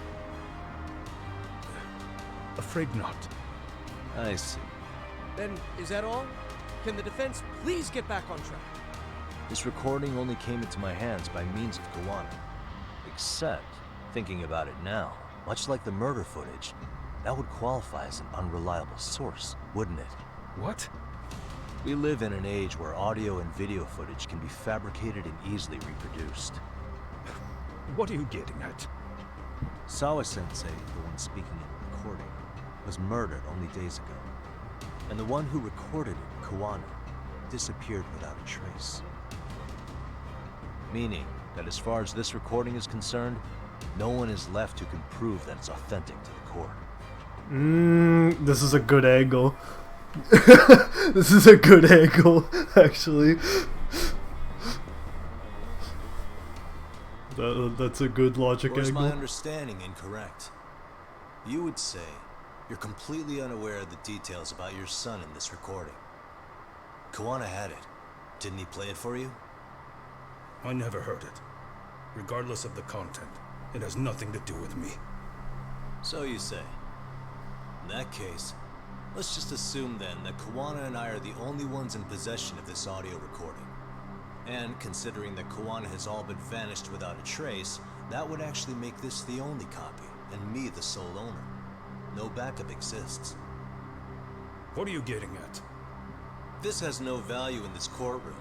[SPEAKER 18] Afraid not.
[SPEAKER 3] I see.
[SPEAKER 11] Then, is that all? Can the defense please get back on track?
[SPEAKER 3] This recording only came into my hands by means of Kuwana. Except, thinking about it now, much like the murder footage, that would qualify as an unreliable source, wouldn't it?
[SPEAKER 18] What?
[SPEAKER 3] We live in an age where audio and video footage can be fabricated and easily reproduced.
[SPEAKER 18] What are you getting at?
[SPEAKER 3] Sawa-sensei, the one speaking in the recording, was murdered only days ago. And the one who recorded it, Kuwana, disappeared without a trace. Meaning that as far as this recording is concerned, no one is left who can prove that it's authentic to the court.
[SPEAKER 1] This is a good angle. This is a good angle, actually. That's a good logic
[SPEAKER 2] Or is
[SPEAKER 1] angle.
[SPEAKER 2] my understanding incorrect? You would say you're completely unaware of the details about your son in this recording. Kuwana had it. Didn't he play it for you?
[SPEAKER 18] I never heard it. Regardless of the content, it has nothing to do with me.
[SPEAKER 2] So you say. In that case, let's just assume then that Kuwana and I are the only ones in possession of this audio recording. And considering that Kuwana has all but vanished without a trace, that would actually make this the only copy, and me the sole owner. No backup exists.
[SPEAKER 18] What are you getting at?
[SPEAKER 2] This has no value in this courtroom,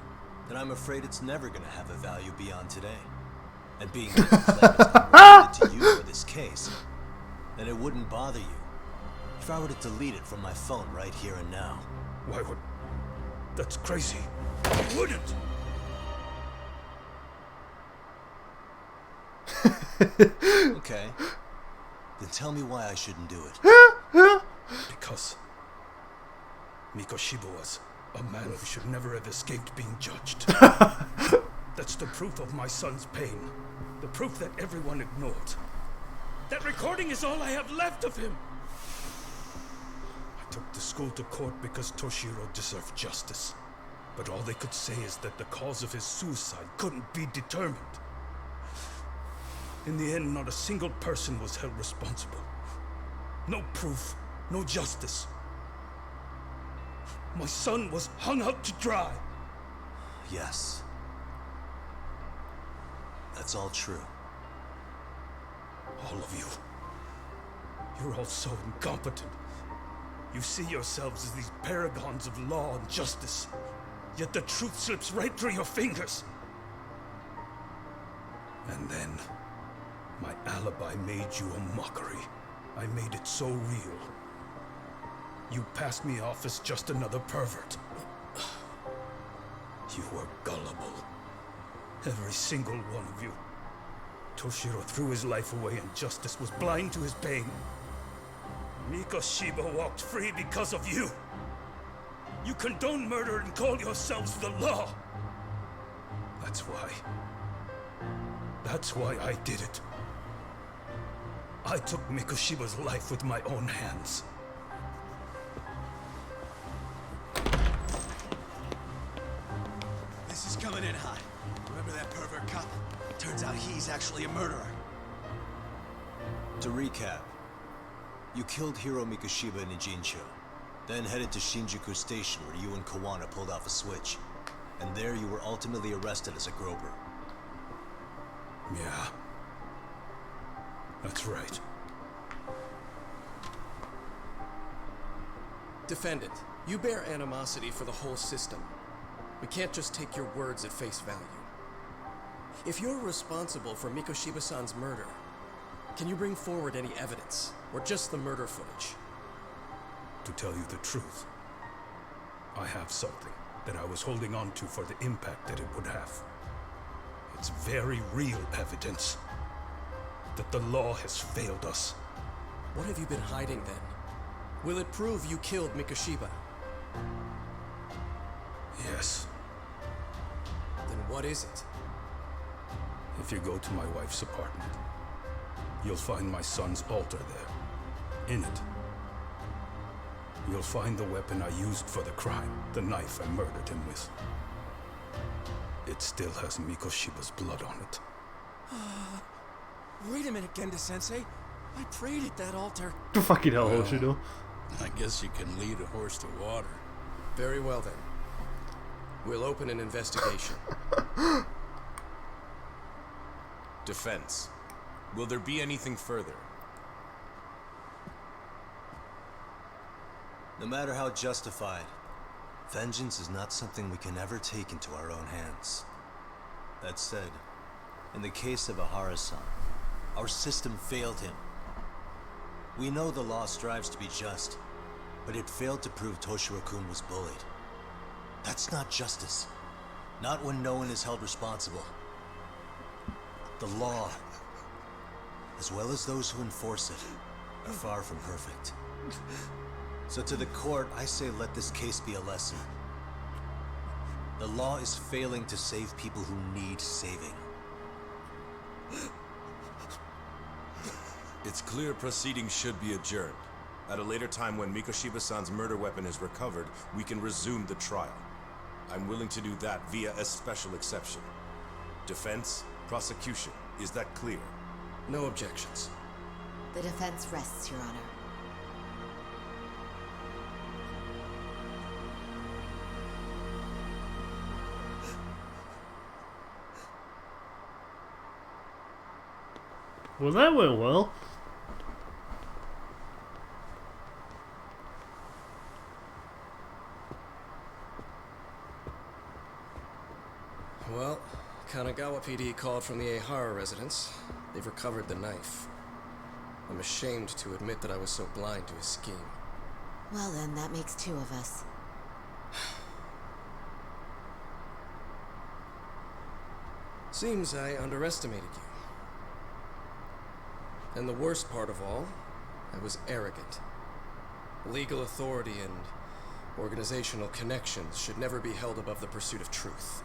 [SPEAKER 2] and I'm afraid it's never gonna have a value beyond today. And being that the claim is not related to you for this case, then it wouldn't bother you if I were to delete it from my phone right here and now.
[SPEAKER 18] Why would... That's crazy. I wouldn't!
[SPEAKER 2] Okay. Then tell me why I shouldn't do it.
[SPEAKER 18] Because Mikoshiba was a man who should never have escaped being judged. That's the proof of my son's pain. The proof that everyone ignored. That recording is all I have left of him. I took the school to court because Toshiro deserved justice. But all they could say is that the cause of his suicide couldn't be determined. In the end, not a single person was held responsible. No proof, no justice. My son was hung out to dry.
[SPEAKER 2] Yes. That's all true.
[SPEAKER 18] All of you. You're all so incompetent. You see yourselves as these paragons of law and justice, yet the truth slips right through your fingers. And then, my alibi made you a mockery. I made it so real. You passed me off as just another pervert. You were gullible. Every single one of you. Toshiro threw his life away and justice was blind to his pain. Mikoshiba walked free because of you. You condone murder and call yourselves the law. That's why. That's why I did it. I took Mikoshiba's life with my own hands.
[SPEAKER 2] This is coming in hot. Remember that pervert cop? Turns out he's actually a murderer. To recap, you killed Hiro Mikoshiba in Ijincho, then headed to Shinjuku Station where you and Kawana pulled off a switch. And there you were ultimately arrested as a groper.
[SPEAKER 18] Yeah. That's right.
[SPEAKER 11] Defendant, you bear animosity for the whole system. We can't just take your words at face value. If you're responsible for Mikoshiba-san's murder, can you bring forward any evidence, or just the murder footage?
[SPEAKER 18] To tell you the truth, I have something that I was holding on to for the impact that it would have. It's very real evidence that the law has failed us.
[SPEAKER 11] What have you been hiding then? Will it prove you killed Mikoshiba?
[SPEAKER 18] Yes.
[SPEAKER 11] Then what is it?
[SPEAKER 18] If you go to my wife's apartment, you'll find my son's altar there. In it, you'll find the weapon I used for the crime, the knife I murdered him with. It still has Mikoshiba's blood on it.
[SPEAKER 11] Wait a minute, Genda-sensei. I prayed at that altar.
[SPEAKER 1] The fucking hell, Hoshido.
[SPEAKER 23] I guess you can lead a horse to water.
[SPEAKER 11] Very well then. We'll open an investigation.
[SPEAKER 8] Defense. Will there be anything further?
[SPEAKER 2] No matter how justified, vengeance is not something we can ever take into our own hands. That said, in the case of Ahara-san, our system failed him. We know the law strives to be just, but it failed to prove Toshiro-kun was bullied. That's not justice. Not when no one is held responsible. The law, as well as those who enforce it, are far from perfect. So to the court, I say let this case be a lesson. The law is failing to save people who need saving.
[SPEAKER 8] It's clear proceedings should be adjourned. At a later time when Mikoshiba-san's murder weapon is recovered, we can resume the trial. I'm willing to do that via a special exception. Defense, prosecution, is that clear?
[SPEAKER 11] No objections.
[SPEAKER 13] The defense rests, Your Honor.
[SPEAKER 1] Well, that went well.
[SPEAKER 11] Well, Kanagawa PD called from the Ehara residence. They've recovered the knife. I'm ashamed to admit that I was so blind to his scheme.
[SPEAKER 13] Well then, that makes two of us.
[SPEAKER 11] Seems I underestimated you. And the worst part of all, I was arrogant. Legal authority and organizational connections should never be held above the pursuit of truth.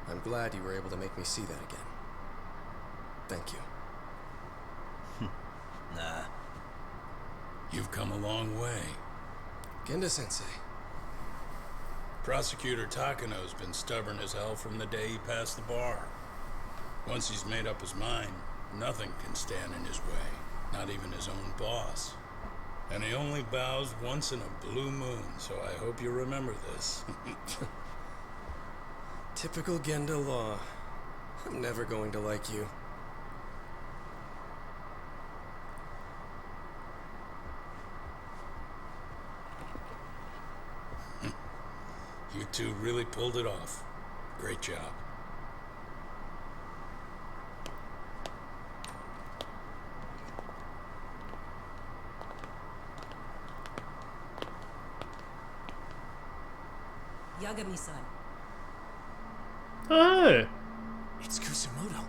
[SPEAKER 11] I'm glad you were able to make me see that again. Thank you.
[SPEAKER 2] Nah.
[SPEAKER 23] You've come a long way.
[SPEAKER 11] Genda-sensei.
[SPEAKER 23] Prosecutor Takano's been stubborn as hell from the day he passed the bar. Once he's made up his mind, nothing can stand in his way, not even his own boss. And he only bows once in a blue moon, so I hope you remember this.
[SPEAKER 11] Typical Genda law. I'm never going to like you.
[SPEAKER 23] You two really pulled it off. Great job.
[SPEAKER 4] Yagami-san.
[SPEAKER 1] Hey!
[SPEAKER 11] It's Kusumoto,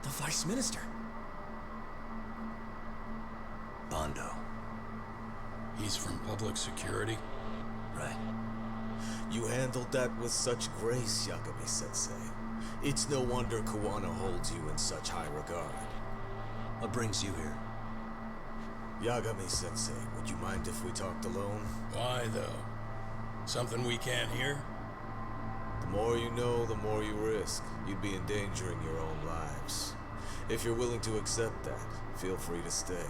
[SPEAKER 11] the Vice Minister.
[SPEAKER 2] Bondo.
[SPEAKER 23] He's from public security?
[SPEAKER 2] Right.
[SPEAKER 12] You handled that with such grace, Yagami-sensei. It's no wonder Kuwana holds you in such high regard.
[SPEAKER 2] What brings you here?
[SPEAKER 12] Yagami-sensei, would you mind if we talked alone?
[SPEAKER 23] Why, though? Something we can't hear?
[SPEAKER 12] The more you know, the more you risk. You'd be endangering your own lives. If you're willing to accept that, feel free to stay.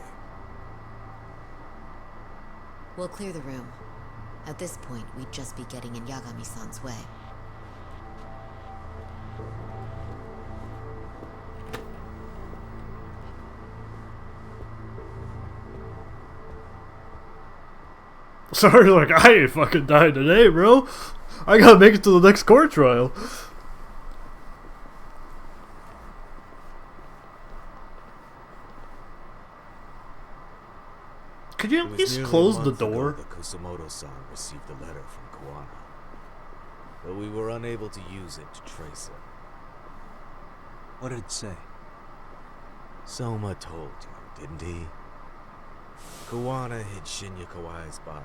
[SPEAKER 13] We'll clear the room. At this point, we'd just be getting in Yagami-san's way.
[SPEAKER 1] Sorry, like, I ain't fucking dying today, bro. I gotta make it to the next court trial. Could you at least close the door?
[SPEAKER 12] Kusumoto-san received a letter from Kuwana, but we were unable to use it to trace it.
[SPEAKER 2] What did it say?
[SPEAKER 12] Soma told you, didn't he? Kuwana hid Shinya Kawai's body,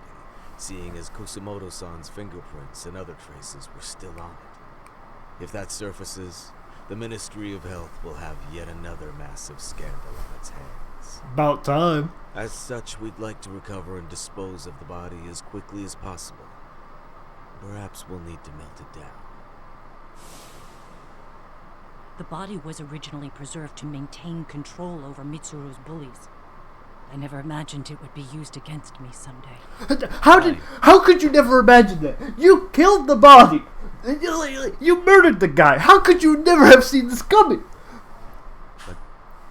[SPEAKER 12] seeing as Kusumoto-san's fingerprints and other traces were still on it. If that surfaces, the Ministry of Health will have yet another massive scandal on its hands.
[SPEAKER 1] About time.
[SPEAKER 12] As such, we'd like to recover and dispose of the body as quickly as possible. Perhaps we'll need to melt it down.
[SPEAKER 14] The body was originally preserved to maintain control over Mitsuru's bullies. I never imagined it would be used against me someday.
[SPEAKER 1] How could you never imagine that? You killed the body! You murdered the guy! How could you never have seen this coming?
[SPEAKER 2] But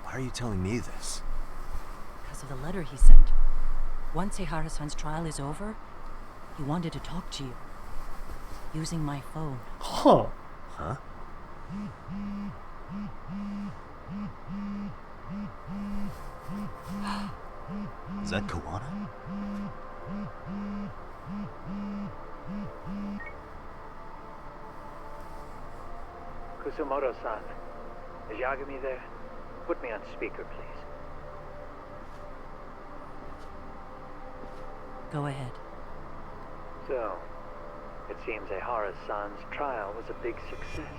[SPEAKER 2] why are you telling me this?
[SPEAKER 14] Because of the letter he sent. Once Eihara-san's trial is over, he wanted to talk to you. Using my phone.
[SPEAKER 1] Huh.
[SPEAKER 2] Huh? Is that Kuwana?
[SPEAKER 5] Kusumoto-san, is Yagami there? Put me on speaker, please.
[SPEAKER 14] Go ahead.
[SPEAKER 5] So, it seems Eihara-san's trial was a big success.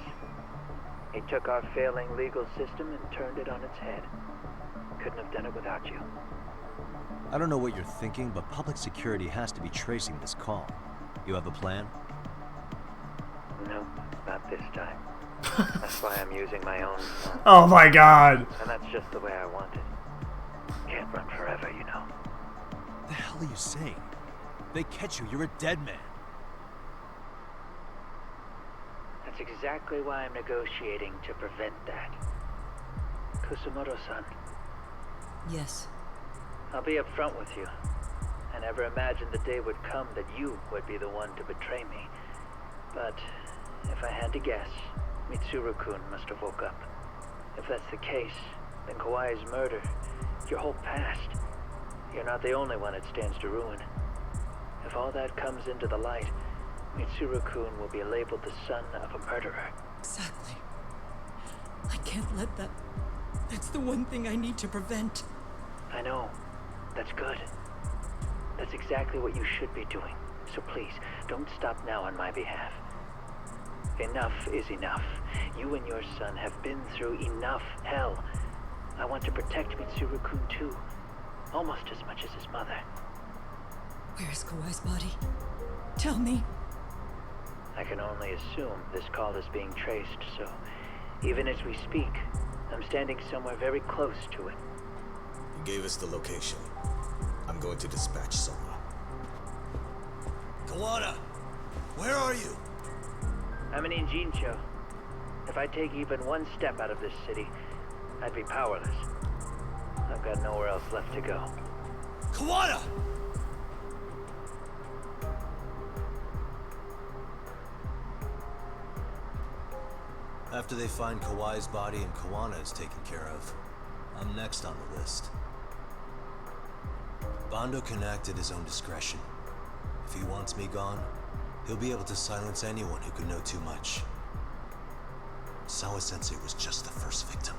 [SPEAKER 5] He took our failing legal system and turned it on its head. Couldn't have done it without you.
[SPEAKER 2] I don't know what you're thinking, but public security has to be tracing this call. You have a plan?
[SPEAKER 5] No, not this time. That's why I'm using my own phone.
[SPEAKER 1] Oh my god!
[SPEAKER 5] And that's just the way I want it. Can't run forever, you know.
[SPEAKER 2] What the hell are you saying? They catch you, you're a dead man.
[SPEAKER 5] That's exactly why I'm negotiating to prevent that. Kusumoto-san.
[SPEAKER 14] Yes.
[SPEAKER 5] I'll be upfront with you. I never imagined the day would come that you would be the one to betray me. But if I had to guess, Mitsuru-kun must have woke up. If that's the case, then Kawai's murder, your whole past, you're not the only one it stands to ruin. If all that comes into the light, Mitsuru-kun will be labeled the son of a murderer.
[SPEAKER 14] Exactly. I can't let that... That's the one thing I need to prevent.
[SPEAKER 5] I know. That's good. That's exactly what you should be doing. So please, don't stop now on my behalf. Enough is enough. You and your son have been through enough hell. I want to protect Mitsuru-kun too. Almost as much as his mother.
[SPEAKER 14] Where is Kawai's body? Tell me.
[SPEAKER 5] I can only assume this call is being traced, so even as we speak, I'm standing somewhere very close to it.
[SPEAKER 12] You gave us the location. I'm going to dispatch Soma. Kuwana! Where are you?
[SPEAKER 5] I'm in Injincho. If I take even one step out of this city, I'd be powerless. I've got nowhere else left to go.
[SPEAKER 12] Kuwana!
[SPEAKER 2] After they find Kawai's body and Kawana is taken care of, I'm next on the list. Bando can act at his own discretion. If he wants me gone, he'll be able to silence anyone who could know too much. Sawa-sensei was just the first victim.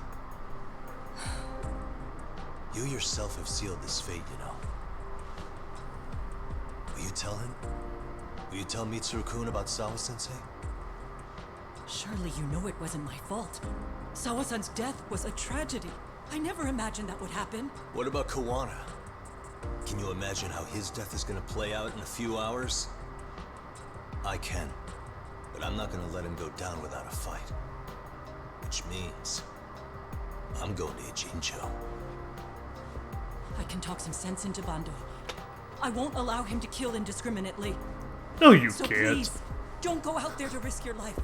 [SPEAKER 2] You yourself have sealed this fate, you know. Will you tell him? Will you tell Mitsuru-kun about Sawa-sensei?
[SPEAKER 14] Surely you know it wasn't my fault. Sawa-san's death was a tragedy. I never imagined that would happen.
[SPEAKER 2] What about Kawana? Can you imagine how his death is gonna play out in a few hours? I can, but I'm not gonna let him go down without a fight. Which means, I'm going to Ijincho.
[SPEAKER 14] I can talk some sense into Bando. I won't allow him to kill indiscriminately.
[SPEAKER 1] No, you
[SPEAKER 14] so
[SPEAKER 1] can't.
[SPEAKER 14] Please, don't go out there to risk your life.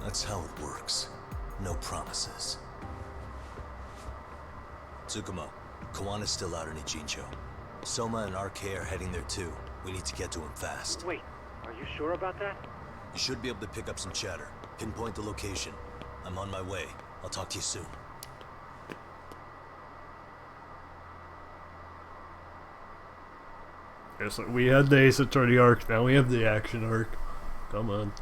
[SPEAKER 2] That's how it works. No promises. Tsukumo, Kawana's still out in Ijincho. Soma and RK are heading there too. We need to get to him fast.
[SPEAKER 4] Wait, are you sure about that?
[SPEAKER 2] You should be able to pick up some chatter. Pinpoint the location. I'm on my way. I'll talk to you soon.
[SPEAKER 1] Yes, we had the Ace Attorney arc, now we have the action arc. Come on.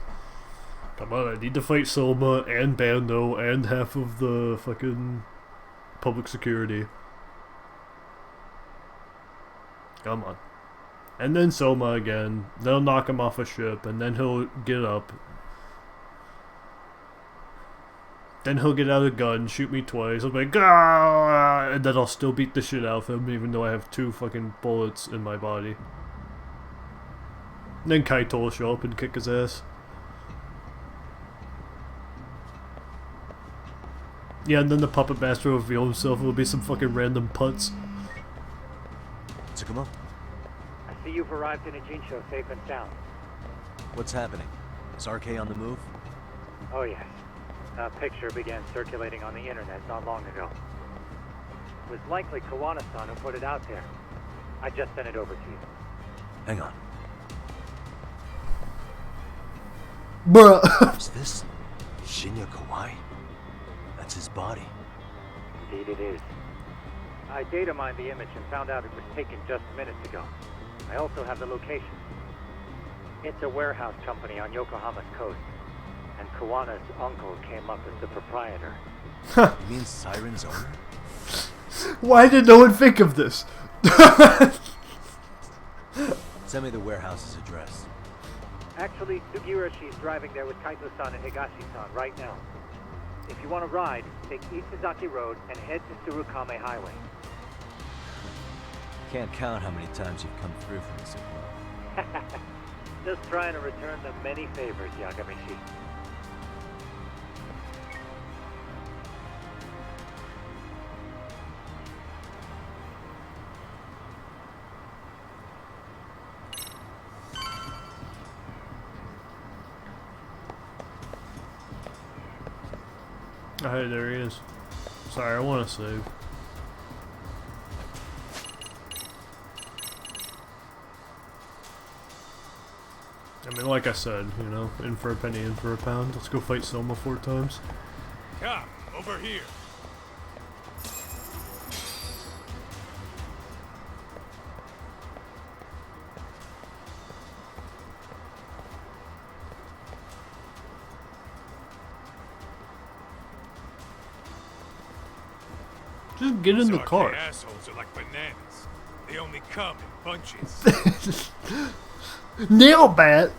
[SPEAKER 1] Come on, I need to fight Soma and Bando and half of the fucking public security. Come on. And then Soma again. They'll knock him off a ship, and then he'll get up. Then he'll get out a gun, shoot me twice. I'll be like, "Gah!" And then I'll still beat the shit out of him, even though I have 2 fucking bullets in my body. And then Kaito will show up and kick his ass. Yeah, and then the puppet master will reveal himself. It will be some fucking random putz.
[SPEAKER 2] Tsukumo?
[SPEAKER 4] I see you've arrived in Ijincho safe and sound.
[SPEAKER 3] What's happening? Is RK on the move?
[SPEAKER 4] Oh yes. A picture began circulating on the internet not long ago. It was likely Kawana-san who put it out there. I just sent it over to you.
[SPEAKER 2] Hang on.
[SPEAKER 1] Bruh.
[SPEAKER 2] Is this Shinya Kawai? That's his body.
[SPEAKER 4] Indeed it is. I data mined the image and found out it was taken just minutes ago. I also have the location. It's a warehouse company on Yokohama's coast. And Kawana's uncle came up as the proprietor.
[SPEAKER 2] You mean Siren's owner?
[SPEAKER 1] Why did no one think of this?
[SPEAKER 2] Send me the warehouse's address.
[SPEAKER 4] Actually, Sugiroshi's driving there with Kaito-san and Higashi-san right now. If you want to ride, take Isazaki Road and head to Tsurukame Highway.
[SPEAKER 3] Can't count how many times you've come through for me, Tsukumo.
[SPEAKER 4] Just trying to return the many favors, Yagamishi.
[SPEAKER 1] Oh, hey, there he is. Sorry, I want to save. I mean, like I said, you know, in for a penny, in for a pound. Let's go fight Soma 4 times.
[SPEAKER 19] Come, over here.
[SPEAKER 1] Just get in the car.
[SPEAKER 19] Assholes are like bananas. They only come in bunches.
[SPEAKER 1] Nail bat.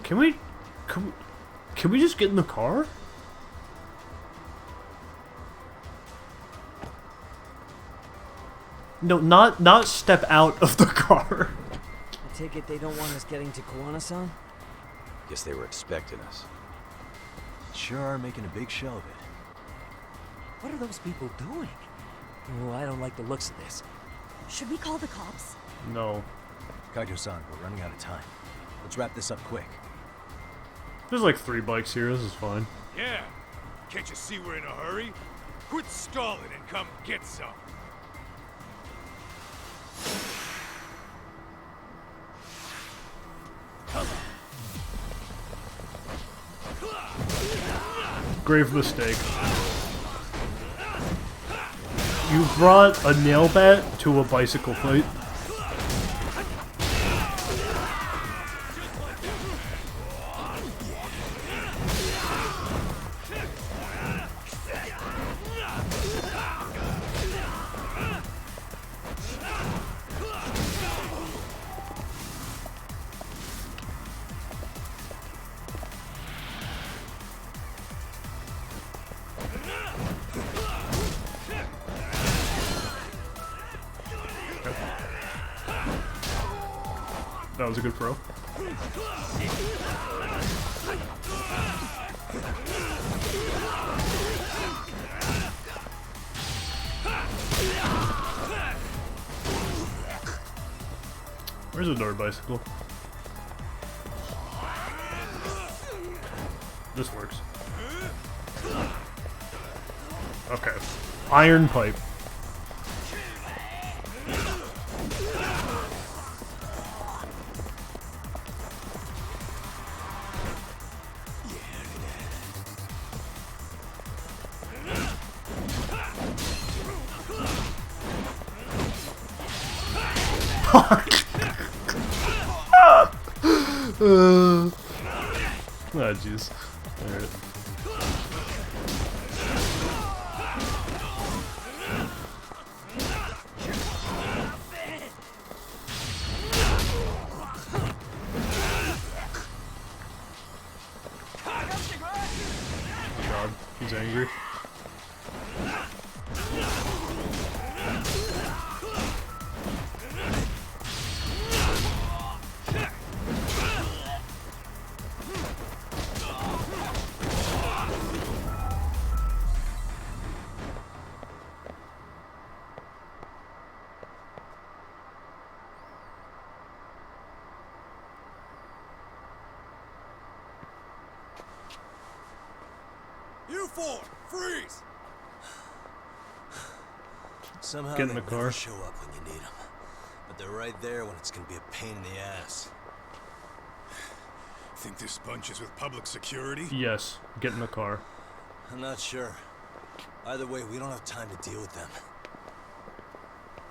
[SPEAKER 1] Can we just get in the car? No, not step out of the car.
[SPEAKER 10] I take it they don't want us getting to Kawana-san?
[SPEAKER 3] Guess they were expecting us.
[SPEAKER 2] Sure are making a big show of it.
[SPEAKER 10] What are those people doing? Oh, I don't like the looks of this.
[SPEAKER 14] Should we call the cops?
[SPEAKER 1] No.
[SPEAKER 2] Kaito-san, we're running out of time. Let's wrap this up quick.
[SPEAKER 1] There's like 3 bikes here. This is fine.
[SPEAKER 19] Yeah, Can't you see we're in a hurry? Quit stalling and come get some.
[SPEAKER 1] Grave mistake. You brought a nail bat to a bicycle fight. That was a good throw. Where's another bicycle? This works. Okay. Iron pipe. Oh jeez. Alright. God, he's angry.
[SPEAKER 2] You four, freeze! Somehow
[SPEAKER 1] Get in the
[SPEAKER 2] they
[SPEAKER 1] car.
[SPEAKER 2] never show up when you need them, but they're right there when it's gonna be a pain in the ass.
[SPEAKER 19] Think this bunch is with public security?
[SPEAKER 1] Yes, get in the car.
[SPEAKER 2] I'm not sure. Either way, we don't have time to deal with them.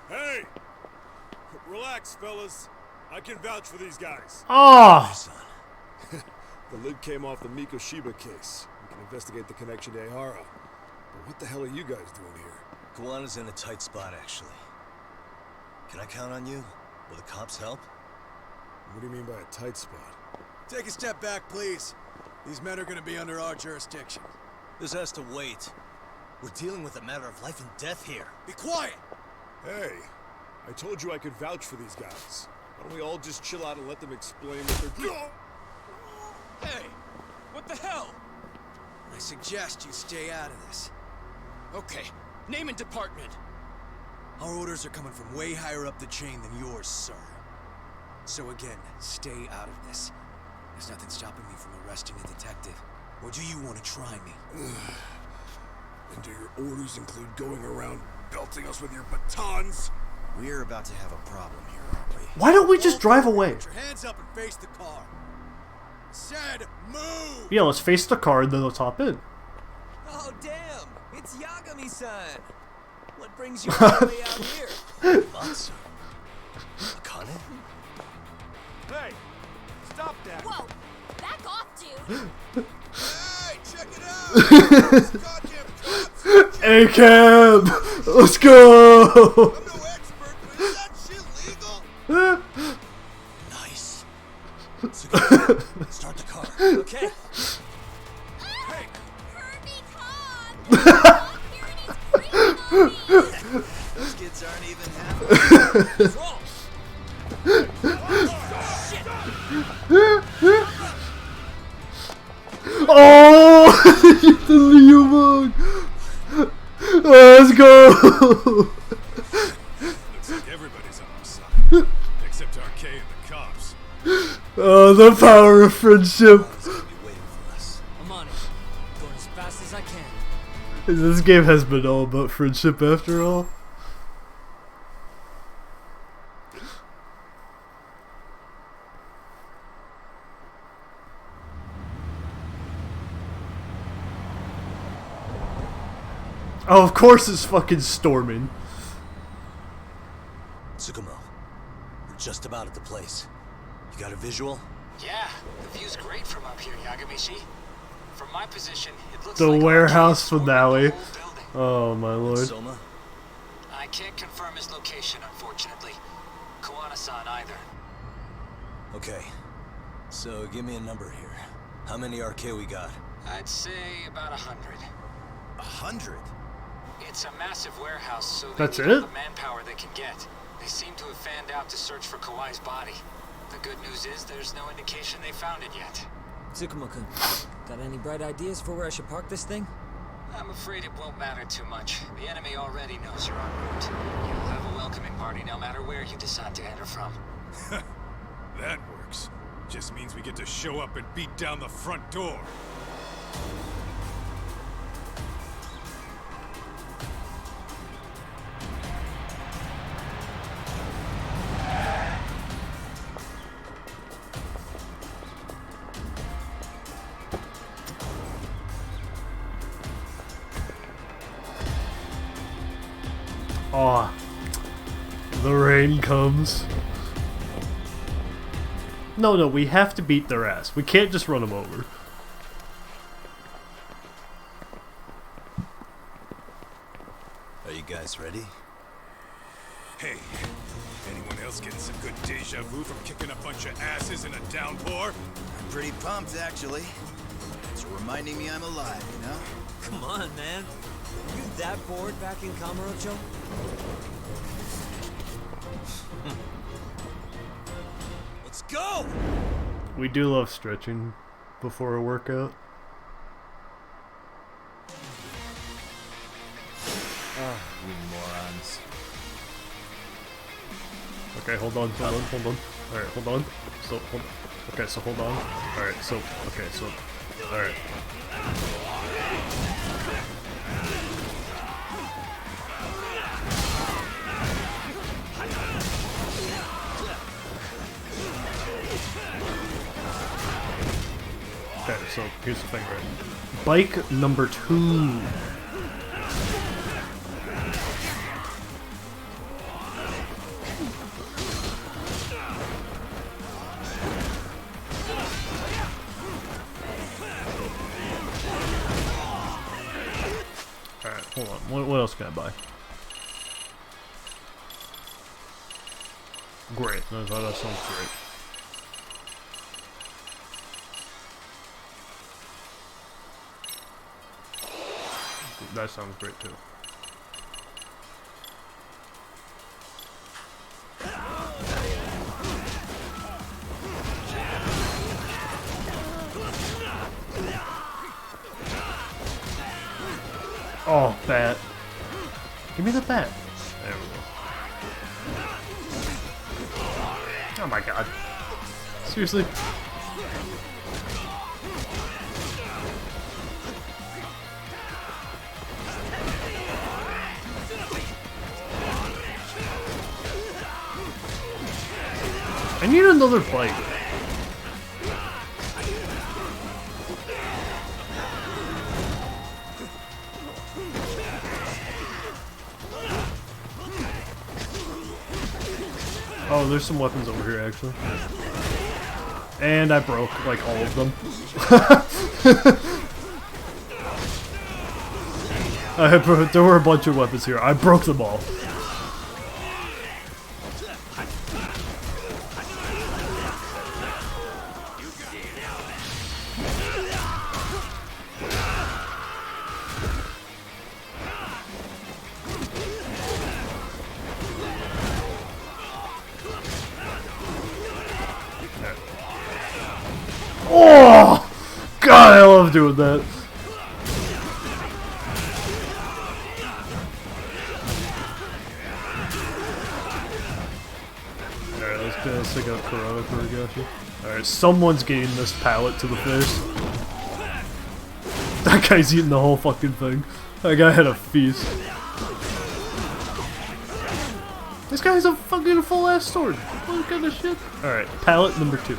[SPEAKER 7] Hey! Relax, fellas. I can vouch for these guys.
[SPEAKER 1] Ah!
[SPEAKER 7] The lid came off the Mikoshiba case. We can investigate the connection to Ehara. But what the hell are you guys doing here?
[SPEAKER 2] Kawana's in a tight spot, actually. Can I count on you? Will the cops help?
[SPEAKER 7] What do you mean by a tight spot?
[SPEAKER 2] Take a step back, please. These men are gonna be under our jurisdiction. This has to wait. We're dealing with a matter of life and death here. Be quiet!
[SPEAKER 7] Hey, I told you I could vouch for these guys. Why don't we all just chill out and let them explain what they're doing?
[SPEAKER 2] Hey! What the hell? I suggest you stay out of this. Okay, name and department. Our orders are coming from way higher up the chain than yours, sir. So again, stay out of this. There's nothing stopping me from arresting a detective. Or do you want to try me?
[SPEAKER 7] And do your orders include going around belting us with your batons?
[SPEAKER 2] We're about to have a problem here, aren't we?
[SPEAKER 1] Why don't we just drive away?
[SPEAKER 2] Put your hands up and face the car. Said move!
[SPEAKER 1] Yeah, let's face the car and then let's hop in.
[SPEAKER 2] Oh, damn! It's Yagami-san! What brings you all the way out here? Matsu. Akane?
[SPEAKER 7] Hey! Stop that!
[SPEAKER 24] Whoa! Back off, dude!
[SPEAKER 2] Hey, check it out! These goddamn cops!
[SPEAKER 1] Hey, Cam! Let's go!
[SPEAKER 2] I'm no expert, but is that shit legal? Nice. So go. Start the car. Okay.
[SPEAKER 24] Hey! Herbie, come!
[SPEAKER 2] Those kids aren't even happy. What's wrong?
[SPEAKER 1] Oh! The Leo mug! Let's go!
[SPEAKER 19] Looks like everybody's on our side. Except RK and the cops.
[SPEAKER 1] Oh, the power of friendship.
[SPEAKER 10] I'm on it. Going as fast as I can.
[SPEAKER 1] This game has been all about friendship after all. Oh, of course it's fucking storming.
[SPEAKER 2] Tsukumo, we're just about at the place. You got a visual?
[SPEAKER 9] Yeah, the view's great from up here, Yagamishi. From my position, it looks
[SPEAKER 1] The
[SPEAKER 9] like
[SPEAKER 1] warehouse finale. Oh my lord.
[SPEAKER 2] Soma?
[SPEAKER 9] I can't confirm his location, unfortunately. Koana-san either.
[SPEAKER 2] Okay, so give me a number here. How many RK we got?
[SPEAKER 9] I'd say about 100.
[SPEAKER 2] 100?
[SPEAKER 9] It's a massive warehouse, so they
[SPEAKER 1] That's
[SPEAKER 9] need all
[SPEAKER 1] it?
[SPEAKER 9] the manpower they can get. They seem to have fanned out to search for Kawai's body. The good news is there's no indication they found it yet.
[SPEAKER 10] Tsukumo-kun, got any bright ideas for where I should park this thing?
[SPEAKER 9] I'm afraid it won't matter too much. The enemy already knows you're en route. You'll have a welcoming party no matter where you decide to enter from.
[SPEAKER 19] That works. Just means we get to show up and beat down the front door.
[SPEAKER 1] Aw. The rain comes. No, we have to beat their ass. We can't just run them over.
[SPEAKER 2] Are you guys ready?
[SPEAKER 19] Hey, anyone else getting some good deja vu from kicking a bunch of asses in a downpour?
[SPEAKER 15] I'm pretty pumped, actually. It's reminding me I'm alive, you know?
[SPEAKER 10] Come on, man. Are you that bored back in Kamurocho?
[SPEAKER 2] Let's go!
[SPEAKER 1] We do love stretching before a workout.
[SPEAKER 2] You morons.
[SPEAKER 1] Okay, hold on. Alright, hold on. So, okay, so hold on. Alright, so, okay, so, alright. Okay, so here's the thing, right? Bike number 2. Alright, hold on. What else can I buy? Great. That sounds great. That sounds great too. Oh, bat. Give me the bat. There we go. Oh my god. Seriously? I need another bite. Oh, there's some weapons over here, actually. And I broke, like, all of them. There were a bunch of weapons here. I broke them all. Oh! God, I love doing that. Alright, let's take out Corona Kuragashi. Alright, someone's getting this pallet to the face. That guy's eating the whole fucking thing. That guy had a feast. This guy has a fucking full ass sword. What kind of shit? Alright, pallet number 2.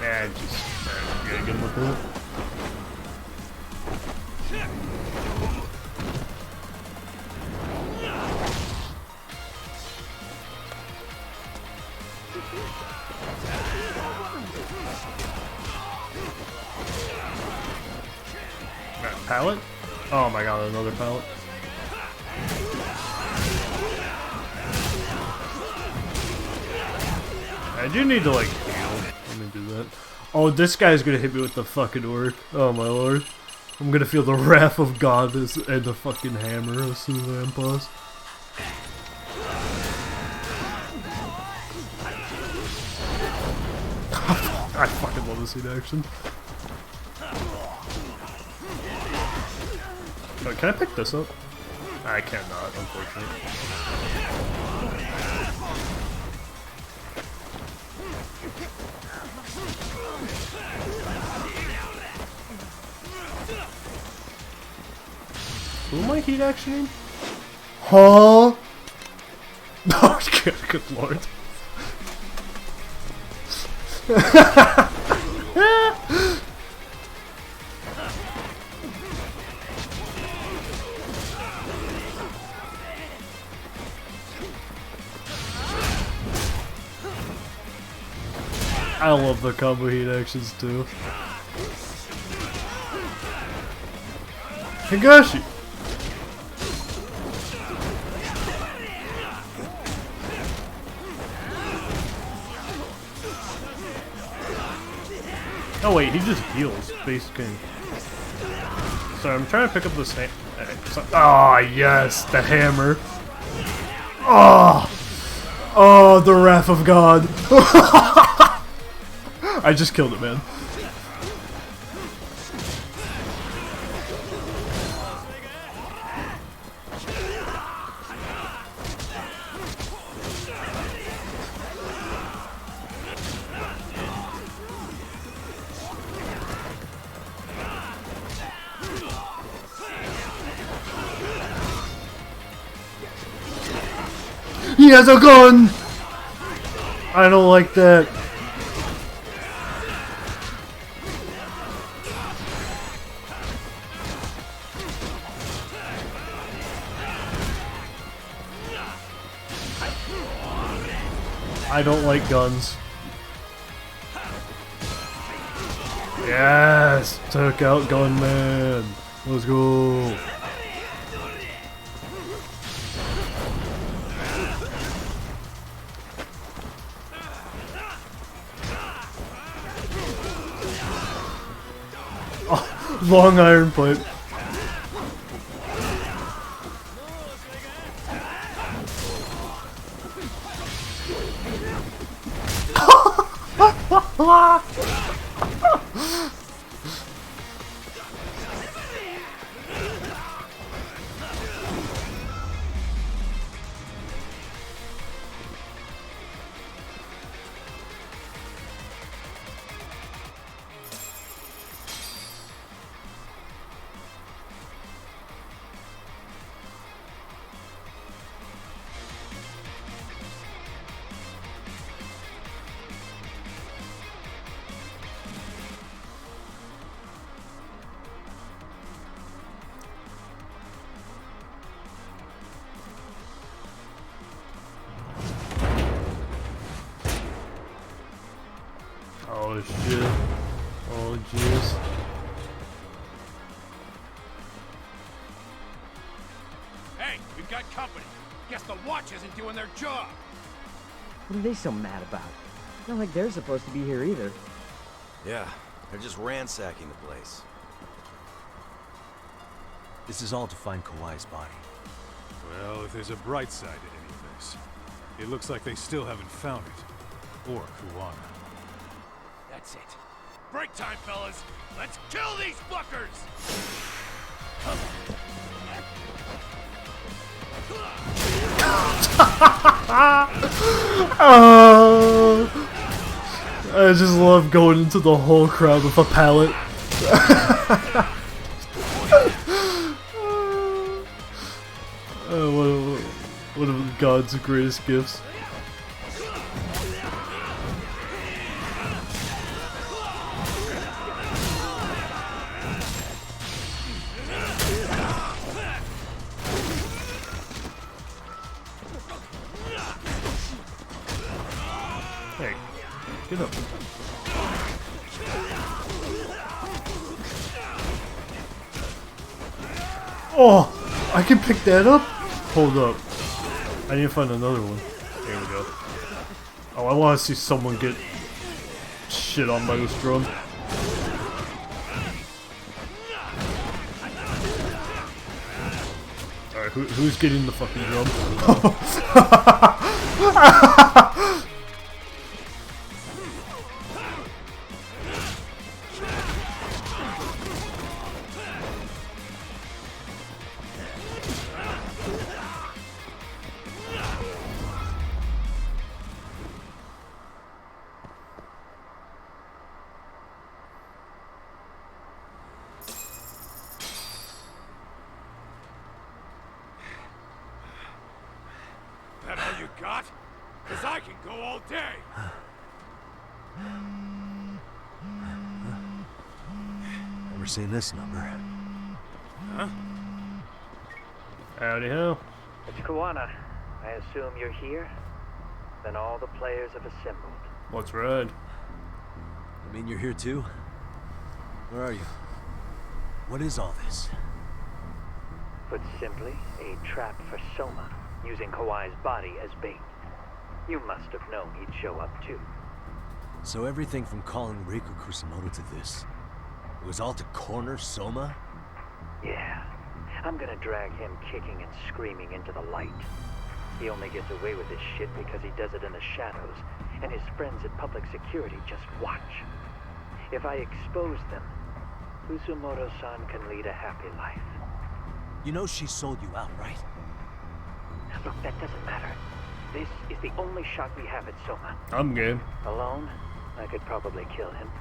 [SPEAKER 1] Yeah, just get him with it. Pallet? Oh my god, another pallet. I do need to like heal. Let me do that. Oh, this guy's gonna hit me with the fucking orc. Oh my lord. I'm gonna feel the wrath of God and the fucking hammer as soon as I unpause. I fucking love this scene action. Oh, can I pick this up? I cannot, unfortunately. Who am I heat actioning? Huh? Oh, good lord. I love the combo heat actions too. Higashi! Oh wait, he just heals, basically. So I'm trying to pick up this oh yes, the hammer. Oh! Oh, the wrath of God. I just killed it, man. He has a gun! I don't like that. I don't like guns. Yes! Took out Gunman! Let's go! Oh, long iron pipe. Oh shit. Oh jeez.
[SPEAKER 16] Hey, we've got company. Guess the watch isn't doing their job.
[SPEAKER 10] What are they so mad about? Not like they're supposed to be here either.
[SPEAKER 12] Yeah, they're just ransacking the place.
[SPEAKER 3] This is all to find Kawai's body.
[SPEAKER 19] Well, if there's a bright side to any of this, it looks like they still haven't found it. or Kuwana.
[SPEAKER 16] That's it. Break time, fellas. Let's kill these fuckers!
[SPEAKER 1] I just love going into the whole crowd with a pallet. One of God's greatest gifts. Hey, get up. Oh, I can pick that up? Hold up. I need to find another one. There we go. Oh, I want to see someone get shit on by this drum. Alright, who's getting the fucking drum?
[SPEAKER 16] That all you got? Cause I can go all day!
[SPEAKER 3] Never seen this number.
[SPEAKER 16] Huh?
[SPEAKER 1] Howdy ho.
[SPEAKER 5] It's Kuwana. I assume you're here? Then all the players have assembled.
[SPEAKER 1] What's red?
[SPEAKER 3] I mean, you're here too? Where are you? What is all this?
[SPEAKER 5] Put simply, a trap for Soma, using Kawai's body as bait. You must have known he'd show up too.
[SPEAKER 3] So everything from calling Riku Kusumoto to this, it was all to corner Soma?
[SPEAKER 5] Yeah. I'm gonna drag him kicking and screaming into the light. He only gets away with this shit because he does it in the shadows, and his friends at public security just watch. If I expose them, Kusumoto-san can lead a happy life.
[SPEAKER 3] You know she sold you out, right?
[SPEAKER 5] Look, that doesn't matter. This is the only shot we have at Soma.
[SPEAKER 1] I'm game.
[SPEAKER 5] Alone, I could probably kill him.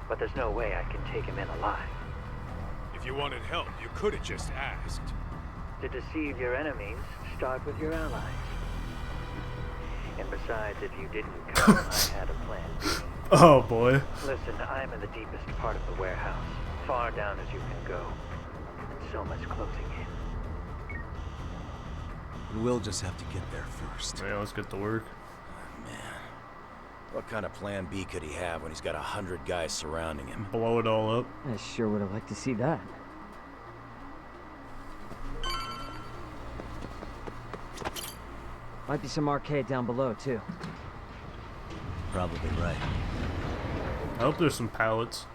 [SPEAKER 5] But there's no way I can take him in alive.
[SPEAKER 19] If you wanted help, you could have just asked.
[SPEAKER 5] To deceive your enemies, start with your allies. And besides, if you didn't come, I had a plan B.
[SPEAKER 1] Oh boy.
[SPEAKER 5] Listen, I'm in the deepest part of the warehouse. Far down as you can go. And Soma's closing in.
[SPEAKER 3] And we'll just have to get there first.
[SPEAKER 1] Yeah, let's get to work.
[SPEAKER 12] What kind of plan B could he have when he's got 100 guys surrounding him?
[SPEAKER 1] Blow it all up.
[SPEAKER 10] I sure would have liked to see that. Might be some arcade down below, too.
[SPEAKER 3] Probably right.
[SPEAKER 1] I hope there's some pallets.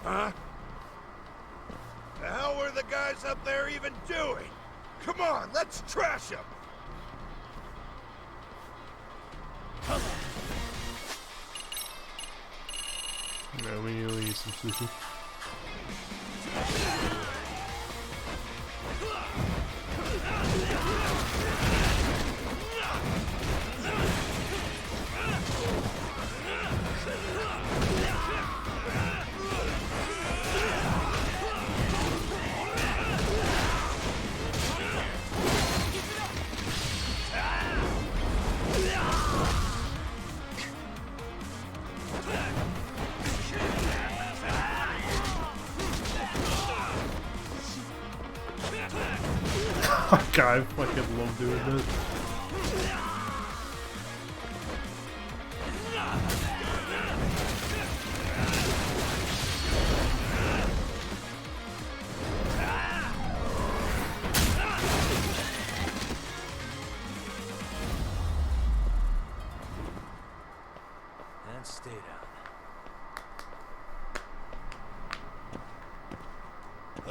[SPEAKER 16] Huh? The hell were the guys up there even doing? Come on, let's trash them!
[SPEAKER 1] No, we need to eat some sushi. God, I fucking love doing this.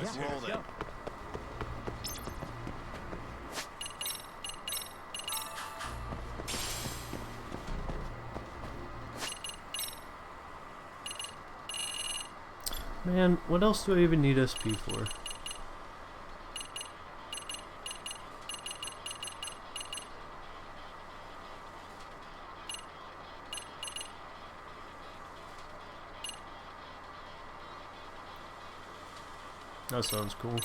[SPEAKER 15] Let's roll then.
[SPEAKER 1] Man, what else do I even need SP for? That sounds cool.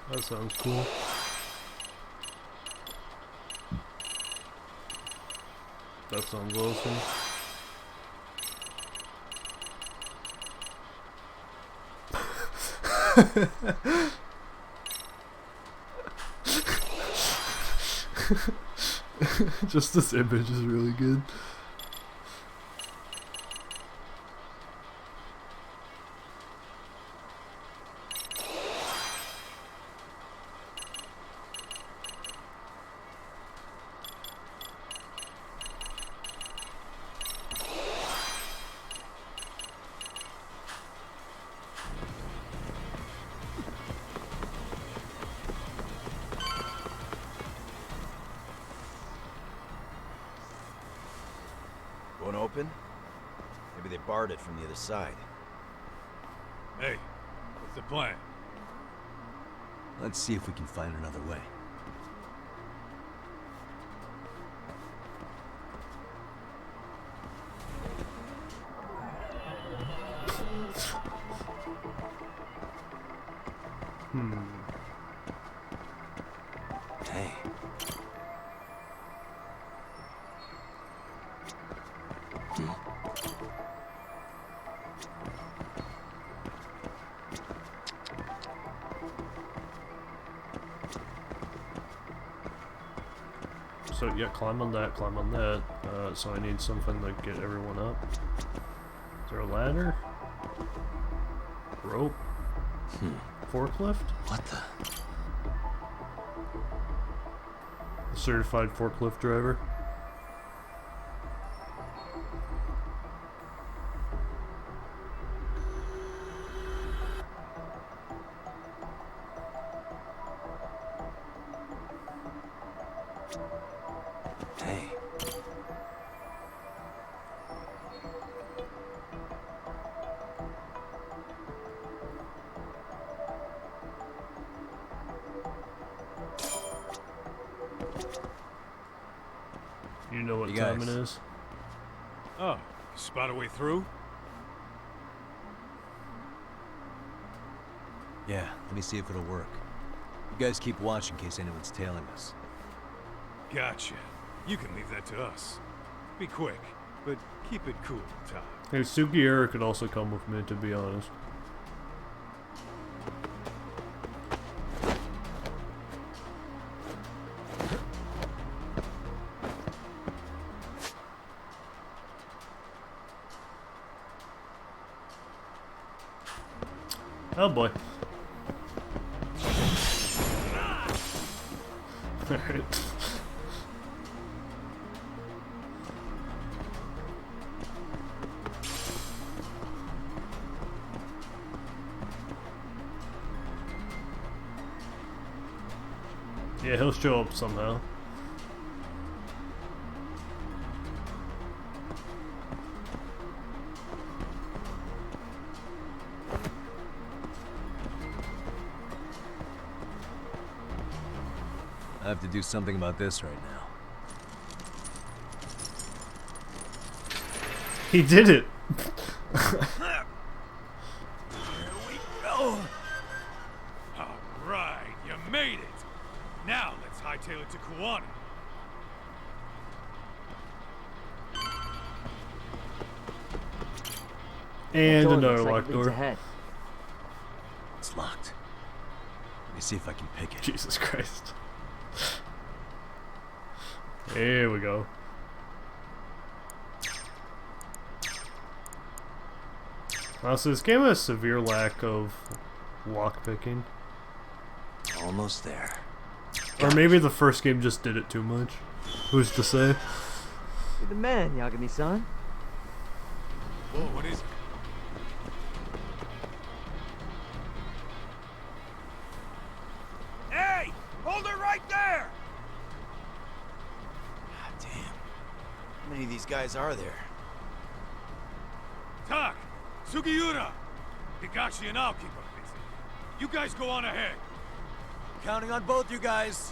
[SPEAKER 1] That sounds cool. That sounds awesome. Just this image is really good.
[SPEAKER 12] Won't open? Maybe they barred it from the other side.
[SPEAKER 19] Hey, what's the plan?
[SPEAKER 2] Let's see if we can find another way. Hey.
[SPEAKER 1] So yeah, climb on that, climb on that. So I need something to get everyone up. Is there a ladder? Rope? Forklift?
[SPEAKER 2] What the?
[SPEAKER 1] A certified forklift driver?
[SPEAKER 2] Hey.
[SPEAKER 1] You know what
[SPEAKER 2] You
[SPEAKER 1] time
[SPEAKER 2] guys.
[SPEAKER 1] it is?
[SPEAKER 19] Oh, you spot a way through?
[SPEAKER 2] Yeah, let me see if it'll work. You guys keep watch in case anyone's tailing us.
[SPEAKER 19] Gotcha. You can leave that to us. Be quick, but keep it cool, Todd.
[SPEAKER 1] Hey, Sugiura could also come with me, to be honest. Oh boy. Alright. Yeah, he'll show up somehow.
[SPEAKER 2] I have to do something about this right now.
[SPEAKER 1] He did it!
[SPEAKER 19] Alright, you made it! Now let's hightail it to Kuwana.
[SPEAKER 1] And
[SPEAKER 10] Door
[SPEAKER 1] another
[SPEAKER 10] looks like
[SPEAKER 1] locked
[SPEAKER 10] it leads
[SPEAKER 1] door.
[SPEAKER 10] ahead.
[SPEAKER 2] It's locked. Let me see if I can pick it.
[SPEAKER 1] Jesus Christ. Here we go. So this game has a severe lack of lockpicking.
[SPEAKER 2] Almost there.
[SPEAKER 1] Or maybe the first game just did it too much. Who's to say?
[SPEAKER 10] You're the man, Yagami-san.
[SPEAKER 19] Whoa, what is it?
[SPEAKER 12] guys are there?
[SPEAKER 19] Tak! Sugiura! Higashi and I'll keep them busy. You guys go on ahead.
[SPEAKER 3] Counting on both you guys.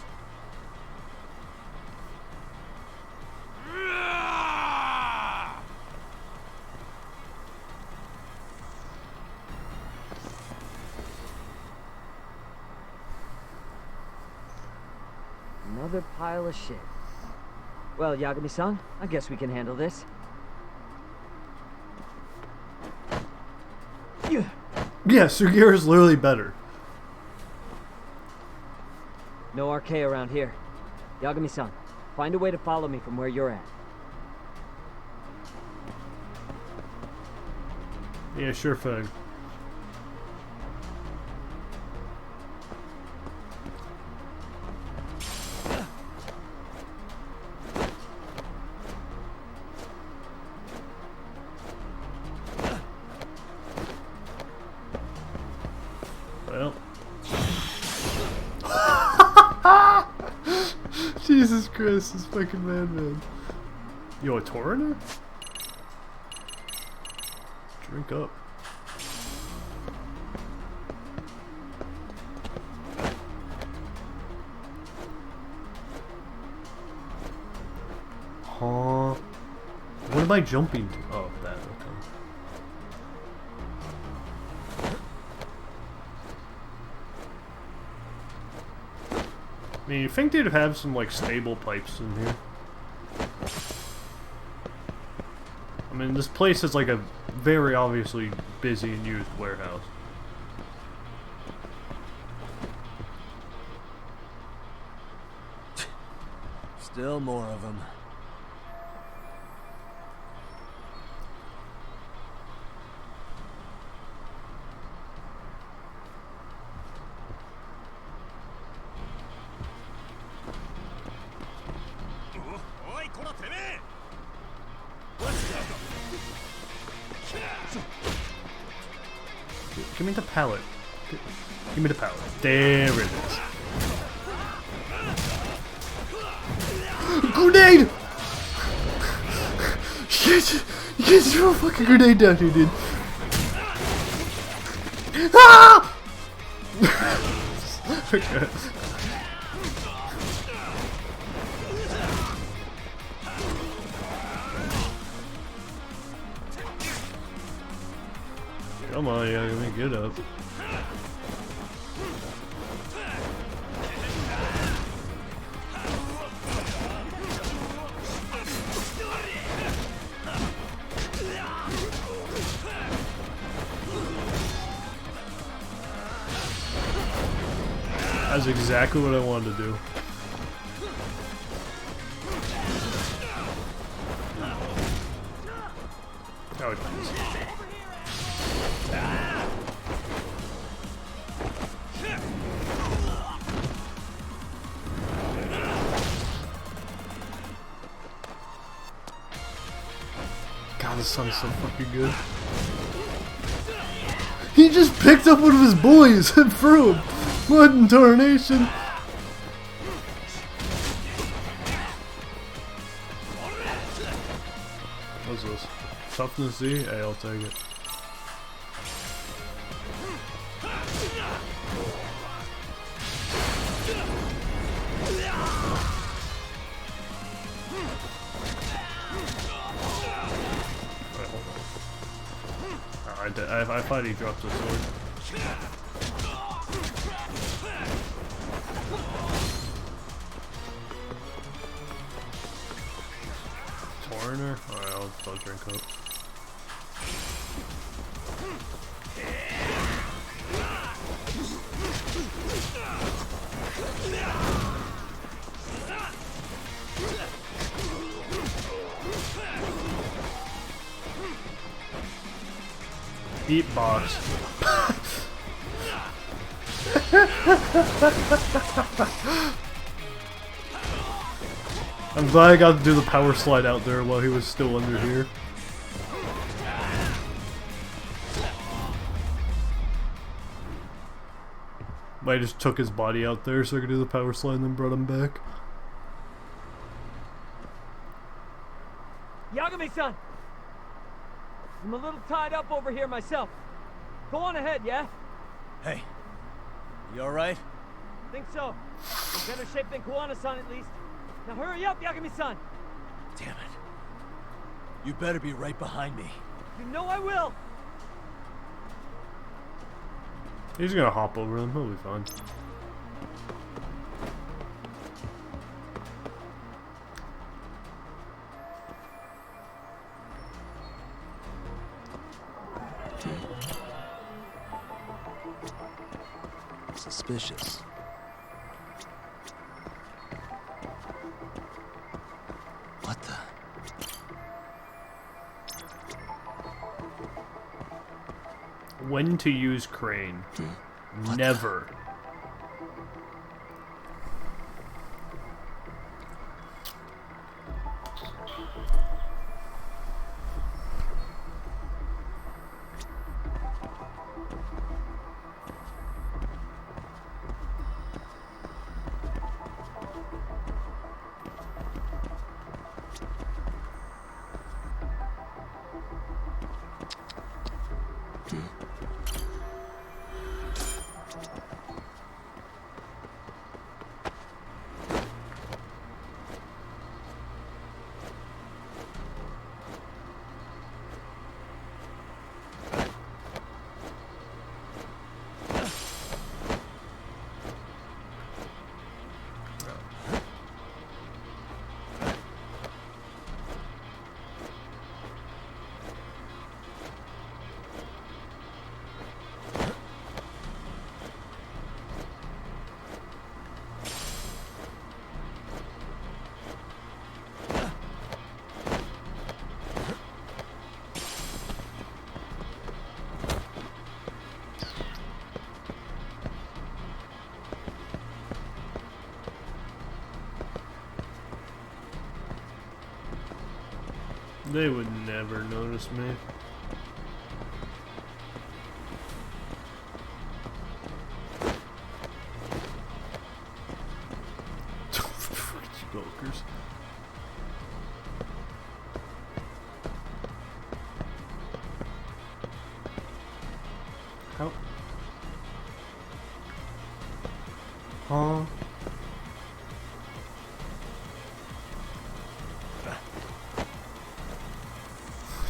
[SPEAKER 10] Another pile of shit. Well, Yagami-san, I guess we can handle this.
[SPEAKER 1] Yeah, Sugira's literally better.
[SPEAKER 10] No RK around here. Yagami-san, find a way to follow me from where you're at.
[SPEAKER 1] Yeah, sure thing. Well. Jesus Christ, this fucking madman. Yo, a Torrenter? Drink up. Huh? What am I jumping to? Oh, that, okay. I mean, you think they'd have some, like, stable pipes in here. I mean, this place is like a very obviously busy and used warehouse.
[SPEAKER 3] Still more of them.
[SPEAKER 1] Give me the pallet. Give me the pallet. There it is. Grenade! Shit! You can't throw a fucking grenade down here, dude. Ah! Okay. Come on, yeah, let me get up. That's exactly what I wanted to do. Oh, nice. God, this sounds so fucking good. He just picked up one of his boys and threw him. What in tarnation? What's this? Toughness Z? Hey, I'll take it. I thought he dropped the sword. Torrenter? Alright, I'll drink up. Beatbox. I'm glad I got to do the power slide out there while he was still under here. I just took his body out there so I could do the power slide and then brought him back.
[SPEAKER 10] Yagami!
[SPEAKER 11] me, son. I'm a little tied up over here myself. Go on ahead, yeah?
[SPEAKER 3] Hey, you alright?
[SPEAKER 11] Think so. In better shape than Kuwana-san, at least. Now hurry up, Yagami-san.
[SPEAKER 3] Damn it. You better be right behind me.
[SPEAKER 11] You know I will.
[SPEAKER 1] He's gonna hop over them. He'll be fine.
[SPEAKER 2] Suspicious. What the?
[SPEAKER 1] When to use crane? Never. They would never notice me. Smokers. How? Huh?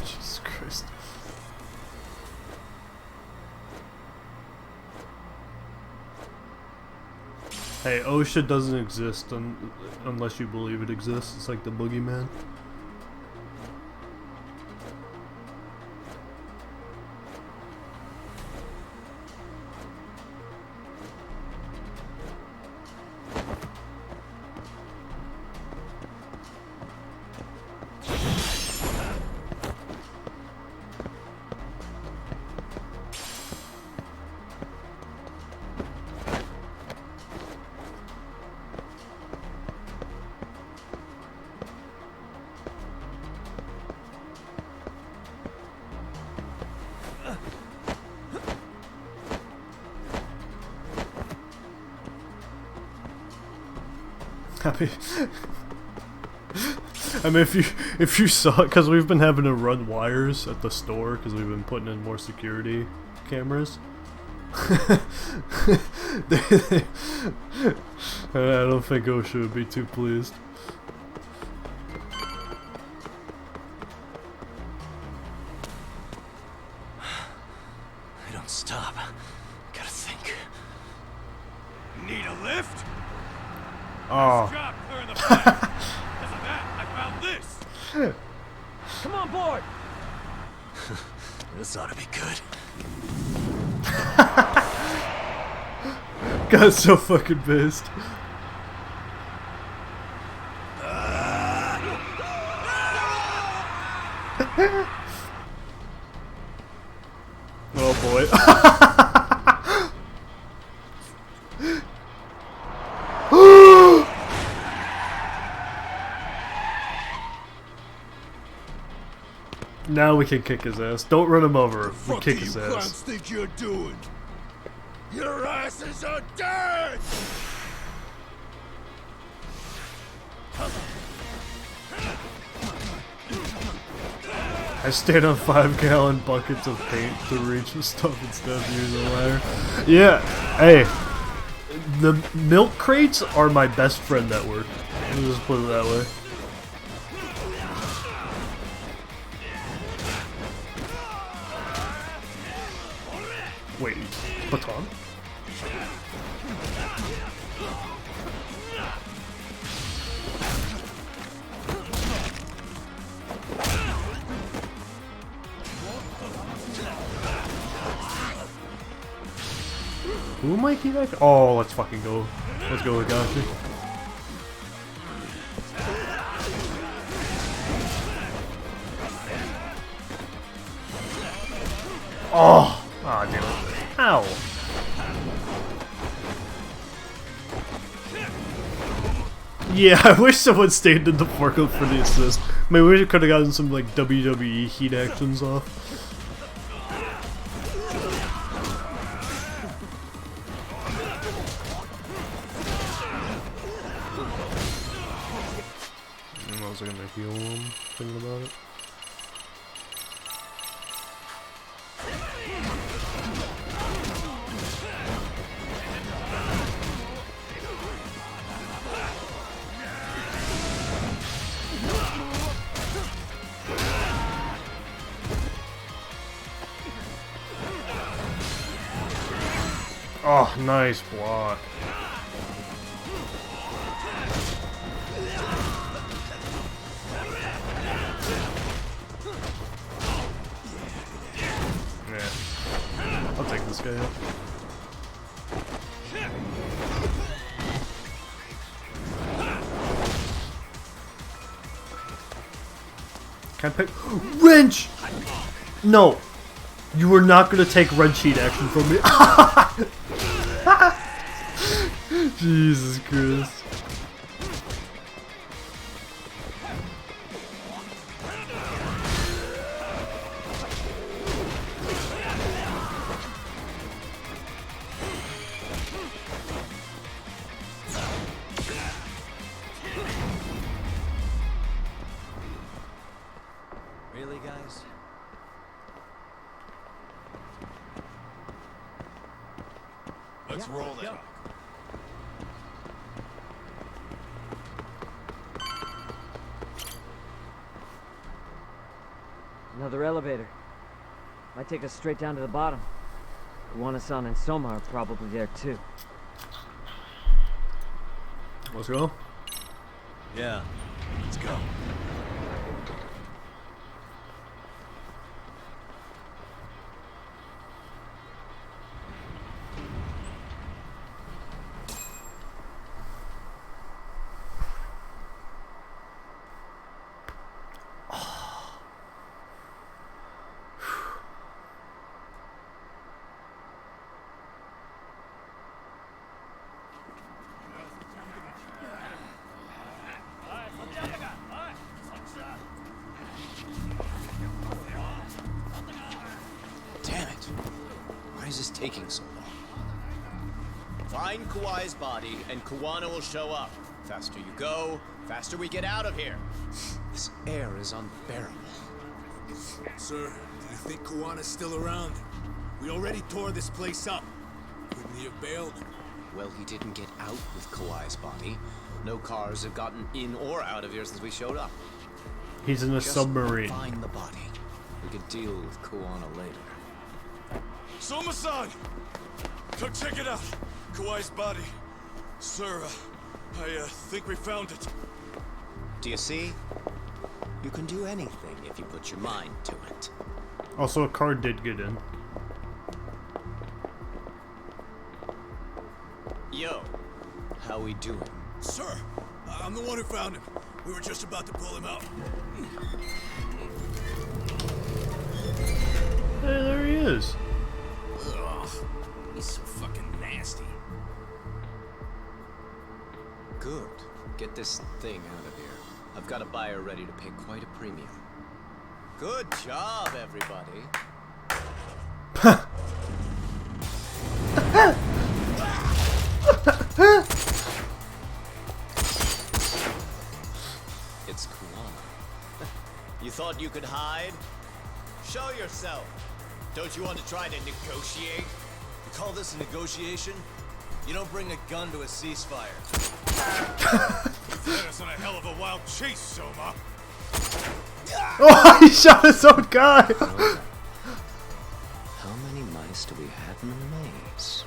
[SPEAKER 1] Jesus Christ. Hey, OSHA doesn't exist unless you believe it exists. It's like the boogeyman. I mean, if you saw it, because we've been having to run wires at the store because we've been putting in more security cameras. I don't think OSHA would be too pleased.
[SPEAKER 3] I don't stop. Gotta think.
[SPEAKER 16] Need a lift?
[SPEAKER 1] Oh.
[SPEAKER 16] Nice job clearing the fire. Because of that, I found this.
[SPEAKER 11] Come on board.
[SPEAKER 3] This ought to be good.
[SPEAKER 1] Got so fucking pissed. Oh boy. Now we can kick his ass. Don't run him over. We kick his ass.
[SPEAKER 16] What do you clowns think you're doing? Your asses are dead!
[SPEAKER 1] I stand on 5-gallon buckets of paint to reach the stuff instead of using a ladder. Yeah, hey, the milk crates are my best friend at work. Let's just put it that way. Wait, baton? Who am I keep back? Oh, let's fucking go. Let's go with Gashi. Oh! Ah, damn it. Ow! Yeah, I wish someone stayed in the forklift for the assist. Maybe we could have gotten some like WWE heat actions off. I was gonna heal him, thinking about it. Oh, nice block. Yeah. I'll take this guy out. Can I pick wrench? No. You were not gonna take wrench heat action from me. Jesus Christ.
[SPEAKER 3] Really, guys?
[SPEAKER 16] Let's roll it.
[SPEAKER 10] Another elevator. Might take us straight down to the bottom. Kuwana-san and Soma are probably there too.
[SPEAKER 1] Let's go.
[SPEAKER 3] Yeah, let's go.
[SPEAKER 15] Damn it! Why is this taking so long? Find Kawai's body, and Kuwana will show up. Faster you go, faster we get out of here. This air is unbearable.
[SPEAKER 7] Sir, do you think Kawana's still around? We already tore this place up. Couldn't he have bailed?
[SPEAKER 15] Well, he didn't get out with Kawai's body. No cars have gotten in or out of here since we showed up.
[SPEAKER 1] He's in a
[SPEAKER 15] Just
[SPEAKER 1] submarine.
[SPEAKER 15] Find the body. We could deal with Kuwana later.
[SPEAKER 16] Soma-san! Come check it out. Kawai's body. Sir, I think we found it.
[SPEAKER 15] Do you see? You can do anything if you put your mind to it.
[SPEAKER 1] Also, a car did get in.
[SPEAKER 15] Yo, how we doing?
[SPEAKER 7] Sir, I'm the one who found him. We were just about to pull him out.
[SPEAKER 1] Hey, there he is.
[SPEAKER 7] Ugh, he's so fucking nasty.
[SPEAKER 15] Good. Get this thing out of here. I've got a buyer ready to pay quite a premium. Good job, everybody. It's Kuwana. You thought you could hide? show yourself. Don't you want to try to negotiate?
[SPEAKER 2] You call this a negotiation? You don't bring a gun to a ceasefire.
[SPEAKER 16] You've led us on a hell of a wild chase, Soma.
[SPEAKER 1] Oh, he shot his own guy!
[SPEAKER 9] How many mice do we have in the maze?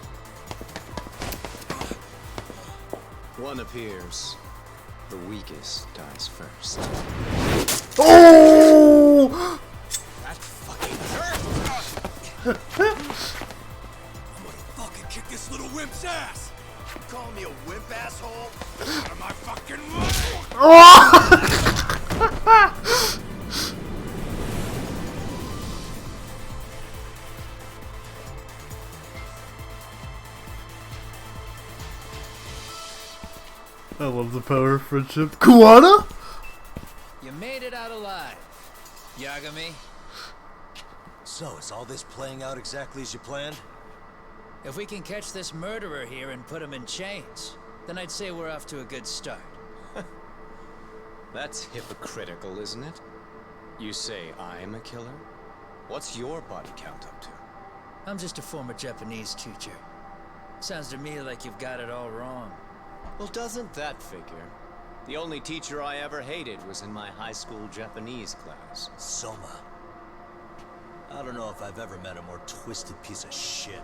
[SPEAKER 9] One appears. The weakest dies first.
[SPEAKER 1] Oh!
[SPEAKER 15] That fucking hurt!
[SPEAKER 16] I'm gonna fucking kick this little wimp's ass!
[SPEAKER 15] You call me a wimp, asshole?
[SPEAKER 16] Out of my fucking way!
[SPEAKER 1] Oh! I love the power of friendship. Kuwana?
[SPEAKER 17] You made it out alive, Yagami.
[SPEAKER 2] So, is all this playing out exactly as you planned?
[SPEAKER 17] If we can catch this murderer here and put him in chains, then I'd say we're off to a good start.
[SPEAKER 9] That's hypocritical, isn't it? You say I'm a killer? What's your body count up to?
[SPEAKER 17] I'm just a former Japanese teacher. Sounds to me like you've got it all wrong.
[SPEAKER 9] Well, doesn't that figure? The only teacher I ever hated was in my high school Japanese class.
[SPEAKER 2] Soma. I don't know if I've ever met a more twisted piece of shit.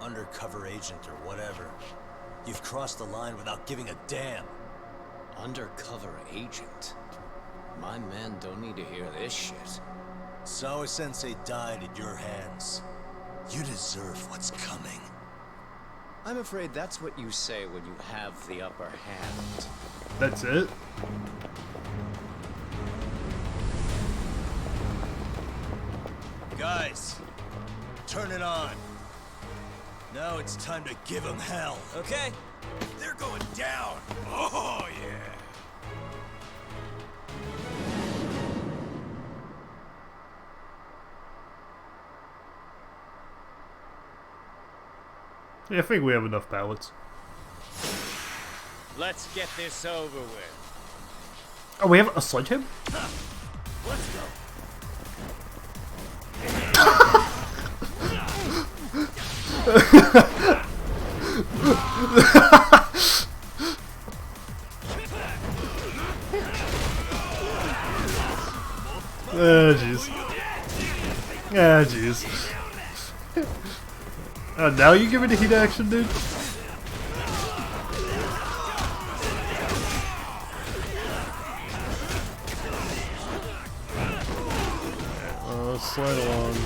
[SPEAKER 2] Undercover agent or whatever. You've crossed the line without giving a damn.
[SPEAKER 9] Undercover agent? My men don't need to hear this shit.
[SPEAKER 2] Sawa-sensei died at your hands. You deserve what's coming.
[SPEAKER 9] I'm afraid that's what you say when you have the upper hand.
[SPEAKER 1] That's it?
[SPEAKER 2] Guys, turn it on. Now it's time to give them hell.
[SPEAKER 15] Okay.
[SPEAKER 16] They're going down! Oh, yeah!
[SPEAKER 1] Yeah, I think we have enough pallets.
[SPEAKER 17] Let's get this over with.
[SPEAKER 1] Oh, we have a sledgehammer?
[SPEAKER 17] Let's go.
[SPEAKER 1] Oh, jeez. Ah, jeez. Oh, now you give me the heat action, dude? Slide along.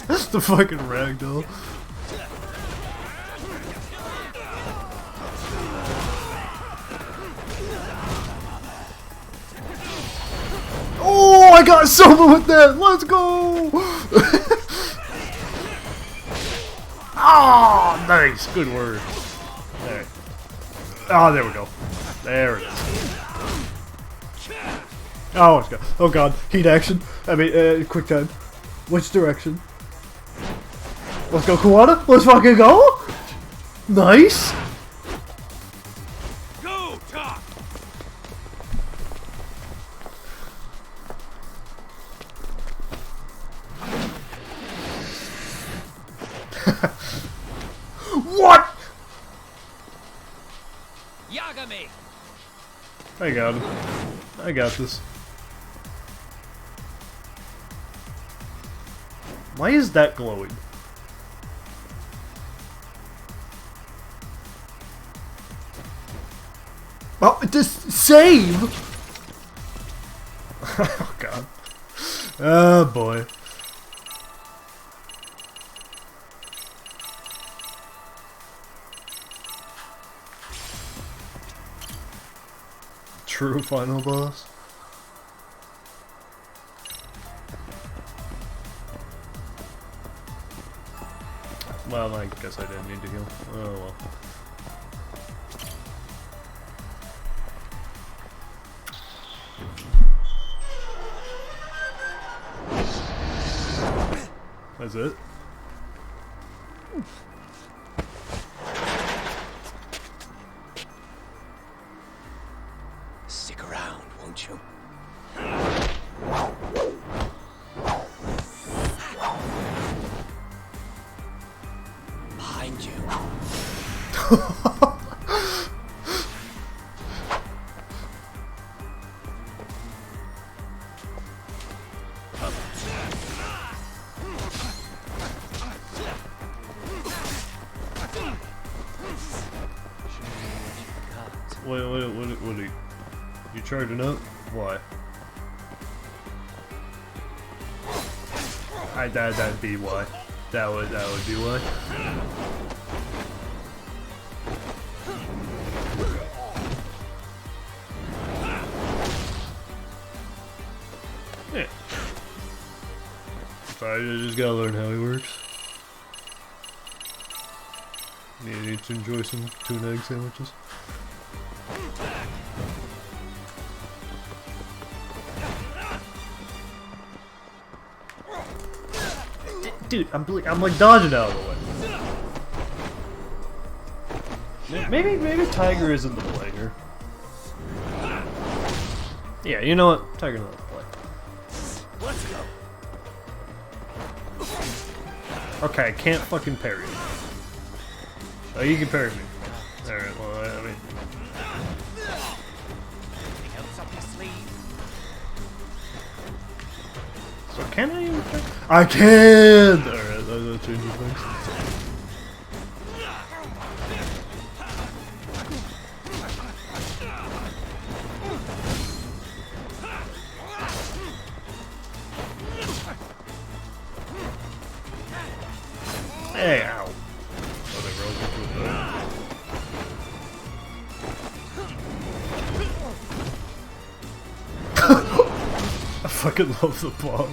[SPEAKER 1] That's the fucking ragdoll. Oh, I got Soma with that! Let's go! Ah, oh, nice. Good word. There. Oh, there we go. There it is. Oh, let's go. Oh god. Heat action. I mean, quick time. Which direction? Let's go, Kuwana. Let's fucking go. Nice.
[SPEAKER 16] Go, Top!
[SPEAKER 1] What?
[SPEAKER 17] Yagami!
[SPEAKER 1] I got him. I got this. Why is that glowing? Oh, just save! Oh god. Oh boy. True final boss. Well, I guess I didn't need to heal. Oh well. That's it.
[SPEAKER 15] Stick around, won't you? Behind you.
[SPEAKER 1] What are you charging up? Why? That'd be why. That would be why. Yeah. Sorry, I just gotta learn how he works. Need to enjoy some tuna egg sandwiches. Dude, I'm like dodging out of the way. Maybe Tiger isn't the play here. Yeah, you know what? Tiger's not the play.
[SPEAKER 15] Let's go.
[SPEAKER 1] Okay, I can't fucking parry. Oh, you can parry me. Alright, well, I mean... So can I even parry? I can! Alright, that changes things. Hey, ow. Whatever, I'll get through that. I fucking love the bog.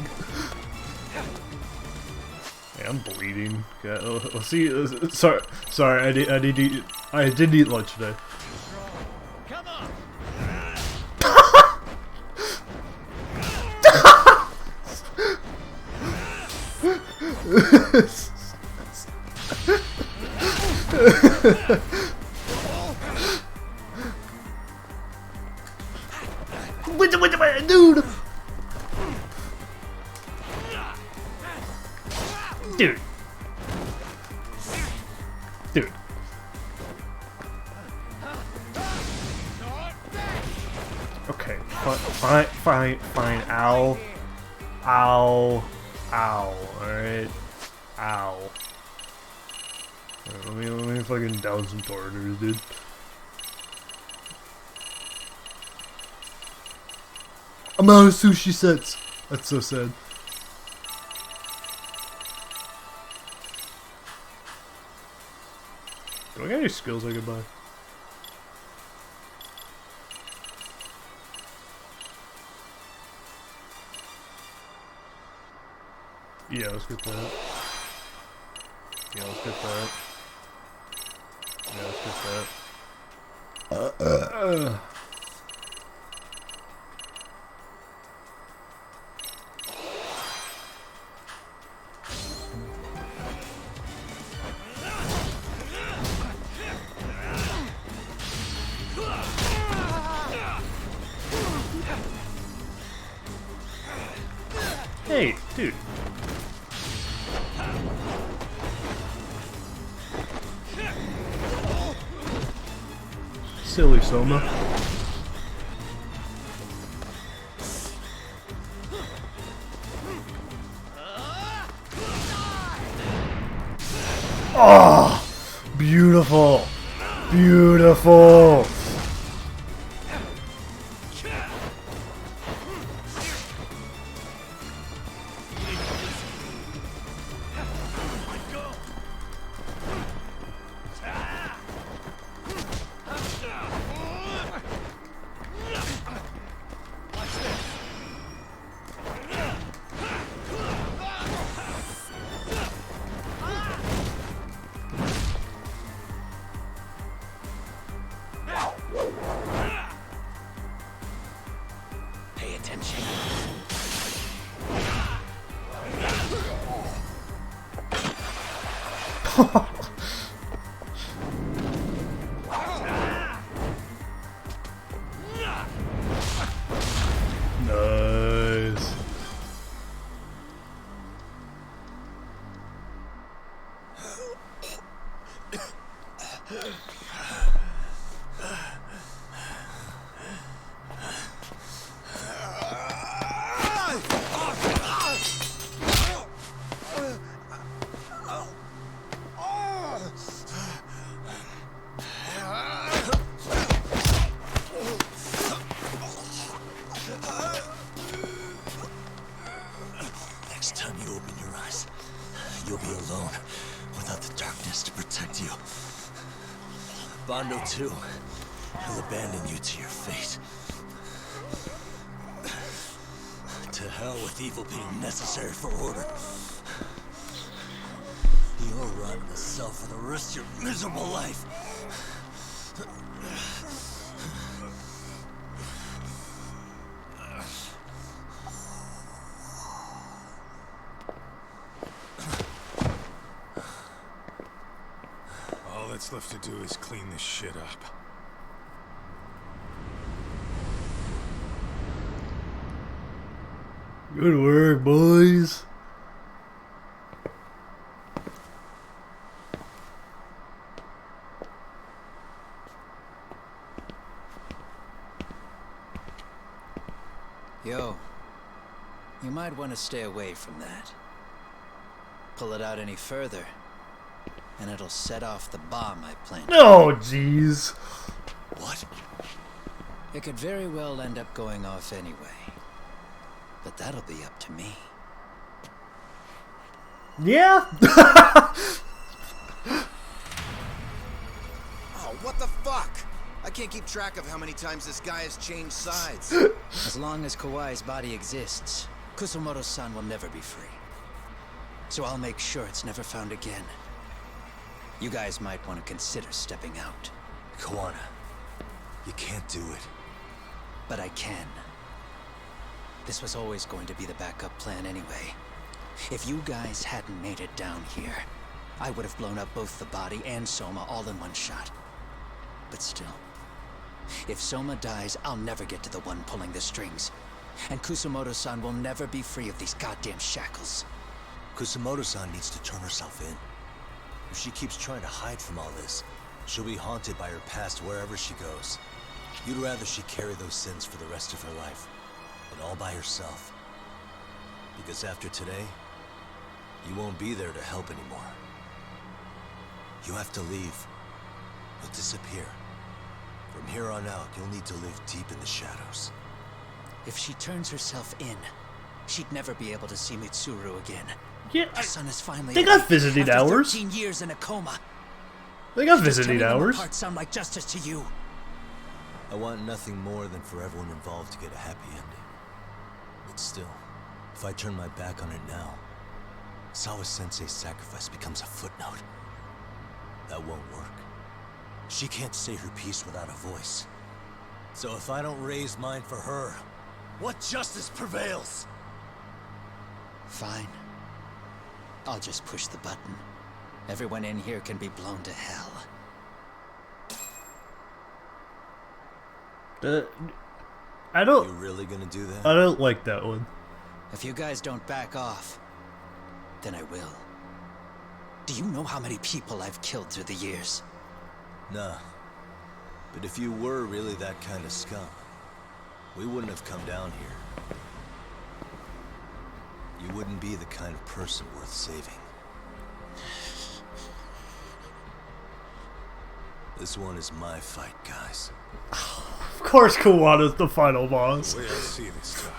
[SPEAKER 1] Hey, I'm bleeding. Okay, let's see. Sorry. I didn't eat lunch today.
[SPEAKER 15] Come on.
[SPEAKER 1] Dude! Dude. Okay, fine. Ow. Alright. Ow. Let me fucking down some tortures, dude. I'm out of sushi sets. That's so sad. Do I got any skills I could buy? Yeah, let's get that. Yeah, let's get that. Yeah, let's get that. Hey, dude. Silly Soma. Oh, beautiful. Beautiful. Nice.
[SPEAKER 2] Next time you open your eyes, you'll be alone, without the darkness to protect you. Bondo, too. He'll abandon you to your fate. To hell with evil being necessary for order. You'll rot in the cell for the rest of your miserable life.
[SPEAKER 19] All that's left to do is clean this shit up.
[SPEAKER 1] Good work, boys.
[SPEAKER 17] Yo, you might want to stay away from that. Pull it out any further, and it'll set off the bomb I planted.
[SPEAKER 1] Oh, jeez.
[SPEAKER 2] What?
[SPEAKER 17] It could very well end up going off anyway. But that'll be up to me.
[SPEAKER 1] Yeah.
[SPEAKER 15] Oh, what the fuck? I can't keep track of how many times this guy has changed sides.
[SPEAKER 17] As long as Kawai's body exists, Kusumoto-san will never be free. So I'll make sure it's never found again. You guys might want to consider stepping out.
[SPEAKER 2] Kawana, you can't do it.
[SPEAKER 17] But I can. This was always going to be the backup plan anyway. If you guys hadn't made it down here, I would have blown up both the body and Soma all in one shot. But still, if Soma dies, I'll never get to the one pulling the strings. And Kusumoto-san will never be free of these goddamn shackles.
[SPEAKER 2] Kusumoto-san needs to turn herself in. If she keeps trying to hide from all this, she'll be haunted by her past wherever she goes. You'd rather she carry those sins for the rest of her life, and all by herself. Because after today, you won't be there to help anymore. You have to leave. You'll disappear. From here on out, you'll need to live deep in the shadows.
[SPEAKER 17] If she turns herself in, she'd never be able to see Mitsuru again.
[SPEAKER 1] Yeah,
[SPEAKER 17] the sun is finally
[SPEAKER 1] they got visiting
[SPEAKER 17] after
[SPEAKER 1] hours.
[SPEAKER 17] 13 years in a coma.
[SPEAKER 1] They got
[SPEAKER 17] Does
[SPEAKER 1] visiting
[SPEAKER 17] tearing them
[SPEAKER 1] hours.
[SPEAKER 17] apart sound like justice to you?
[SPEAKER 2] I want nothing more than for everyone involved to get a happy ending. But still, if I turn my back on it now, Sawa-sensei's sacrifice becomes a footnote. That won't work. She can't say her piece without a voice. So if I don't raise mine for her, what justice prevails?
[SPEAKER 17] Fine. I'll just push the button. Everyone in here can be blown to hell.
[SPEAKER 1] I don't.
[SPEAKER 2] You really gonna do that?
[SPEAKER 1] I don't like that one.
[SPEAKER 17] If you guys don't back off, then I will. Do you know how many people I've killed through the years?
[SPEAKER 2] Nah. But if you were really that kind of scum, we wouldn't have come down here. You wouldn't be the kind of person worth saving. This one is my fight, guys.
[SPEAKER 1] Of course, Kawana's the final boss.
[SPEAKER 19] The way I see this, Doc,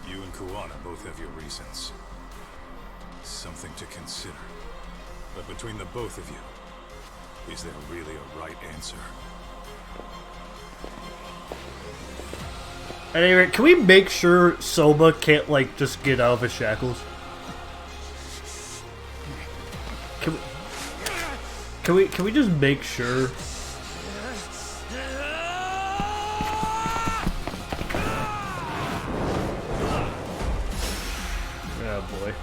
[SPEAKER 19] you and Kawana both have your reasons. Something to consider. But between the both of you, is there really a right answer?
[SPEAKER 1] At any rate, can we make sure Soma can't, like, just get out of his shackles? Can we just make sure? Oh boy.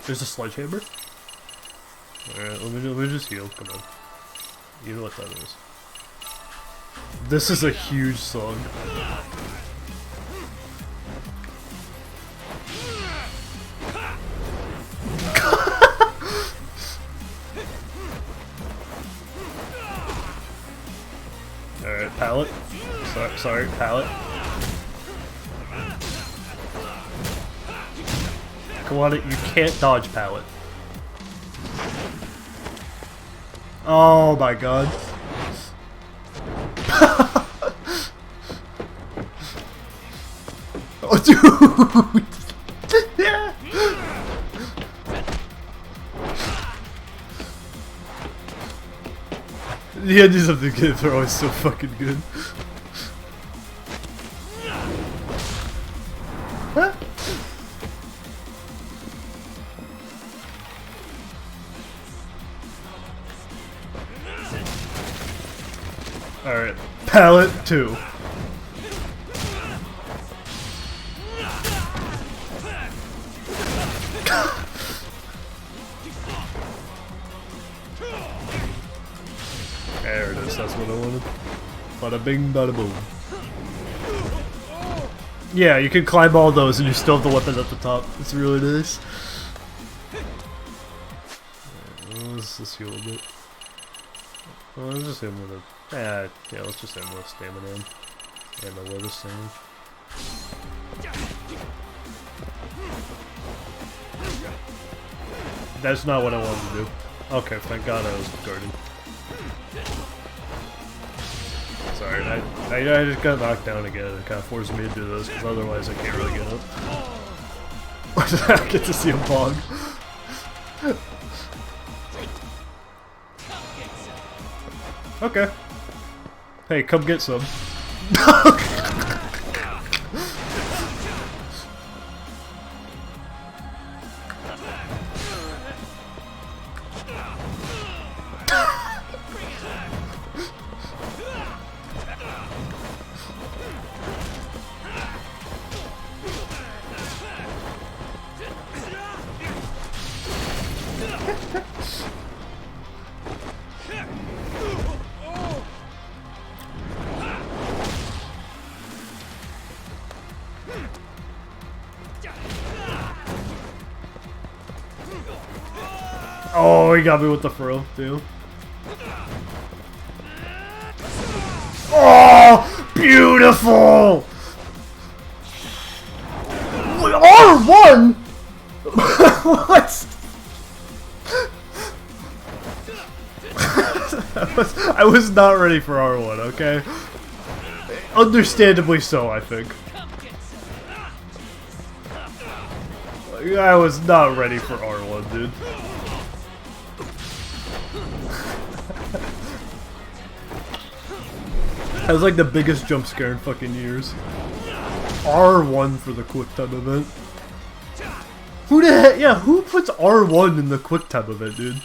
[SPEAKER 1] There's a sledgehammer? Alright, let me just heal. Come on. You know what that is. This is a huge song. Alright, pallet. Sorry, pallet. Come on, you can't dodge pallet. Oh my god. Oh, dude! Yeah. The endings of the games are always so fucking good. Alright, pallet 2. There it is, that's what I wanted. Bada bing, bada boom. Yeah, you can climb all those and you still have the weapon at the top. It's really nice. Let's just heal a bit. Well, let's just hit him with a... yeah, let's just hit him with a stamina and a lotus sandwich. That's not what I wanted to do. Okay, thank God I was guarding. Sorry, I just got knocked down again. It kind of forced me to do this, because otherwise I can't really get up. I get to see him bog. Okay. Hey, come get some. Oh, he got me with the throw, too. Oh, beautiful! R1? What? I was not ready for R1, okay? Understandably so, I think. I was not ready for R1, dude. That was like the biggest jump scare in fucking years. R1 for the quick time event. Who the heck? Yeah, who puts R1 in the quick time event, dude?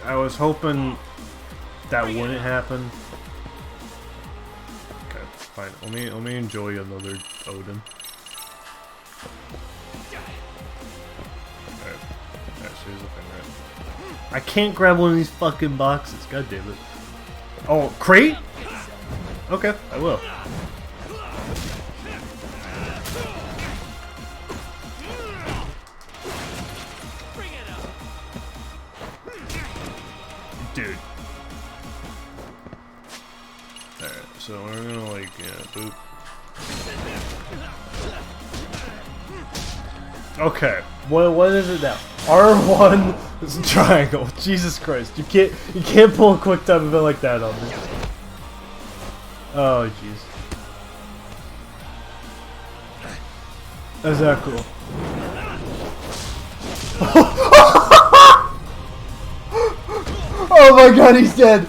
[SPEAKER 1] I was hoping that wouldn't happen. Okay, fine. Let me enjoy another Odin. Here's the thing, right? I can't grab one of these fucking boxes. God damn it. Oh, crate? Okay, I will. Dude. Alright, so we're gonna like, yeah, boop. Okay, what is it now? R1 is a triangle. Jesus Christ, you can't pull a quick time event like that on me. Oh jeez. That's that cool. Oh my god, he's dead.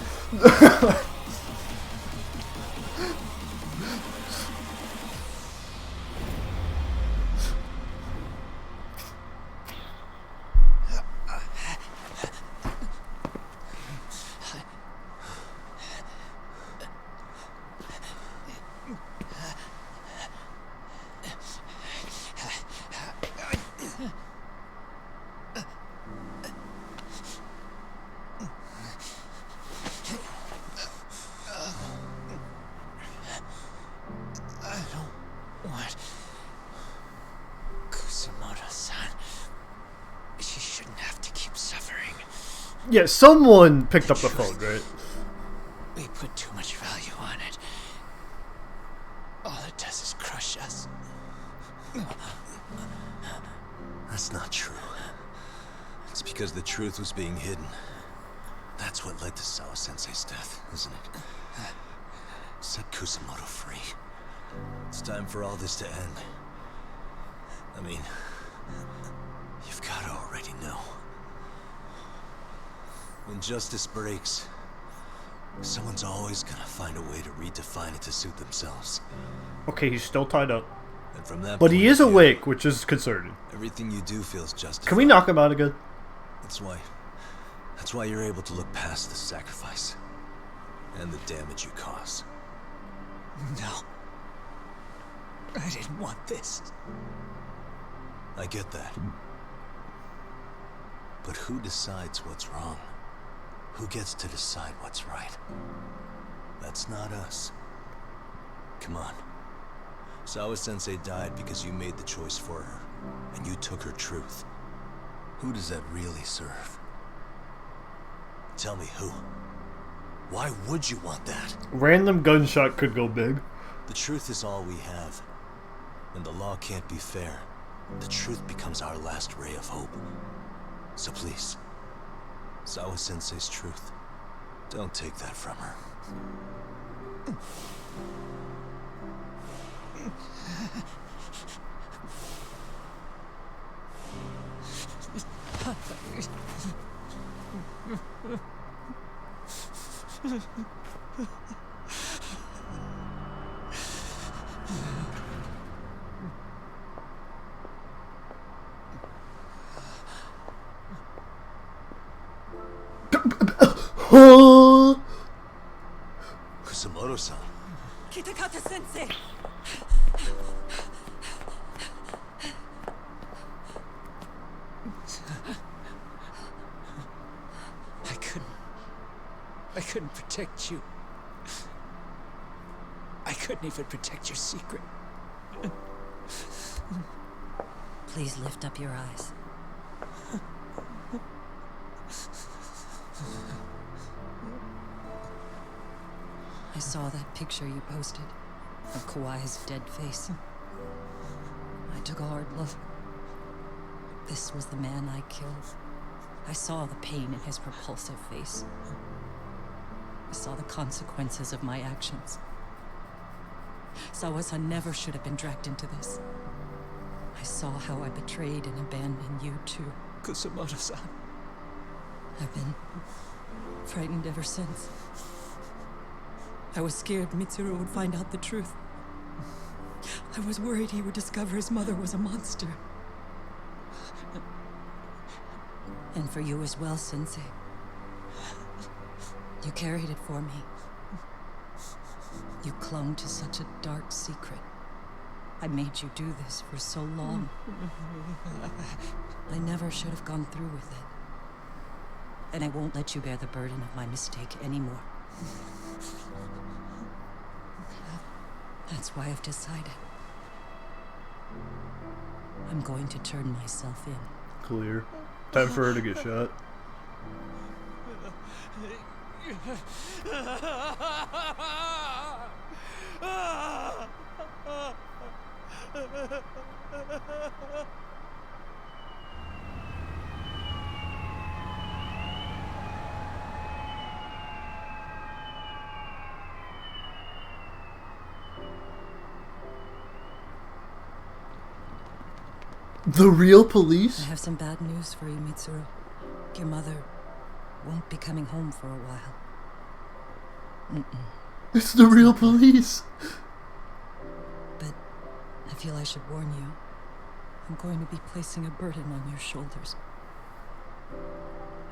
[SPEAKER 17] shouldn't have to keep suffering.
[SPEAKER 1] Yeah, someone picked up the phone, right?
[SPEAKER 17] We put too much value on it. All it does is crush us.
[SPEAKER 2] That's not true. It's because the truth was being hidden. That's what led to Sawa-sensei's death, isn't it? Set Kusamoto free. It's time for all this to end. I mean, you've gotta already know. When justice breaks, someone's always gonna find a way to redefine it to suit themselves.
[SPEAKER 1] Okay, he's still tied up.
[SPEAKER 2] And from that
[SPEAKER 1] but he
[SPEAKER 2] point
[SPEAKER 1] is
[SPEAKER 2] of view,
[SPEAKER 1] awake, which is concerning.
[SPEAKER 2] Everything you do feels justified.
[SPEAKER 1] Can we knock him out again?
[SPEAKER 2] That's why you're able to look past the sacrifice and the damage you cause.
[SPEAKER 17] No. I didn't want this.
[SPEAKER 2] I get that. But who decides what's wrong? Who gets to decide what's right? That's not us. Come on. Sawa-sensei died because you made the choice for her, and you took her truth. Who does that really serve? Tell me who. Why would you want that?
[SPEAKER 1] Random gunshot could go big.
[SPEAKER 2] The truth is all we have. When the law can't be fair, the truth becomes our last ray of hope. So please, Sawa-sensei's truth, don't take that from her. Kusamoto-san.
[SPEAKER 14] Kitakata-sensei!
[SPEAKER 17] I couldn't protect you. I couldn't even protect your secret.
[SPEAKER 14] Please lift up your eyes. I saw that picture you posted of Kawai's dead face. I took a hard look. This was the man I killed. I saw the pain in his repulsive face. I saw the consequences of my actions. Sawa-san never should have been dragged into this. I saw how I betrayed and abandoned you too.
[SPEAKER 17] Kusamoto-san.
[SPEAKER 14] I've been frightened ever since. I was scared Mitsuru would find out the truth. I was worried he would discover his mother was a monster. And for you as well, Sensei. You carried it for me. You clung to such a dark secret. I made you do this for so long. I never should have gone through with it. And I won't let you bear the burden of my mistake anymore. That's why I've decided. I'm going to turn myself in.
[SPEAKER 1] Clear. Time for her to get shot. The real police?
[SPEAKER 14] I have some bad news for you, Mitsuru. Your mother won't be coming home for a while.
[SPEAKER 1] It's the real police.
[SPEAKER 14] But I feel I should warn you. I'm going to be placing a burden on your shoulders.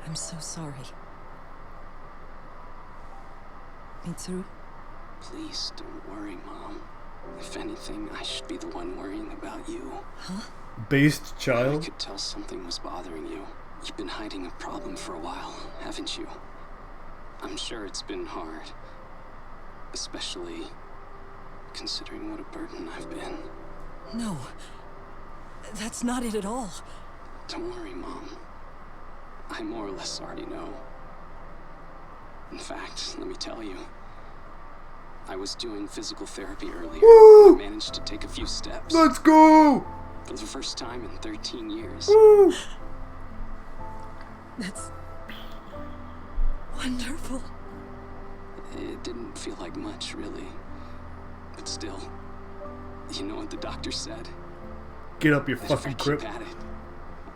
[SPEAKER 14] I'm so sorry. Mitsuru?
[SPEAKER 6] Please don't worry, Mom. If anything, I should be the one worrying about you.
[SPEAKER 14] Huh?
[SPEAKER 1] Based
[SPEAKER 6] I
[SPEAKER 1] child?
[SPEAKER 6] could tell something was bothering you. You've been hiding a problem for a while, haven't you? I'm sure it's been hard. Especially considering what a burden I've been.
[SPEAKER 14] No. That's not it at all.
[SPEAKER 6] Don't worry, Mom. I more or less already know. In fact, let me tell you, I was doing physical therapy earlier.
[SPEAKER 1] Woo!
[SPEAKER 6] I managed to take a few steps.
[SPEAKER 1] Let's go!
[SPEAKER 6] For the first time in 13 years.
[SPEAKER 1] Woo!
[SPEAKER 14] That's wonderful.
[SPEAKER 6] It didn't feel like much, really. But still, you know what the doctor said?
[SPEAKER 1] Get up your
[SPEAKER 6] If
[SPEAKER 1] fucking
[SPEAKER 6] I
[SPEAKER 1] crib.
[SPEAKER 6] keep at it,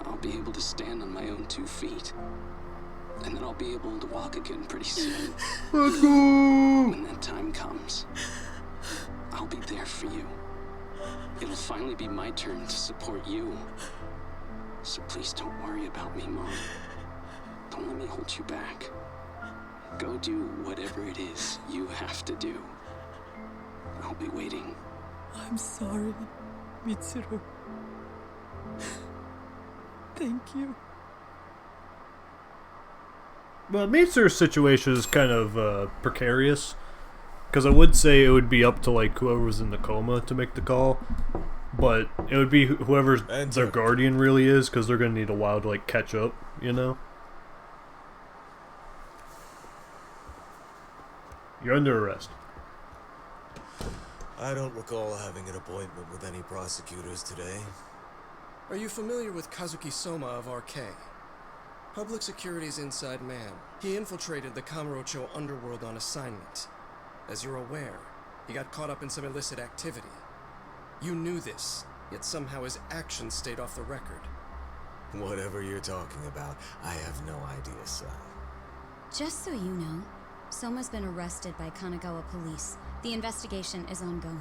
[SPEAKER 6] I'll be able to stand on my own 2 feet. And then I'll be able to walk again pretty soon.
[SPEAKER 1] Let's go!
[SPEAKER 6] When that time comes, I'll be there for you. It'll finally be my turn to support you. So please don't worry about me, Mom. Don't let me hold you back. Go do whatever it is you have to do. I'll be waiting.
[SPEAKER 14] I'm sorry, Mitsuru. Thank you.
[SPEAKER 1] Well, Mitsuru's situation is kind of precarious. Because I would say it would be up to like whoever's in the coma to make the call. But it would be whoever their guardian really is, because they're going to need a while to like catch up, you know? You're under arrest.
[SPEAKER 12] I don't recall having an appointment with any prosecutors today.
[SPEAKER 11] Are you familiar with Kazuki Soma of RK? Public Security's inside man. He infiltrated the Kamurocho underworld on assignment. As you're aware, he got caught up in some illicit activity. You knew this, yet somehow his actions stayed off the record.
[SPEAKER 12] Whatever you're talking about, I have no idea, son.
[SPEAKER 18] Just so you know, Soma's been arrested by Kanagawa police. The investigation is ongoing.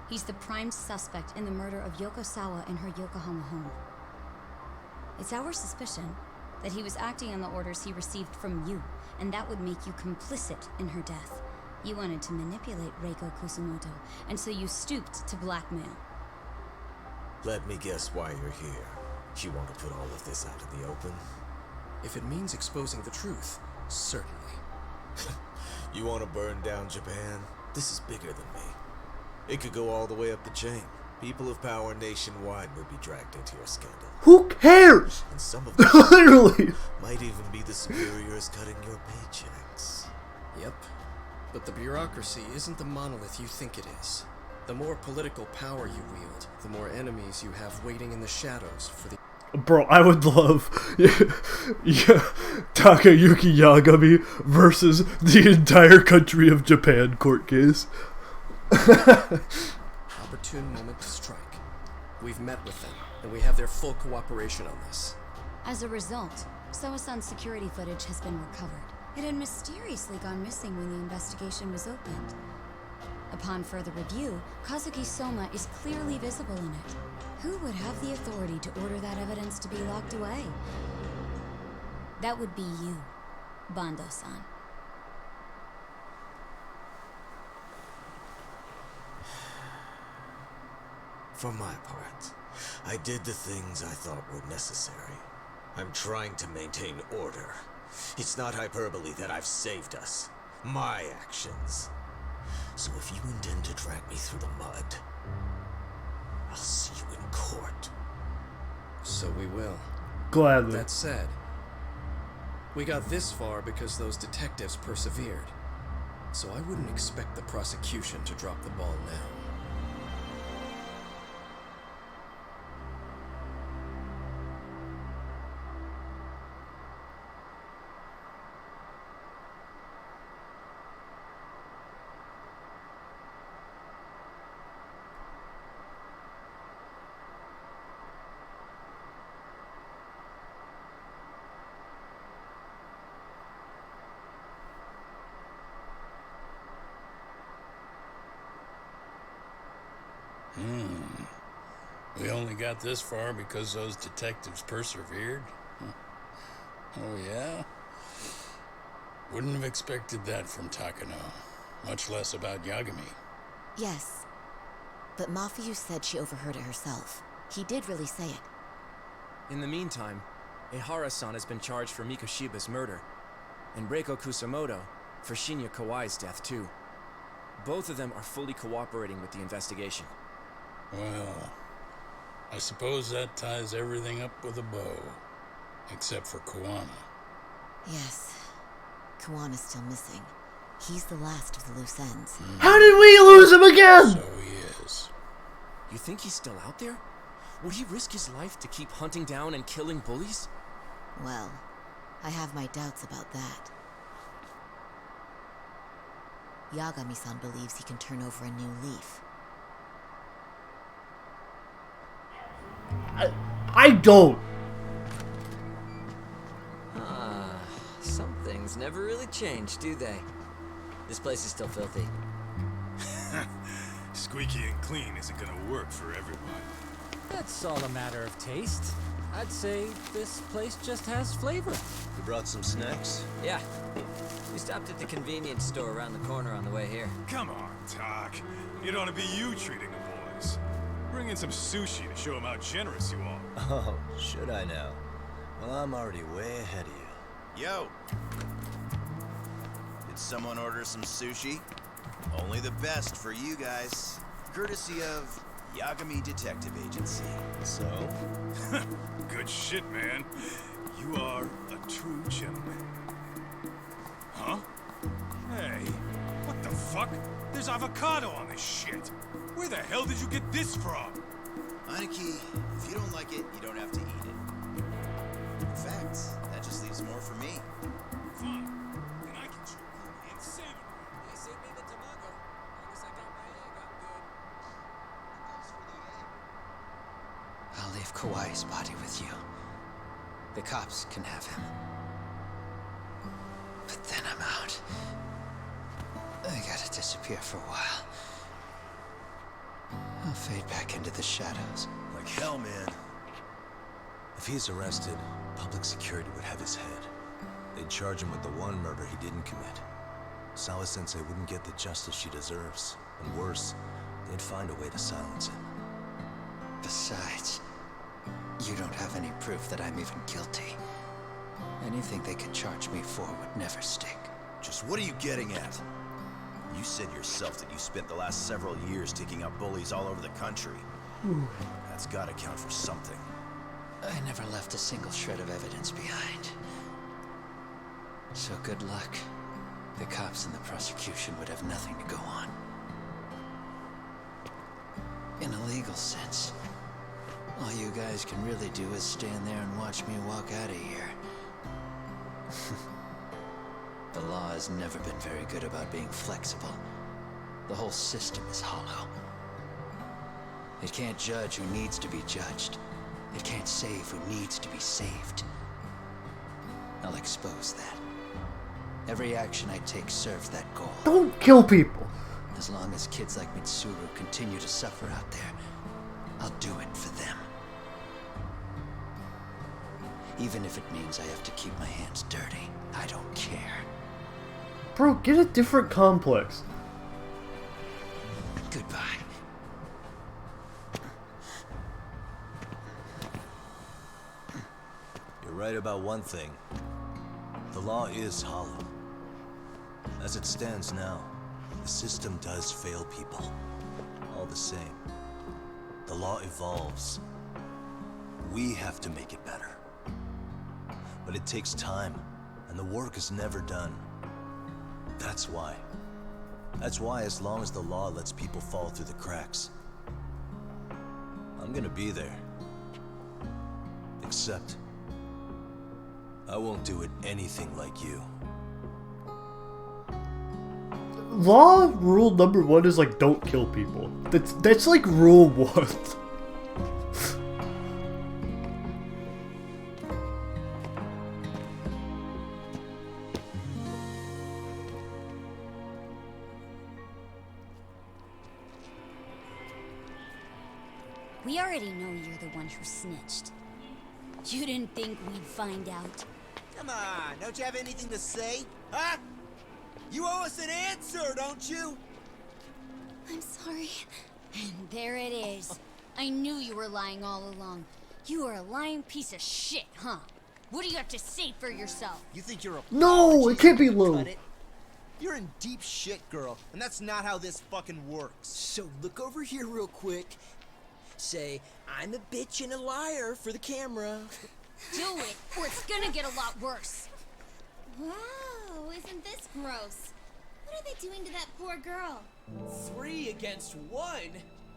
[SPEAKER 18] He's the prime suspect in the murder of Yoko Sawa in her Yokohama home. It's our suspicion that he was acting on the orders he received from you, and that would make you complicit in her death. You wanted to manipulate Reiko Kusumoto, and so you stooped to blackmail.
[SPEAKER 12] Let me guess why you're here. You want to put all of this out in the open?
[SPEAKER 11] If it means exposing the truth, certainly.
[SPEAKER 12] You want to burn down Japan? This is bigger than me. It could go all the way up the chain. People of power nationwide would be dragged into your scandal.
[SPEAKER 1] Who cares?
[SPEAKER 12] And some of them
[SPEAKER 1] literally
[SPEAKER 12] might even be the superiors cutting your paychecks.
[SPEAKER 11] Yep. But the bureaucracy isn't the monolith you think it is. The more political power you wield, the more enemies you have waiting in the shadows for the...
[SPEAKER 1] Bro, I would love Takayuki Yagami versus the entire country of Japan court case.
[SPEAKER 11] Opportune moment to strike. We've met with them, and we have their full cooperation on this.
[SPEAKER 18] As a result, Soa-san's security footage has been recovered. It had mysteriously gone missing when the investigation was opened. Upon further review, Kazuki Soma is clearly visible in it. Who would have the authority to order that evidence to be locked away? That would be you, Bando-san.
[SPEAKER 12] For my part, I did the things I thought were necessary. I'm trying to maintain order. It's not hyperbole that I've saved us. My actions. So if you intend to drag me through the mud, I'll see you in court.
[SPEAKER 11] So we will.
[SPEAKER 1] Gladly.
[SPEAKER 11] That said, we got this far because those detectives persevered. So I wouldn't expect the prosecution to drop the ball now.
[SPEAKER 23] We only got this far because those detectives persevered? Huh. Oh, yeah? Wouldn't have expected that from Takano. Much less about Yagami.
[SPEAKER 13] Yes. But Mafuyu said she overheard it herself. He did really say it.
[SPEAKER 20] In the meantime, Ehara-san has been charged for Mikoshiba's murder, and Reiko Kusumoto for Shinya Kawai's death, too. Both of them are fully cooperating with the investigation.
[SPEAKER 23] Well, I suppose that ties everything up with a bow. Except for Kuwana.
[SPEAKER 13] Yes. Kuwana's still missing. He's the last of the loose ends.
[SPEAKER 1] How did we lose him again?
[SPEAKER 23] So he is.
[SPEAKER 20] You think he's still out there? Would he risk his life to keep hunting down and killing bullies?
[SPEAKER 13] Well, I have my doubts about that. Yagami-san believes he can turn over a new leaf.
[SPEAKER 1] I don't.
[SPEAKER 10] Some things never really change, do they? This place is still filthy.
[SPEAKER 19] Squeaky and clean isn't gonna work for everyone.
[SPEAKER 4] That's all a matter of taste. I'd say this place just has flavor.
[SPEAKER 2] You brought some snacks?
[SPEAKER 10] Yeah. We stopped at the convenience store around the corner on the way here.
[SPEAKER 19] Come on, Doc. It ought to be you treating the boys. Bring in some sushi to show them how generous you are.
[SPEAKER 2] Oh, should I now? Well, I'm already way ahead of you.
[SPEAKER 15] Yo! Did someone order some sushi? Only the best for you guys. Courtesy of Yagami Detective Agency.
[SPEAKER 2] So?
[SPEAKER 19] Good shit, man. You are a true gentleman. Huh? Hey, what the fuck? There's avocado on this shit. Where the hell did you get this from?
[SPEAKER 15] Aniki, if you don't like it, you don't have to eat it. In fact, that just leaves more for me.
[SPEAKER 19] Fine. Then I can chew only and save it.
[SPEAKER 4] They saved me the tamago. I guess I got my egg up good.
[SPEAKER 17] I'll leave Kawai's body with you. The cops can have him. But then I'm out. I gotta disappear for a while. I'll fade back into the shadows.
[SPEAKER 2] Like hell, man. If he's arrested, public security would have his head. They'd charge him with the one murder he didn't commit. Sawa-sensei wouldn't get the justice she deserves. And worse, they'd find a way to silence him.
[SPEAKER 17] Besides, you don't have any proof that I'm even guilty. Anything they could charge me for would never stick.
[SPEAKER 15] Just what are you getting at? You said yourself that you spent the last several years taking out bullies all over the country. That's gotta count for something.
[SPEAKER 17] I never left a single shred of evidence behind. So good luck. The cops and the prosecution would have nothing to go on. In a legal sense, all you guys can really do is stand there and watch me walk out of here. The law has never been very good about being flexible. The whole system is hollow. It can't judge who needs to be judged. It can't save who needs to be saved. I'll expose that. Every action I take serves that goal.
[SPEAKER 1] Don't kill people.
[SPEAKER 17] As long as kids like Mitsuru continue to suffer out there, I'll do it for them. Even if it means I have to keep my hands dirty, I don't care.
[SPEAKER 1] Bro, get a different complex.
[SPEAKER 17] Goodbye.
[SPEAKER 2] You're right about one thing. The law is hollow. As it stands now, the system does fail people. All the same, the law evolves. We have to make it better. But it takes time, and the work is never done. That's why. That's why as long as the law lets people fall through the cracks, I'm gonna be there. Except, I won't do it anything like you.
[SPEAKER 1] Law rule number 1 is like don't kill people. That's like rule 1.
[SPEAKER 18] We already know you're the one who snitched. You didn't think we'd find out.
[SPEAKER 12] Come on, don't you have anything to say? Huh? You owe us an answer, don't you?
[SPEAKER 18] I'm sorry. And there it is. I knew you were lying all along. You are a lying piece of shit, huh? What do you have to say for yourself?
[SPEAKER 12] You think you're a
[SPEAKER 1] No, it can't be low.
[SPEAKER 12] You're in deep shit, girl, and that's not how this fucking works. So look over here real quick. Say, I'm a bitch and a liar for the camera.
[SPEAKER 18] Do it, or it's gonna get a lot worse.
[SPEAKER 8] Wow, isn't this gross? What are they doing to that poor girl?
[SPEAKER 21] 3 against 1?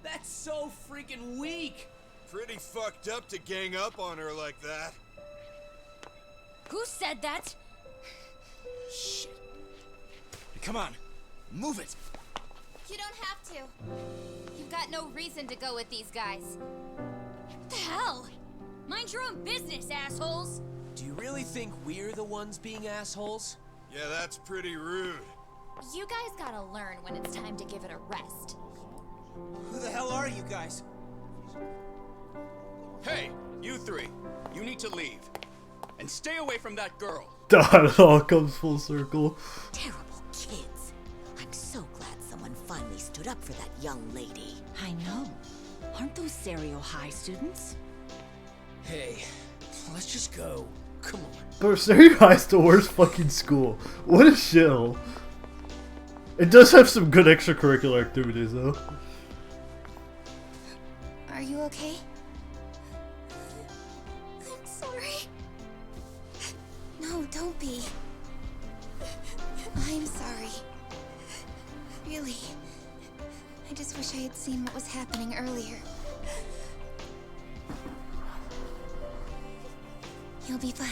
[SPEAKER 21] That's so freaking weak!
[SPEAKER 16] Pretty fucked up to gang up on her like that.
[SPEAKER 8] Who said that?
[SPEAKER 21] Shit. Come on, move it!
[SPEAKER 8] You don't have to. You've got no reason to go with these guys. What the hell? Mind your own business, assholes!
[SPEAKER 21] Do you really think we're the ones being assholes?
[SPEAKER 16] Yeah, that's pretty rude.
[SPEAKER 8] You guys gotta learn when it's time to give it a rest.
[SPEAKER 21] Who the hell are you guys?
[SPEAKER 22] Hey, you 3. You need to leave. And stay away from that girl.
[SPEAKER 1] It all comes full circle.
[SPEAKER 24] Terrible kids. I'm so glad someone finally stood up for that young lady.
[SPEAKER 25] I know. Aren't those Serio High students?
[SPEAKER 21] Hey, let's just go. Come on.
[SPEAKER 1] But Serio High's the worst fucking school. What a shithole. It does have some good extracurricular activities though.
[SPEAKER 8] Are you okay? I'm sorry. No, don't be. I'm sorry. Really. I just wish I had seen what was happening earlier. You'll be fine.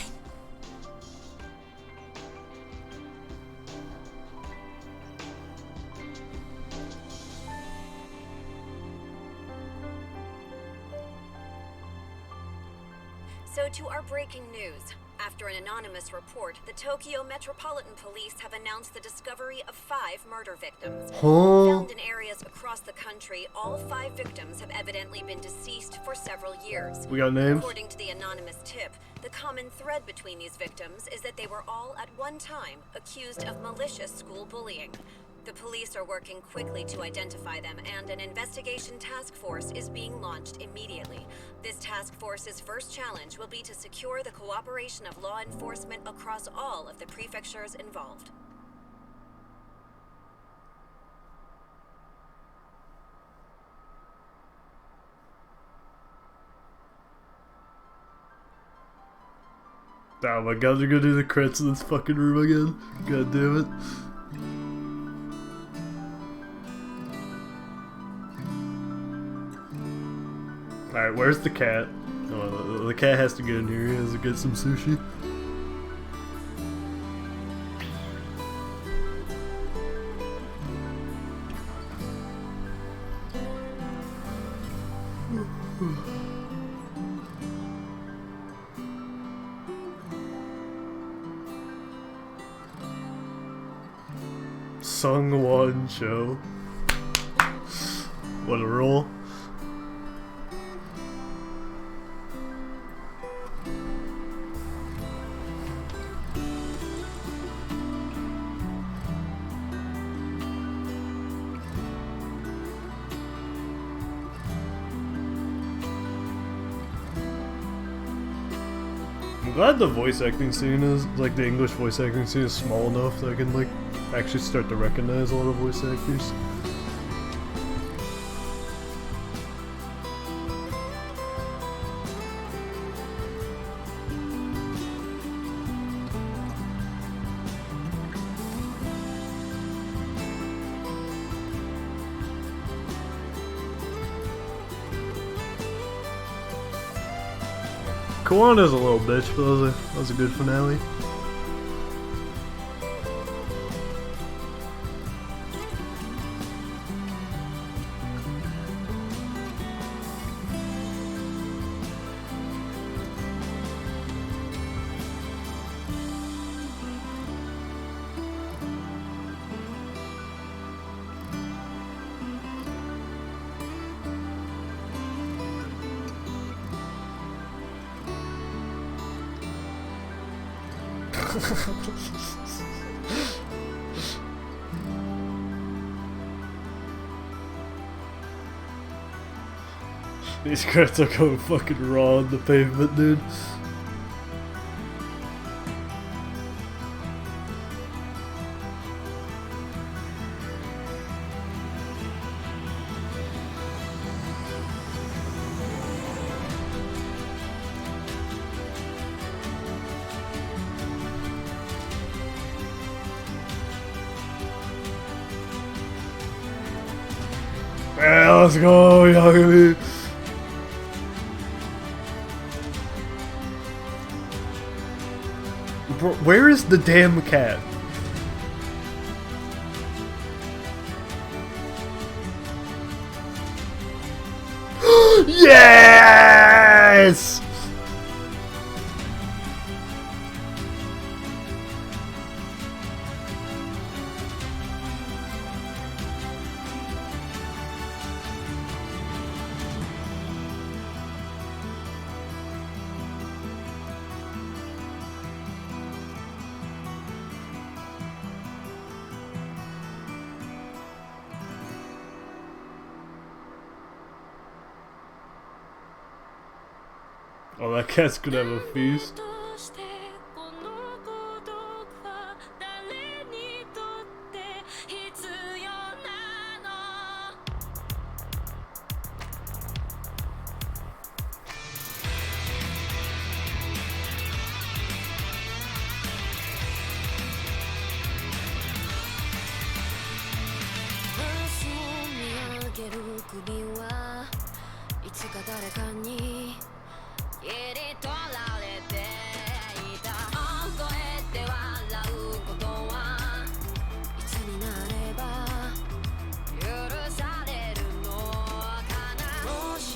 [SPEAKER 26] So to our breaking news. After an anonymous report, the Tokyo Metropolitan Police have announced the discovery of 5 murder victims. Found in areas across the country, all 5 victims have evidently been deceased for several years.
[SPEAKER 1] We got names?
[SPEAKER 26] According to the anonymous tip, the common thread between these victims is that they were all at one time accused of malicious school bullying. The police are working quickly to identify them, and an investigation task force is being launched immediately. This task force's first challenge will be to secure the cooperation of law enforcement across all of the prefectures involved.
[SPEAKER 1] Oh my god, they're gonna do the crits in this fucking room again. God damn it. Alright, where's the cat? Oh, the cat has to get in here. He has to get some sushi. Sung-won show. What a role. I'm glad the voice acting scene is, like, the English voice acting scene is small enough that I can, like, actually start to recognize a lot of voice actors. Kawana's a little bitch, but that was a good finale. These credits are going fucking raw on the pavement, dude. let's go, Yagami. Bro, where is the damn cat? Yes! Oh, that cat's gonna have a feast.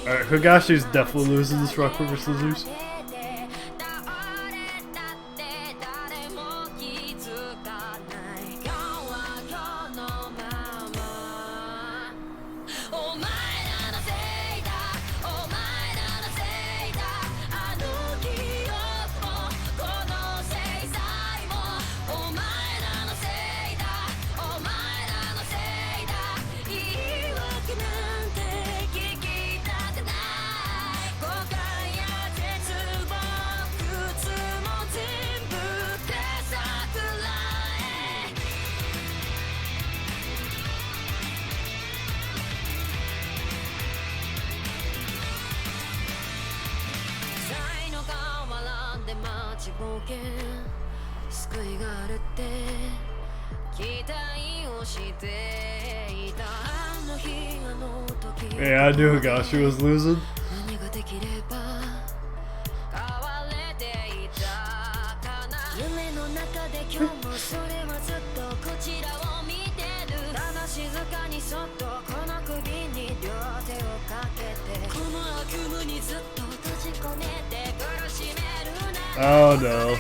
[SPEAKER 1] Alright, Higashi's definitely losing this rock, paper, scissors. Yeah, I knew Higashi was losing. Oh no.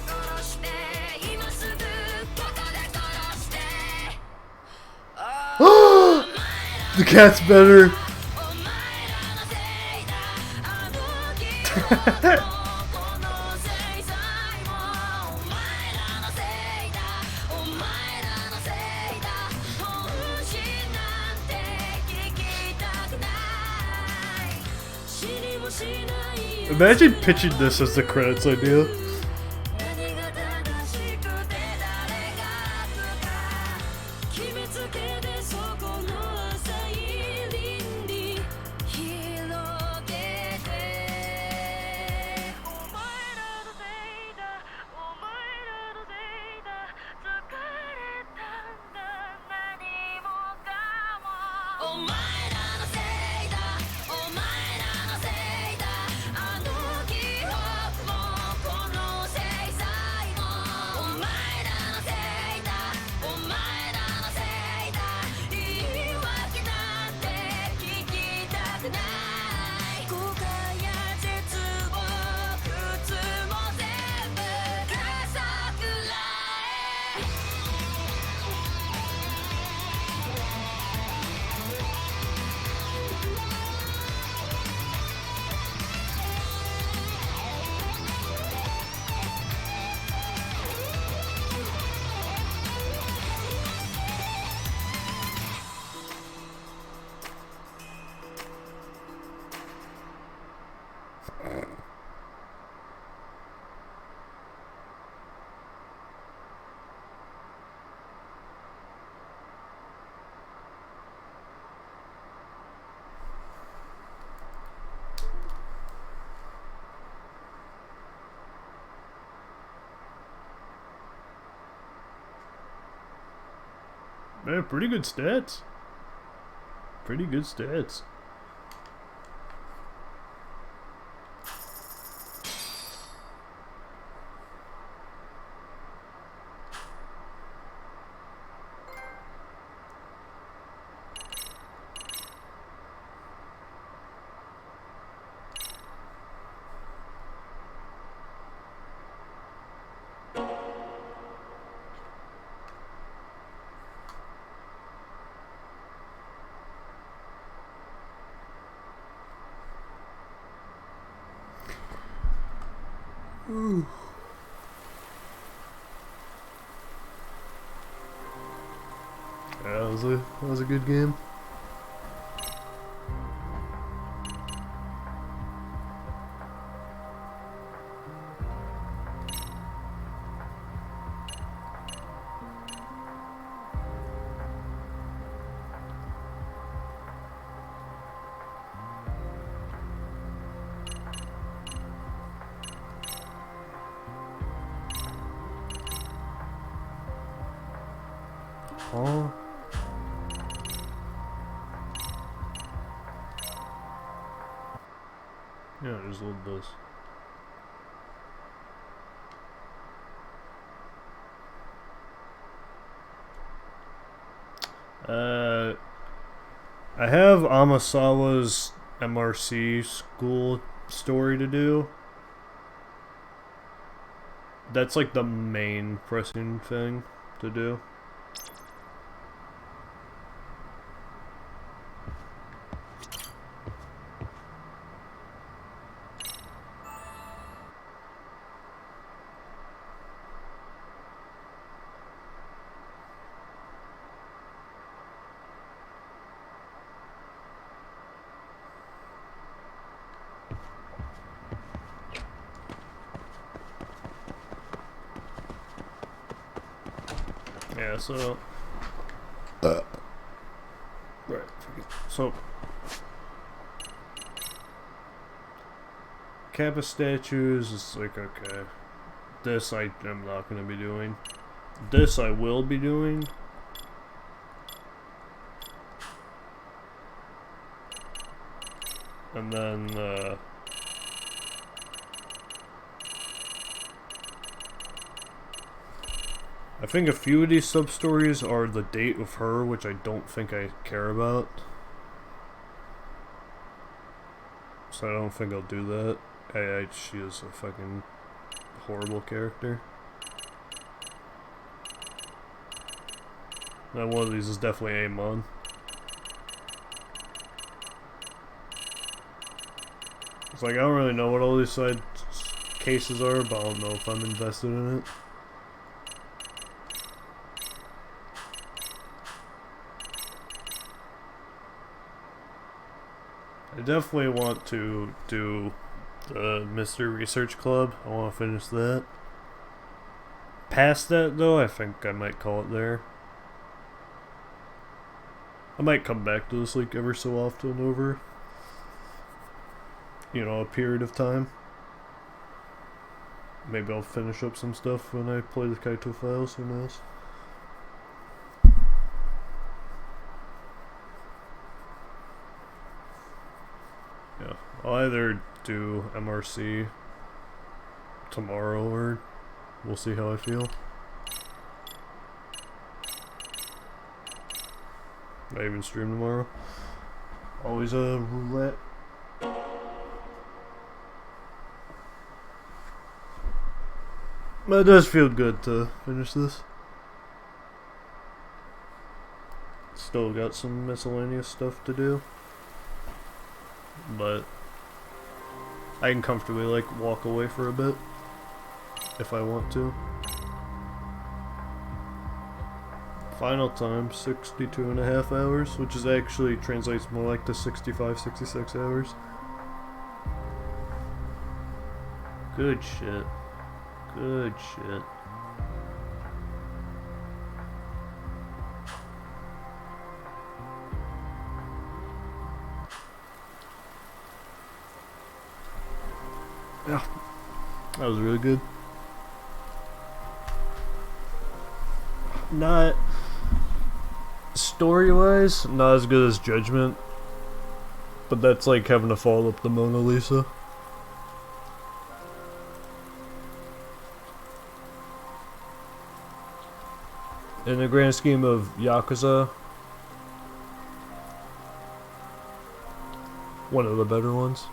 [SPEAKER 1] The cat's better. Imagine pitching this as the credits idea. Man, pretty good stats. Pretty good stats. Ooh. Yeah, that was a good game. Huh? Yeah, just load this. I have Amasawa's MRC school story to do. That's like the main pressing thing to do. Yeah, so right, so Kappa statues is like, okay, this I am not going to be doing. This I will be doing. And then I think a few of these sub-stories are the date of her, which I don't think I care about. So I don't think I'll do that. She is a fucking horrible character. Now one of these is definitely Amon. It's like, I don't really know what all these side cases are, but I don't know if I'm invested in it. I definitely want to do the Mystery Research Club. I want to finish that. Past that, though, I think I might call it there. I might come back to this like ever so often over, you know, a period of time. Maybe I'll finish up some stuff when I play the Kaito Files, who knows. Yeah, I'll either do MRC tomorrow or we'll see how I feel. I even stream tomorrow. Always a roulette. But it does feel good to finish this. Still got some miscellaneous stuff to do. But I can comfortably like walk away for a bit if I want to. Final time 62.5 hours, which is actually translates more like to 65-66 hours. Good shit. Good shit. Yeah, that was really good. Not story-wise, not as good as Judgment, but that's like having to follow up the Mona Lisa. In the grand scheme of Yakuza, one of the better ones.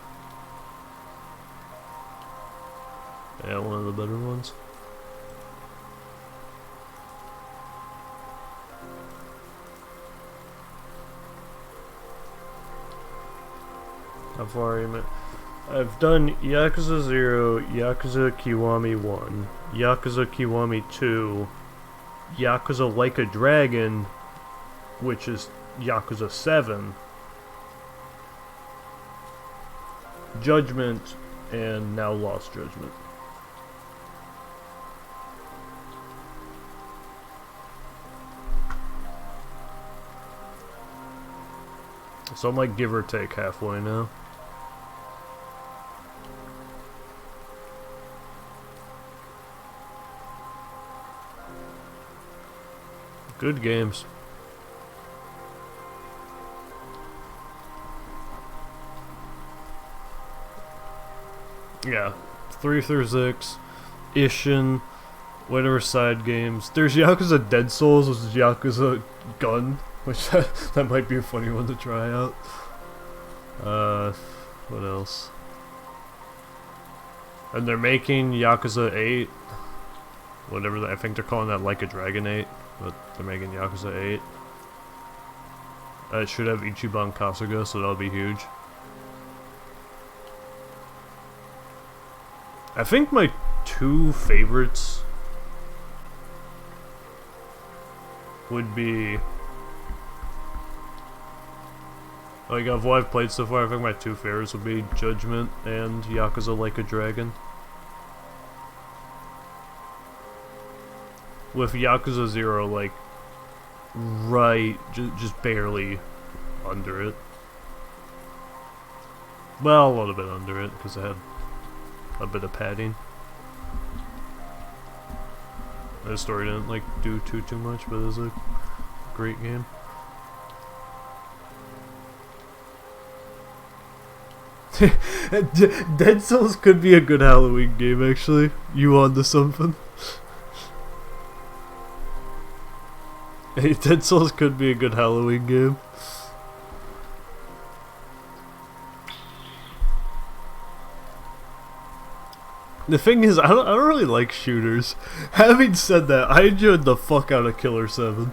[SPEAKER 1] Yeah, one of the better ones. How far am I? I've done Yakuza 0, Yakuza Kiwami 1, Yakuza Kiwami 2, Yakuza Like a Dragon, which is Yakuza 7, Judgment, and now Lost Judgment. So I'm like give or take halfway now. Good games. Yeah, 3 through 6, Ishin, whatever side games. There's Yakuza Dead Souls, which is Yakuza Gun, which that might be a funny one to try out. What else? And they're making Yakuza 8, whatever, I think they're calling that Like a Dragon 8, but they're making Yakuza 8. It should have Ichiban Kasuga, so that'll be huge. I think my 2 favorites would be, like, of what I've played so far, I think my 2 favorites would be Judgment and Yakuza Like a Dragon. With Yakuza 0, like, right, just barely under it. Well, a little bit under it, because I had a bit of padding. The story didn't, like, do too much, but it was a great game. Dead Souls could be a good Halloween game, actually. You onto something? Hey, Dead Souls could be a good Halloween game. The thing is, I don't really like shooters. Having said that, I enjoyed the fuck out of Killer 7.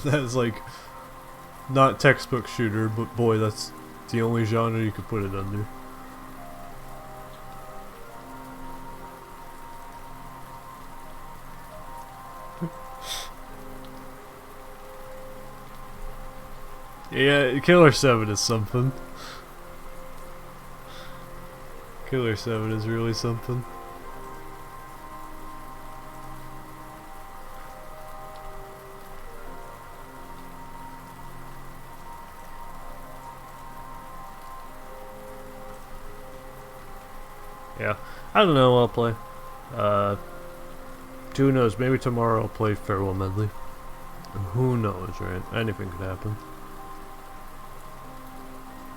[SPEAKER 1] That's like not textbook shooter, but boy, that's the only genre you could put it under. Yeah, Killer 7 is something. Killer 7 is really something. Yeah, I don't know what I'll play. Who knows, maybe tomorrow I'll play Farewell Medley. Who knows, right? Anything could happen.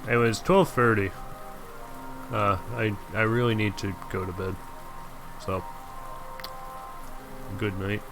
[SPEAKER 1] Anyways, 12:30. I really need to go to bed. So, good night.